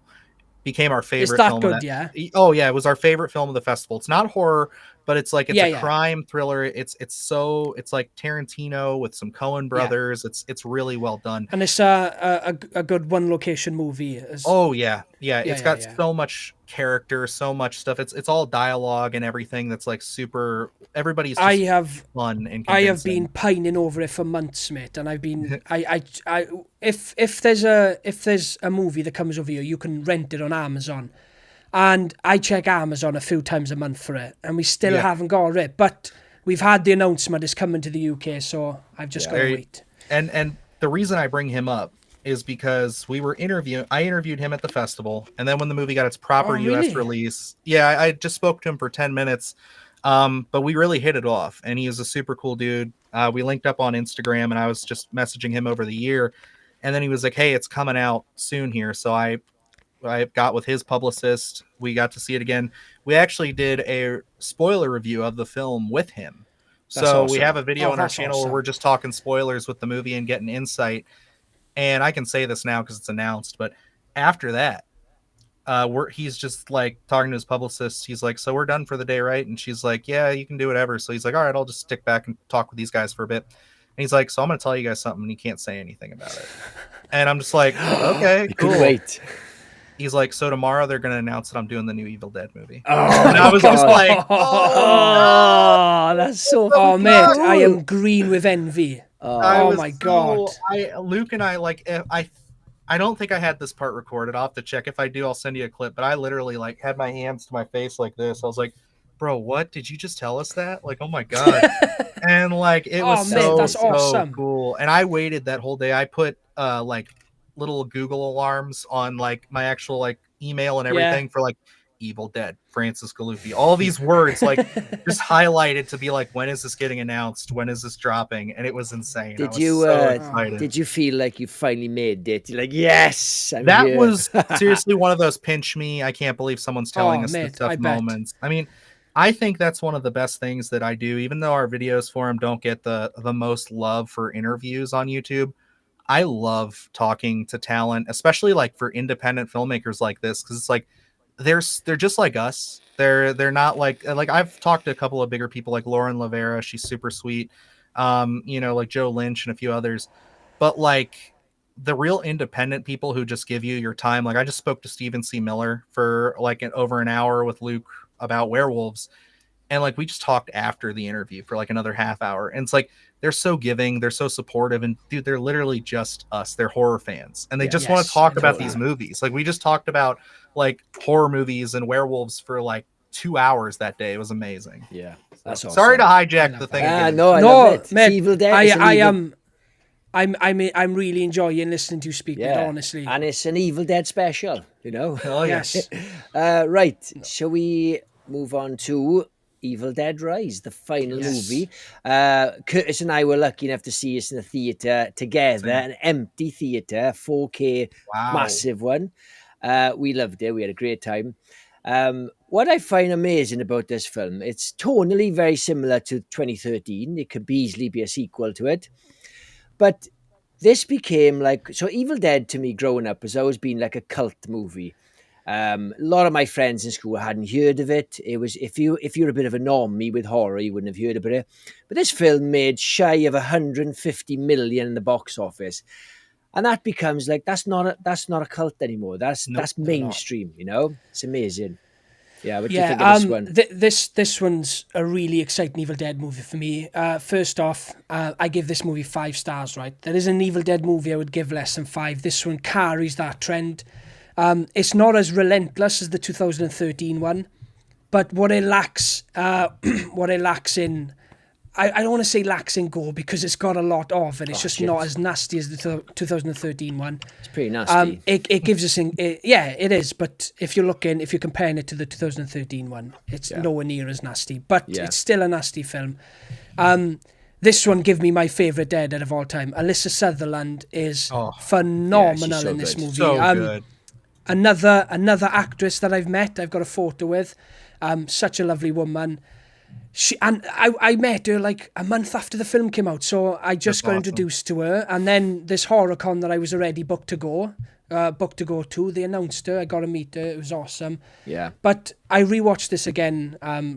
Became our favorite film. Is that good, yeah? Oh yeah, it was our favorite film of the festival. It's not horror, but it's like a crime thriller. It's like Tarantino with some Coen brothers. It's really well done. And it's a good one location movie. It's got so much character, so much stuff. It's all dialogue and everything that's like super. Everybody's just fun and convincing. I have been pining over it for months, mate, and I've been if there's a movie that comes over here, you can rent it on Amazon. And I check Amazon a few times a month for it, and we still haven't got it. But we've had the announcement it's coming to the UK, so I've just got to wait. And the reason I bring him up is because I interviewed him at the festival, and then when the movie got its proper US release, I just spoke to him for 10 minutes, but we really hit it off, and he is a super cool dude. We linked up on Instagram, and I was just messaging him over the year, and then he was like, hey, it's coming out soon here, so I got with his publicist. We got to see it again. We actually did a spoiler review of the film with him. That's awesome. We have a video on our channel where we're just talking spoilers with the movie and getting insight. And I can say this now because it's announced, but after that, he's just like talking to his publicist. He's like, so we're done for the day, right? And she's like, yeah, you can do whatever. So he's like, all right, I'll just stick back and talk with these guys for a bit. And he's like, so I'm going to tell you guys something, and you can't say anything about it. And I'm just like, okay, cool. Wait. He's like, so tomorrow they're going to announce that I'm doing the new Evil Dead movie. Oh, and I was just like, oh, Oh, that's so Oh, fucking mate, cool. I am green with envy. Oh my God. Luke and I, like, I don't think I had this part recorded. I'll have to check. If I do, I'll send you a clip. But I literally, like, had my hands to my face like this. I was like, bro, what? Did you just tell us that? Like, oh my God. And, like, it was man, so, that's so awesome. cool. And I waited that whole day. I put, like, little Google alarms on, like, my actual, like, email and everything for, like, Evil Dead, Francis Galuppi, all these words, like, just highlighted to be like, when is this getting announced? When is this dropping? And it was insane. Did I was you so excited. did you feel like you finally made it? You're like, yes, I'm That here. was seriously one of those pinch me, I can't believe someone's telling us this stuff moments. I mean, I think that's one of the best things that I do, even though our videos for him don't get the most love for interviews on YouTube. I love talking to talent, especially like for independent filmmakers like this, because it's like they're just like us. They're not like I've talked to a couple of bigger people like Lauren Lavera. She's super sweet. Like Joe Lynch and a few others. But like the real independent people who just give you your time. Like I just spoke to Stephen C. Miller for like over an hour with Luke about werewolves. And like we just talked after the interview for like another half hour. And it's like they're so giving, they're so supportive, and dude, they're literally just us. They're horror fans. And they just want to talk about these movies. Like we just talked about like horror movies and werewolves for like 2 hours that day. It was amazing. Yeah. That's awesome. Sorry to hijack the thing again. No, I love it. Man, Evil Dead. I'm really enjoying listening to you speak, honestly. And it's an Evil Dead special, you know? Oh, yes. Right. Shall we move on to Evil Dead Rise, the final movie? Curtis and I were lucky enough to see us in the theatre together, an empty theatre, 4K, massive one. We loved it. We had a great time. What I find amazing about this film, it's tonally very similar to 2013. It could easily be a sequel to it. But this became like, so Evil Dead to me growing up has always been like a cult movie. A lot of my friends in school hadn't heard of it. It was, if you're a bit of a normie with horror, you wouldn't have heard about it. But this film made shy of 150 million in the box office. And that becomes like, that's not a cult anymore. That's mainstream, you know? It's amazing. Yeah, what do you think of this one? This one's a really exciting Evil Dead movie for me. First off, I give this movie 5 stars, right? There is an Evil Dead movie I would give less than 5. This one carries that trend. It's not as relentless as the 2013 one, but what it lacks in... I don't want to say lacks in gore because it's got a lot of it. It's just not as nasty as the 2013 one. It's pretty nasty. It gives us... it is. But if you're comparing it to the 2013 one, it's nowhere near as nasty. But it's still a nasty film. This one give me my favourite Dead out of all time. Alyssa Sutherland is phenomenal in this movie. So good. Another actress that I've met, I've got a photo with. Such a lovely woman. I met her like a month after the film came out, so I just got introduced to her, and then this HorrorCon that I was already booked to go to, they announced her, I got to meet her, it was awesome. Yeah. But I rewatched this again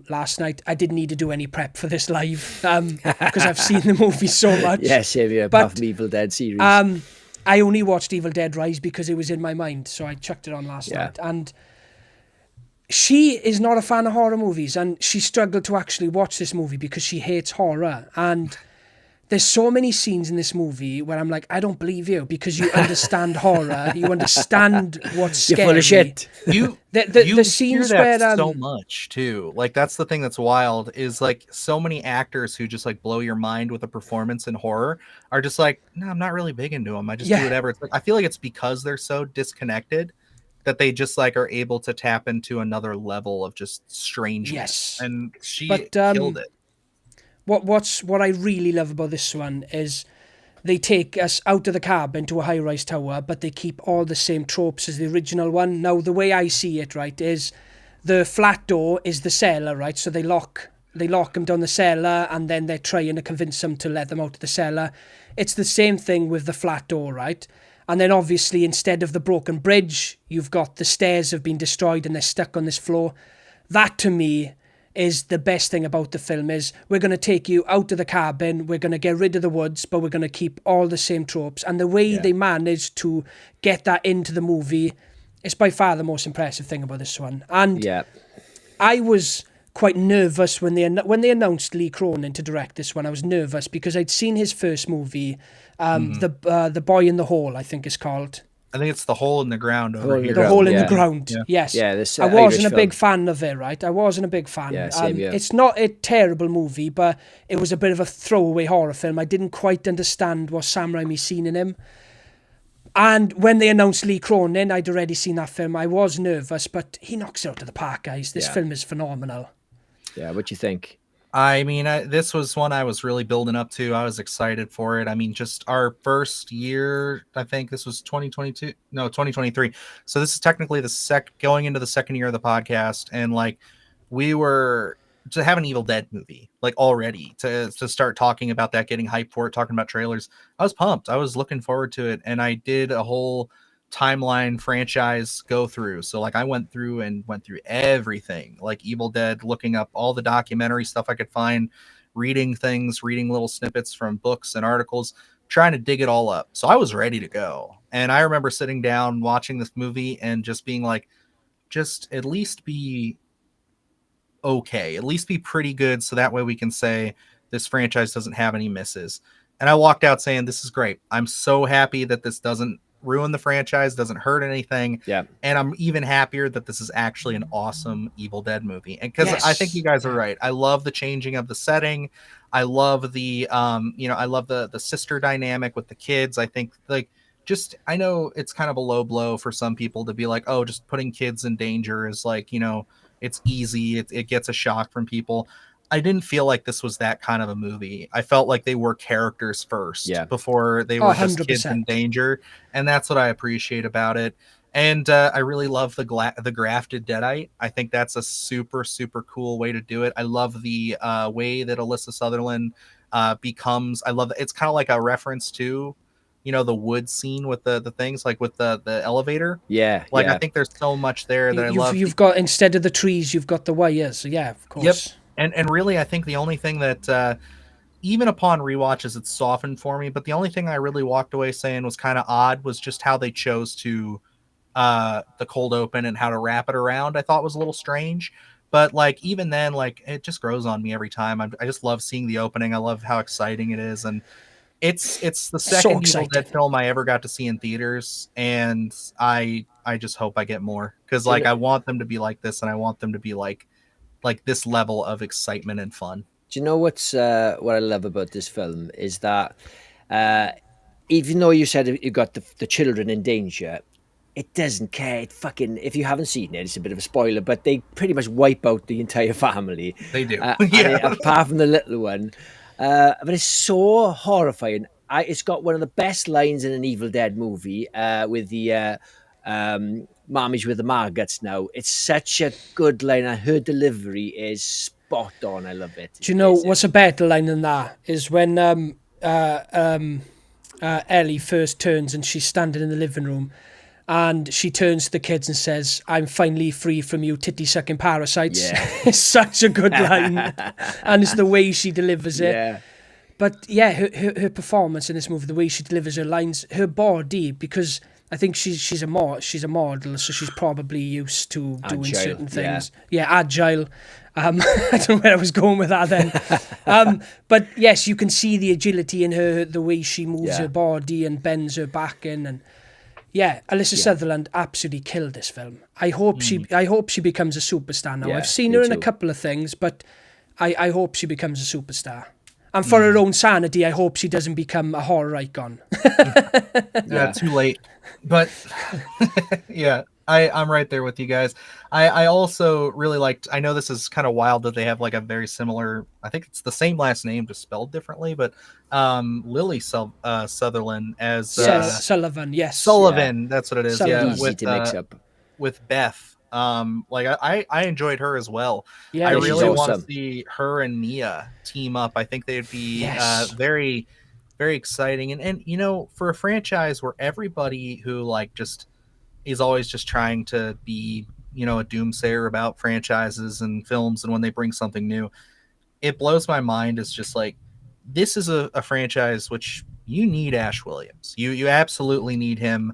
last night. I didn't need to do any prep for this live, because I've seen the movie so much. Yeah, same here, apart from Evil Dead series. I only watched Evil Dead Rise because it was in my mind, so I chucked it on last night, and she is not a fan of horror movies, and she struggled to actually watch this movie because she hates horror. And there's so many scenes in this movie where I'm like, I don't believe you, because you understand horror, you understand what's scary. You're full of shit. The scenes hear that so much too. Like that's the thing that's wild is like so many actors who just like blow your mind with a performance in horror are just like, no, I'm not really big into them. I just do whatever. It's like I feel like it's because they're so disconnected that they just like are able to tap into another level of just strangeness. And she killed it. What I really love about this one is they take us out of the cabin to a high-rise tower, but they keep all the same tropes as the original one. Now, the way I see it, right, is the flat door is the cellar, right? So they lock them down the cellar, and then they're trying to convince them to let them out of the cellar. It's the same thing with the flat door, right? And then obviously instead of the broken bridge, you've got the stairs have been destroyed and they're stuck on this floor. That to me is the best thing about the film is we're going to take you out of the cabin, we're going to get rid of the woods, but we're going to keep all the same tropes. And the way they managed to get that into the movie is by far the most impressive thing about this one. And I was quite nervous when they announced Lee Cronin to direct this one. I was nervous because I'd seen his first movie, the Boy in the Hole, I think it's called. I think it's The Hole in the Ground over here. The Hole in the yeah. Ground, Yeah. yes. Yeah, this I wasn't Irish a big film. fan of it, right? I wasn't a big fan. Yeah, same here. It's not a terrible movie, but it was a bit of a throwaway horror film. I didn't quite understand what Sam Raimi seen in him. And when they announced Lee Cronin, I'd already seen that film. I was nervous, but he knocks it out of the park, guys. This film is phenomenal. Yeah, what do you think? I mean, this was one I was really building up to. I was excited for it. I mean, just our first year, I think this was 2023. So this is technically going into the second year of the podcast. And like, we were to have an Evil Dead movie, like already to start talking about that, getting hyped for it, talking about trailers. I was pumped. I was looking forward to it. And I did a whole timeline franchise go through. So like I went through everything, like Evil Dead, looking up all the documentary stuff I could find, reading little snippets from books and articles, trying to dig it all up. So I was ready to go. And I remember sitting down watching this movie and just being like, just at least be okay, at least be pretty good, so that way we can say this franchise doesn't have any misses. And I walked out saying, this is great. I'm so happy that this doesn't ruin the franchise, doesn't hurt anything. Yeah. And I'm even happier that this is actually an awesome Evil Dead movie. And because I think you guys are right. I love the changing of the setting. I love the I love the sister dynamic with the kids. I think like I know it's kind of a low blow for some people to be like, oh, just putting kids in danger is like, it's easy. It gets a shock from people. I didn't feel like this was that kind of a movie. I felt like they were characters first before they were just 100%. Kids in danger. And that's what I appreciate about it. And I really love the grafted Deadite. I think that's a super, super cool way to do it. I love the way that Alyssa Sutherland becomes. I love that. It's kind of like a reference to, the wood scene with the things, like with the elevator. Yeah. Like, I think there's so much there that I love. You've got, instead of the trees, you've got the wires. So yeah, of course. Yep. And really, I think the only thing that, even upon rewatches, it's softened for me. But the only thing I really walked away saying was kind of odd was just how they chose to the cold open and how to wrap it around. I thought was a little strange. But like even then, like it just grows on me every time. I just love seeing the opening. I love how exciting it is, and it's the second Evil Dead film I ever got to see in theaters, and I just hope I get more because like I want them to be like this, and I want them to be like this level of excitement and fun. Do you know what I love about this film is that even though you said you got the children in danger, it doesn't care. It fucking, if you haven't seen it, it's a bit of a spoiler, but they pretty much wipe out the entire family. They do. Apart from the little one. But it's so horrifying. It's got one of the best lines in an Evil Dead movie with the Mommy's with the maggots now. It's such a good line, and her delivery is spot on. I love it. Do you know what's a better line than that? Is when Ellie first turns and she's standing in the living room, and she turns to the kids and says, "I'm finally free from you titty-sucking parasites." Yeah. It's such a good line. And it's the way she delivers it. Yeah. But yeah, her performance in this movie, the way she delivers her lines, her body, because I think she's a model, so she's probably used to doing certain things. Yeah, agile. I don't know where I was going with that then. But yes, you can see the agility in her, the way she moves her body and bends her back in, and Alyssa Sutherland absolutely killed this film. I hope she becomes a superstar now. I've seen her in a couple of things, but I hope she becomes a superstar. And for her own sanity, I hope she doesn't become a horror icon. Too late. But I'm right there with you guys. I also really liked, I know this is kind of wild that they have like a very similar, I think it's the same last name, just spelled differently, but Lily Sutherland as Sullivan, yes. Sullivan, that's what it is. Sullivan. Yeah, Easy to mix up. With Beth. I enjoyed her as well. Yeah, I really want awesome. to see her and Mia team up. I think they'd be very, very exciting. And for a franchise where everybody who like just is always just trying to be, a doomsayer about franchises and films, and when they bring something new, it blows my mind. It's just like, this is a franchise which you need Ash Williams. You absolutely need him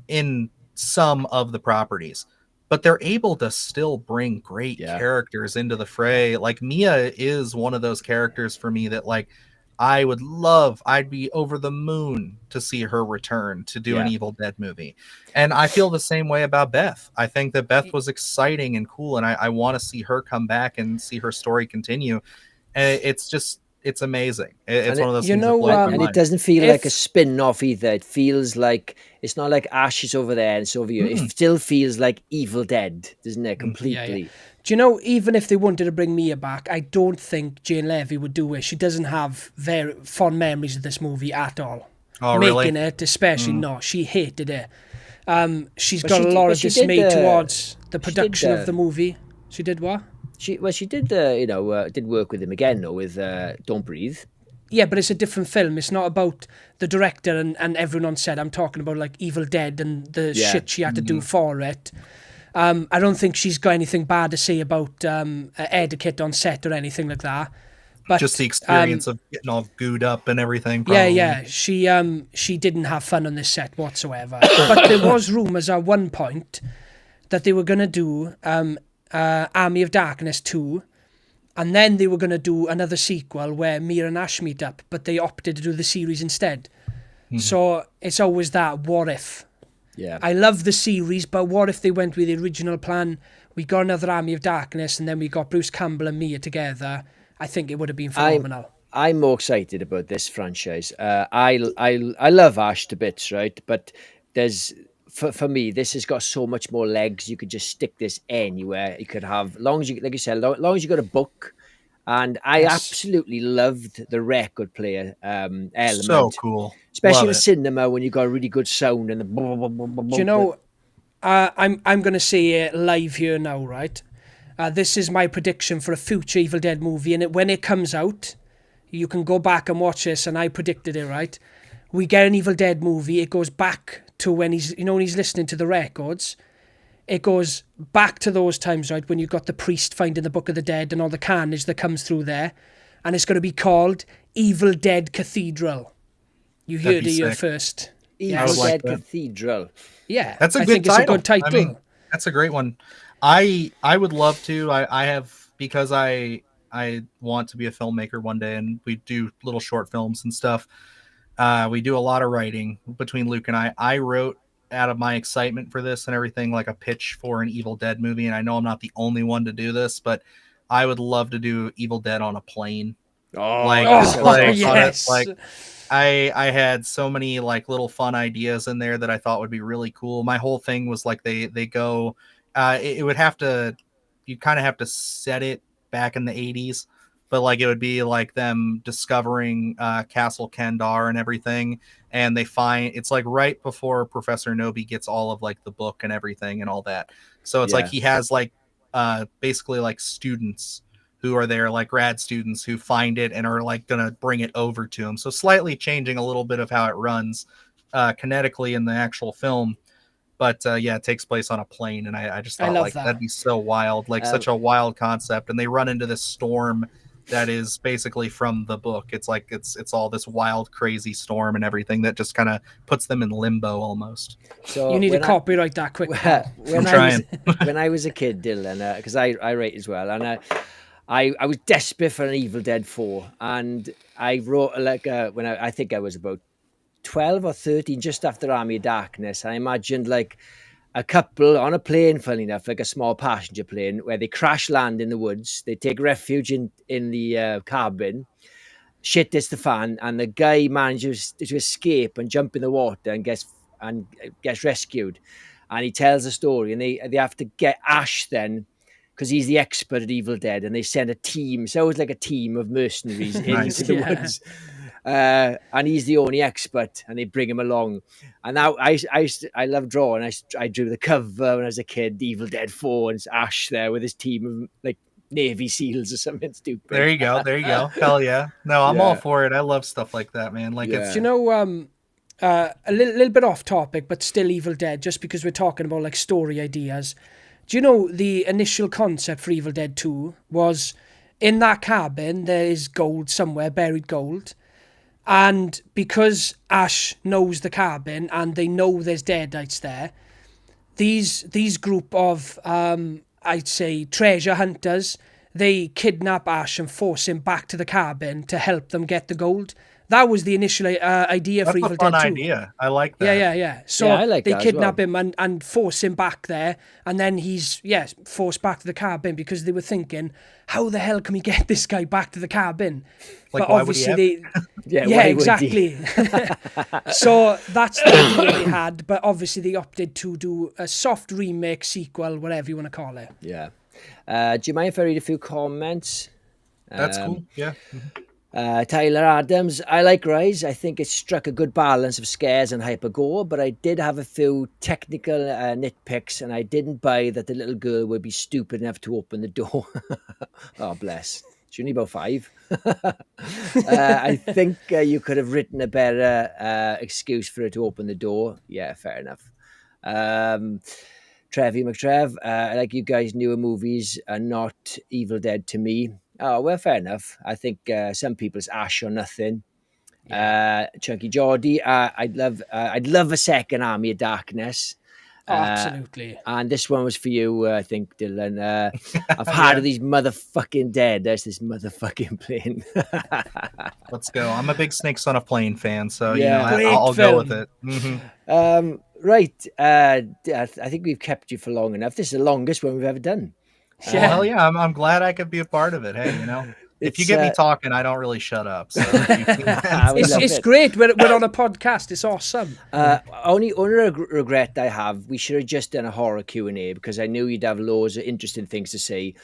in some of the properties. but they're able to still bring great characters into the fray. Like Mia is one of those characters for me that like I'd be over the moon to see her return to do an Evil Dead movie. And I feel the same way about Beth. I think that Beth was exciting and cool, and I want to see her come back and see her story continue. And it's amazing. It's one of those things that blows my and mind. it doesn't feel like a spin-off either. It feels like it's not like Ash is over there and it's over here. It still feels like Evil Dead, doesn't it? Completely. Yeah. Do you know, even if they wanted to bring Mia back, I don't think Jane Levy would do it. She doesn't have very fond memories of this movie at all. Oh, Making really? it, especially, no. She hated it. She's got a lot of dismay towards the production of the movie. She did what? She did did work with him again though with Don't Breathe. Yeah, but it's a different film. It's not about the director and everyone on set. I'm talking about like Evil Dead and the shit she had to do for it. I don't think she's got anything bad to say about etiquette on set or anything like that. But just the experience of getting all gooed up and everything. Probably. Yeah. She didn't have fun on this set whatsoever. But there was rumours at one point that they were going to do Army of Darkness 2, and then they were going to do another sequel where Mia and Ash meet up, but they opted to do the series instead. So it's always that, what if? Yeah. I love the series, but what if they went with the original plan? We got another Army of Darkness, and then we got Bruce Campbell and Mia together. I think it would have been phenomenal. I'm more excited about this franchise. I love Ash to bits, right? But there's for me, this has got so much more legs. You could just stick this anywhere. You could have, long as you, like you said, long as you got a book. And I absolutely loved the record player element. So cool, especially in cinema when you got a really good sound and the. Do you know? I'm going to say it live here now, right? This is my prediction for a future Evil Dead movie, and when it comes out, you can go back and watch this. And I predicted it, right? We get an Evil Dead movie. It goes back to when he's listening to the records. It goes back to those times, right, when you've got the priest finding the Book of the Dead and all the carnage that comes through there. And it's going to be called Evil Dead Cathedral. You heard it here first. Evil Dead Cathedral. Yeah, that's a good title. It's a good title. I mean, that's a great one. I would love to. I have, because I want to be a filmmaker one day, and we do little short films and stuff. We do a lot of writing between Luke and I. I wrote, out of my excitement for this and everything, like a pitch for an Evil Dead movie. And I know I'm not the only one to do this, but I would love to do Evil Dead on a plane. Yes. I had so many like little fun ideas in there that I thought would be really cool. My whole thing was like, they go, it would have to, you kind of have to set it back in the 80s, but like it would be like them discovering Castle Kandar and everything, and they find it's like right before Professor Nobi gets all of like the book and everything and all that. So it's like he has like basically like students who are there, like grad students who find it and are like gonna bring it over to him. So slightly changing a little bit of how it runs kinetically in the actual film. But it takes place on a plane, and I just thought like that'd be so wild, like such a wild concept. And they run into this storm that is basically from the book. It's like it's all this wild, crazy storm and everything that just kind of puts them in limbo almost. So you need to copyright that quick. When I was a kid, Dylan, because I write as well, and I was desperate for an Evil Dead 4, and I wrote when I think I was about 12 or 13, just after Army of Darkness. I imagined like a couple on a plane, funny enough, like a small passenger plane, where they crash land in the woods. They take refuge in the cabin. Shit hits the fan, and the guy manages to escape and jump in the water and gets rescued. And he tells a story, and they have to get Ash then, because he's the expert at Evil Dead, and they send a team. So it was like a team of mercenaries into the woods. And he's the only expert, and they bring him along. And now I love drawing. I drew the cover when I was a kid, Evil Dead 4, and it's Ash there with his team of like Navy SEALs or something stupid. There you go. Hell yeah. No, I'm all for it. I love stuff like that, man. Like it's, you know, a little bit off topic, but still Evil Dead, just because we're talking about like story ideas. Do you know the initial concept for Evil Dead 2 was in that cabin there is gold somewhere, buried gold. And because Ash knows the cabin and they know there's deadites there, these group of I'd say treasure hunters, they kidnap Ash and force him back to the cabin to help them get the gold. That was the initial idea for Evil Dead 2. Idea. I like that. Yeah. So I like they that kidnap as well. him and force him back there, and then he's forced back to the cabin because they were thinking, how the hell can we get this guy back to the cabin? Like, but why would he obviously Yeah, yeah, why would exactly. So that's the idea they had, but obviously they opted to do a soft remake, sequel, whatever you want to call it. Yeah. Do you mind if I read a few comments? That's cool. Yeah. Tyler Adams, I like Rise. I think it struck a good balance of scares and hyper-gore, but I did have a few technical nitpicks, and I didn't buy that the little girl would be stupid enough to open the door. Oh, bless. She's only about 5. I think you could have written a better excuse for her to open the door. Yeah, fair enough. Trevi McTrev, I like you guys' newer movies are not Evil Dead to me. Oh, well, fair enough. I think some people's Ash or nothing. Chunky Geordie, I'd love a second Army of Darkness. Absolutely. And this one was for you, I think, Dylan. I've had of these motherfucking dead. There's this motherfucking plane. Let's go. I'm a big Snake Son of Plane fan, so Yeah. I'll go with it. Mm-hmm. Right. I think we've kept you for long enough. This is the longest one we've ever done. Hell yeah, I'm glad I could be a part of it. Hey, if you get me talking, I don't really shut up. So it's great. We're on a podcast. It's awesome. Only regret I have, we should have just done a horror Q&A because I knew you'd have loads of interesting things to say.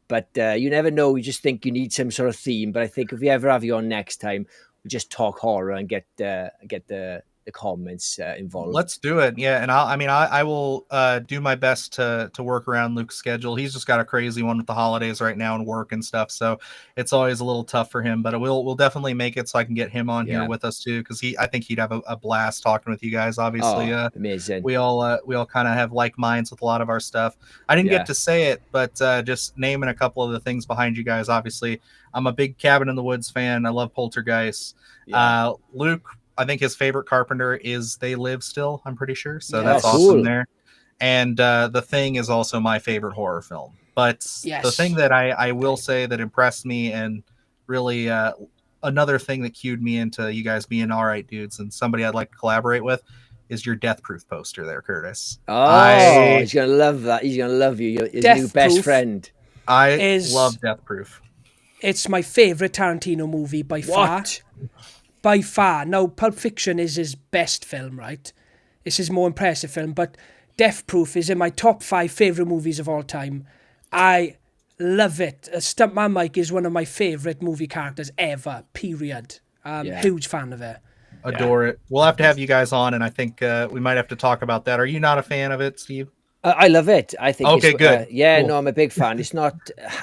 But you never know. You just think you need some sort of theme. But I think if we ever have you on next time, we just talk horror and get the comments involved. Let's do it. Yeah, and I will do my best to work around Luke's schedule. He's just got a crazy one with the holidays right now and work and stuff, so it's always a little tough for him. But we'll definitely make it so I can get him on here with us too, because I think he'd have a blast talking with you guys. Obviously, amazing. We all kind of have like minds with a lot of our stuff. I didn't get to say it, but just naming a couple of the things behind you guys. Obviously, I'm a big Cabin in the Woods fan. I love Poltergeist. Luke, I think his favorite Carpenter is They Live Still, I'm pretty sure. So that's awesome there. And The Thing is also my favorite horror film. But the thing that I will say that impressed me, and really another thing that cued me into you guys being all right dudes and somebody I'd like to collaborate with, is your Death Proof poster there, Curtis. Oh, he's going to love that. He's going to love you. His new best friend. I love Death Proof. It's my favorite Tarantino movie by far. By far. Now, Pulp Fiction is his best film, right? It's his more impressive film, but Death Proof is in my top 5 favorite movies of all time. I love it. Stuntman Mike is one of my favorite movie characters ever, period. Huge fan of it. Adore it. We'll have to have you guys on, and I think we might have to talk about that. Are you not a fan of it, Steve? I love it. I think. Okay, good. Cool. No, I'm a big fan. It's not.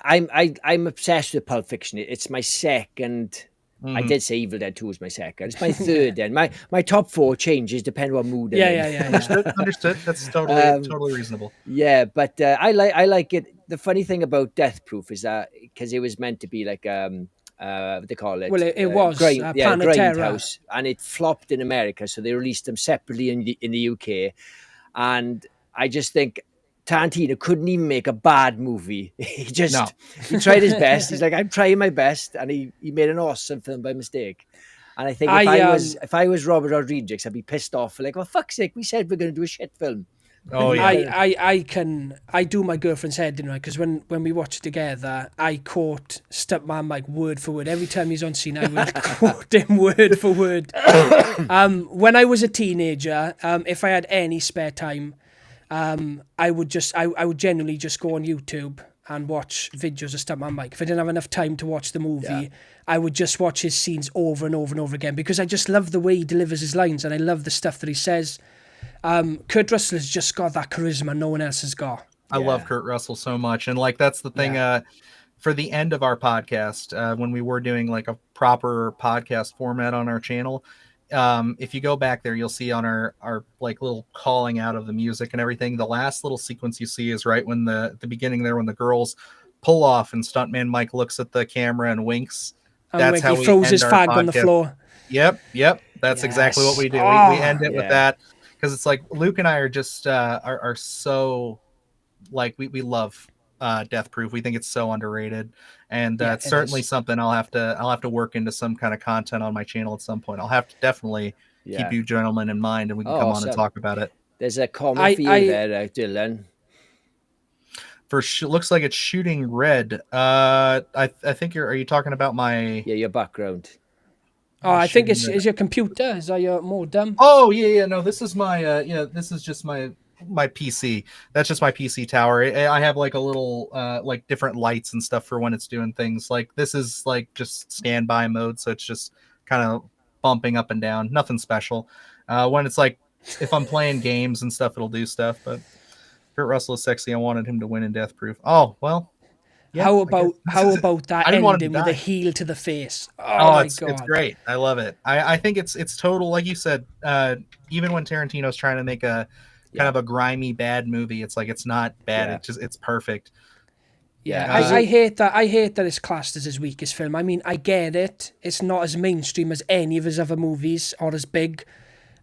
I'm obsessed with Pulp Fiction. It's my second. I did say Evil Dead 2 is my second. It's my third. Then my top 4 changes depending on mood. Understood. That's totally reasonable. Yeah, but I like it. The funny thing about Death Proof is that because it was meant to be like what they call it. Well, it was Grindhouse, and it flopped in America, so they released them separately in the UK. And I just think Tarantino couldn't even make a bad movie. He tried his best. He's like, I'm trying my best, and he made an awesome film by mistake. And I think if I was Robert Rodriguez, I'd be pissed off. Like, well, fuck's sake, we said we're going to do a shit film. Oh yeah. I do my girlfriend's head, didn't I? Because when we watched together, I quote Stuntman Mike word for word. Every time he's on scene, I would quote him word for word. When I was a teenager, if I had any spare time, I would genuinely just go on YouTube and watch videos of Stuntman Mike. If I didn't have enough time to watch the movie, I would just watch his scenes over and over and over again, because I just love the way he delivers his lines, and I love the stuff that he says. Kurt Russell has just got that charisma no one else has got. I love Kurt Russell so much, and like that's the thing. For the end of our podcast, when we were doing like a proper podcast format on our channel, if you go back there, you'll see on our like little calling out of the music and everything, the last little sequence you see is right when the beginning there, when the girls pull off and Stuntman Mike looks at the camera and winks. That's how he throws his fag on the floor. Yep. That's exactly what we do. We end it with that. because it's like Luke and I are just are so like we love Death Proof. We think it's so underrated, and Yeah, it's it certainly is. something I'll have to work into some kind of content on my channel at some point. I'll have to definitely keep Yeah. you gentlemen in mind, and we can come on and Awesome. talk about it. There's a comment for you I there, Dylan. Looks like it's shooting red. I think are you talking about my Yeah, your background. I think shooting it's red? is your computer. Is that your modem? Oh yeah, no, this is my this is just my PC. That's just my PC tower. I have like a little like different lights and stuff for when it's doing things. Like this is like just standby mode, so it's just kind of bumping up and down. Nothing special. When it's like if I'm playing games and stuff, it'll do stuff. But Kurt Russell is sexy. I wanted him to win in Death Proof. Oh well, yeah. How I guess how about that I didn't want him ending to with a die. heel to the face? Oh Oh, my it's god. great. I love it. I think it's total, like you said. Even when Tarantino's trying to make a kind of a grimy bad movie, it's like it's not bad. Yeah. It's perfect. Yeah, Yeah, I hate that. I hate that it's classed as his weakest film. I mean, I get it. It's not as mainstream as any of his other movies or as big.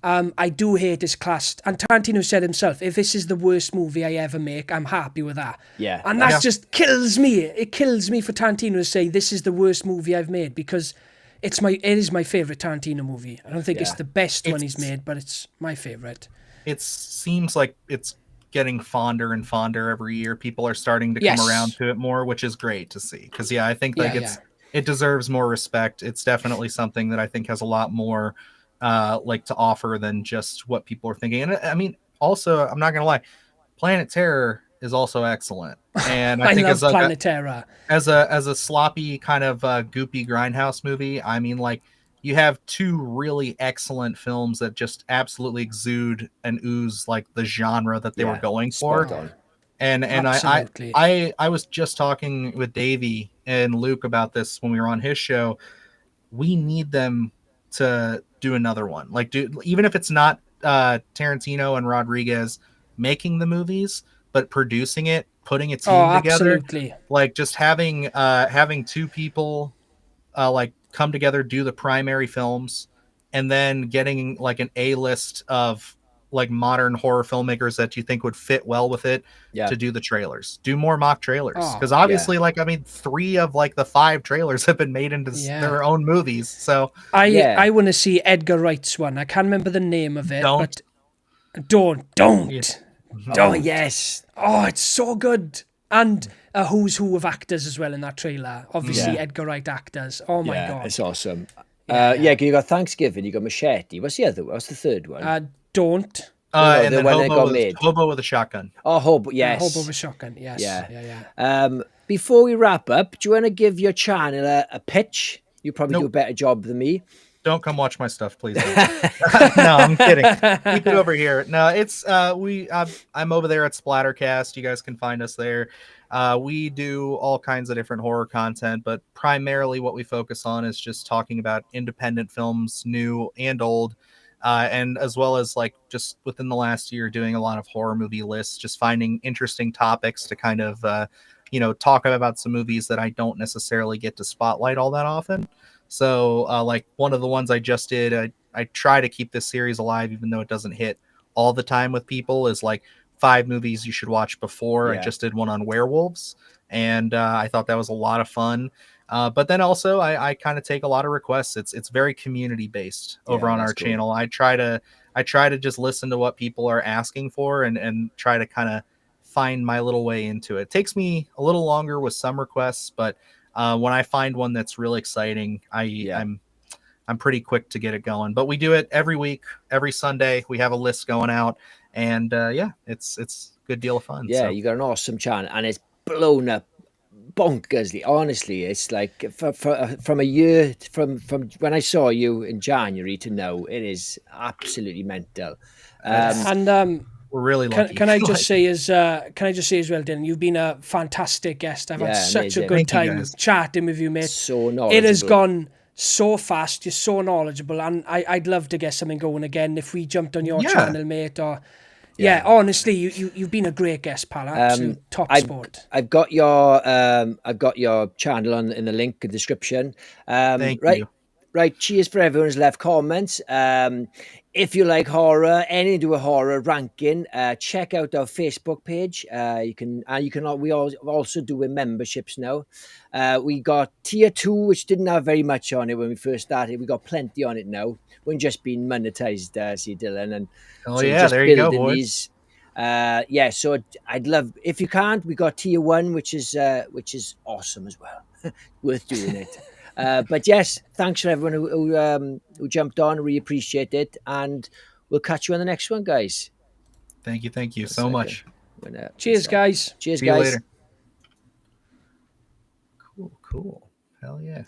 I do hate it's classed. And Tarantino said himself, if this is the worst movie I ever make, I'm happy with that. Yeah. And that Yeah. just kills me. It kills me for Tarantino to say this is the worst movie I've made because it is my favorite Tarantino movie. I don't think it's Yeah. the best one he's It's- made, but it's my favorite. It seems like it's getting fonder and fonder every year. People are starting to Yes. come around to it more, which is great to see. Because I think like Yeah, it deserves more respect. It's definitely something that I think has a lot more like to offer than just what people are thinking. And I mean, also, I'm not gonna lie, Planet Terror is also excellent. And I I think love as like Planet Terror. as a sloppy kind of goopy grindhouse movie, I mean, like you have two really excellent films that just absolutely exude and ooze like the genre that they were Yeah. going Spot for. on. And Absolutely. I was just talking with Davey and Luke about this when we were on his show. We need them to do another one. Like, even if it's not Tarantino and Rodriguez making the movies, but producing it, putting a team together, Absolutely. like just having two people like come together, do the primary films, and then getting like an A list of like modern horror filmmakers that you think would fit well with it Yeah. to do the trailers. Do more mock trailers, Oh, because obviously, like, I mean, 3 of like the 5 trailers have been made into their own movies. So I want to see Edgar Wright's one. I can't remember the name of it, Don't. but don't. Yeah. Oh, yes. Oh, it's so good. And a who's who of actors as well in that trailer. Obviously, Yeah. Edgar Wright actors. Oh my Yeah, god. it's awesome. Yeah, you got Thanksgiving, you got Machete. What's the other one? What's the third one? Don't. And the then one that got made. Hobo with a Shotgun. Oh, Hobo, yes. Hobo with Shotgun. Yes. Yeah. Yeah. Before we wrap up, do you want to give your channel a pitch? You probably do a Nope. better job than me. Don't come watch my stuff, please. No, I'm kidding. Keep it over here. No, it's I'm over there at Splattercast. You guys can find us there. We do all kinds of different horror content, but primarily what we focus on is just talking about independent films, new and old, and as well as like just within the last year doing a lot of horror movie lists, just finding interesting topics to kind of talk about some movies that I don't necessarily get to spotlight all that often. So like one of the ones I just did, I try to keep this series alive, even though it doesn't hit all the time with people, is like 5 movies you should watch before. Yeah. I just did one on werewolves, and I thought that was a lot of fun. But then also I kind of take a lot of requests. It's very community based over on our that's cool. channel. I try to just listen to what people are asking for and try to kind of find my little way into it. It takes me a little longer with some requests, but when I find one that's really exciting, I'm pretty quick to get it going. But we do it every week, every Sunday. We have a list going out, and it's a good deal of fun. Yeah, so. you got an awesome channel, and it's blown up bonkersly. Honestly, it's like from a year from when I saw you in January to now, it is absolutely mental. We're really lucky. Can I just say as well, Dylan, you've been a fantastic guest. I've had such a amazing. good Thank you, time guys. chatting with you, mate. So knowledgeable. It has gone so fast. You're so knowledgeable, and I'd love to get something going again if we jumped on your channel, mate. Or honestly, you've been a great guest, pal. Absolute top sport. I've got your channel in the link in the description. Thank right, you. Right, cheers for everyone who's left comments. if you like horror, any to a horror ranking, check out our Facebook page. We also do with memberships now. We got tier 2, which didn't have very much on it when we first started. We got plenty on it now. We're just being monetized, see Dylan, and Oh so yeah, just there you go, building boys. these. Yeah, so I'd love, if you can't, we got tier 1, which is awesome as well. Worth doing it. But yes, thanks for everyone who jumped on. Really appreciate it, and we'll catch you on the next one, guys. Thank you so much. Cheers, guys. Cheers, See you guys. later. Cool. Hell yeah.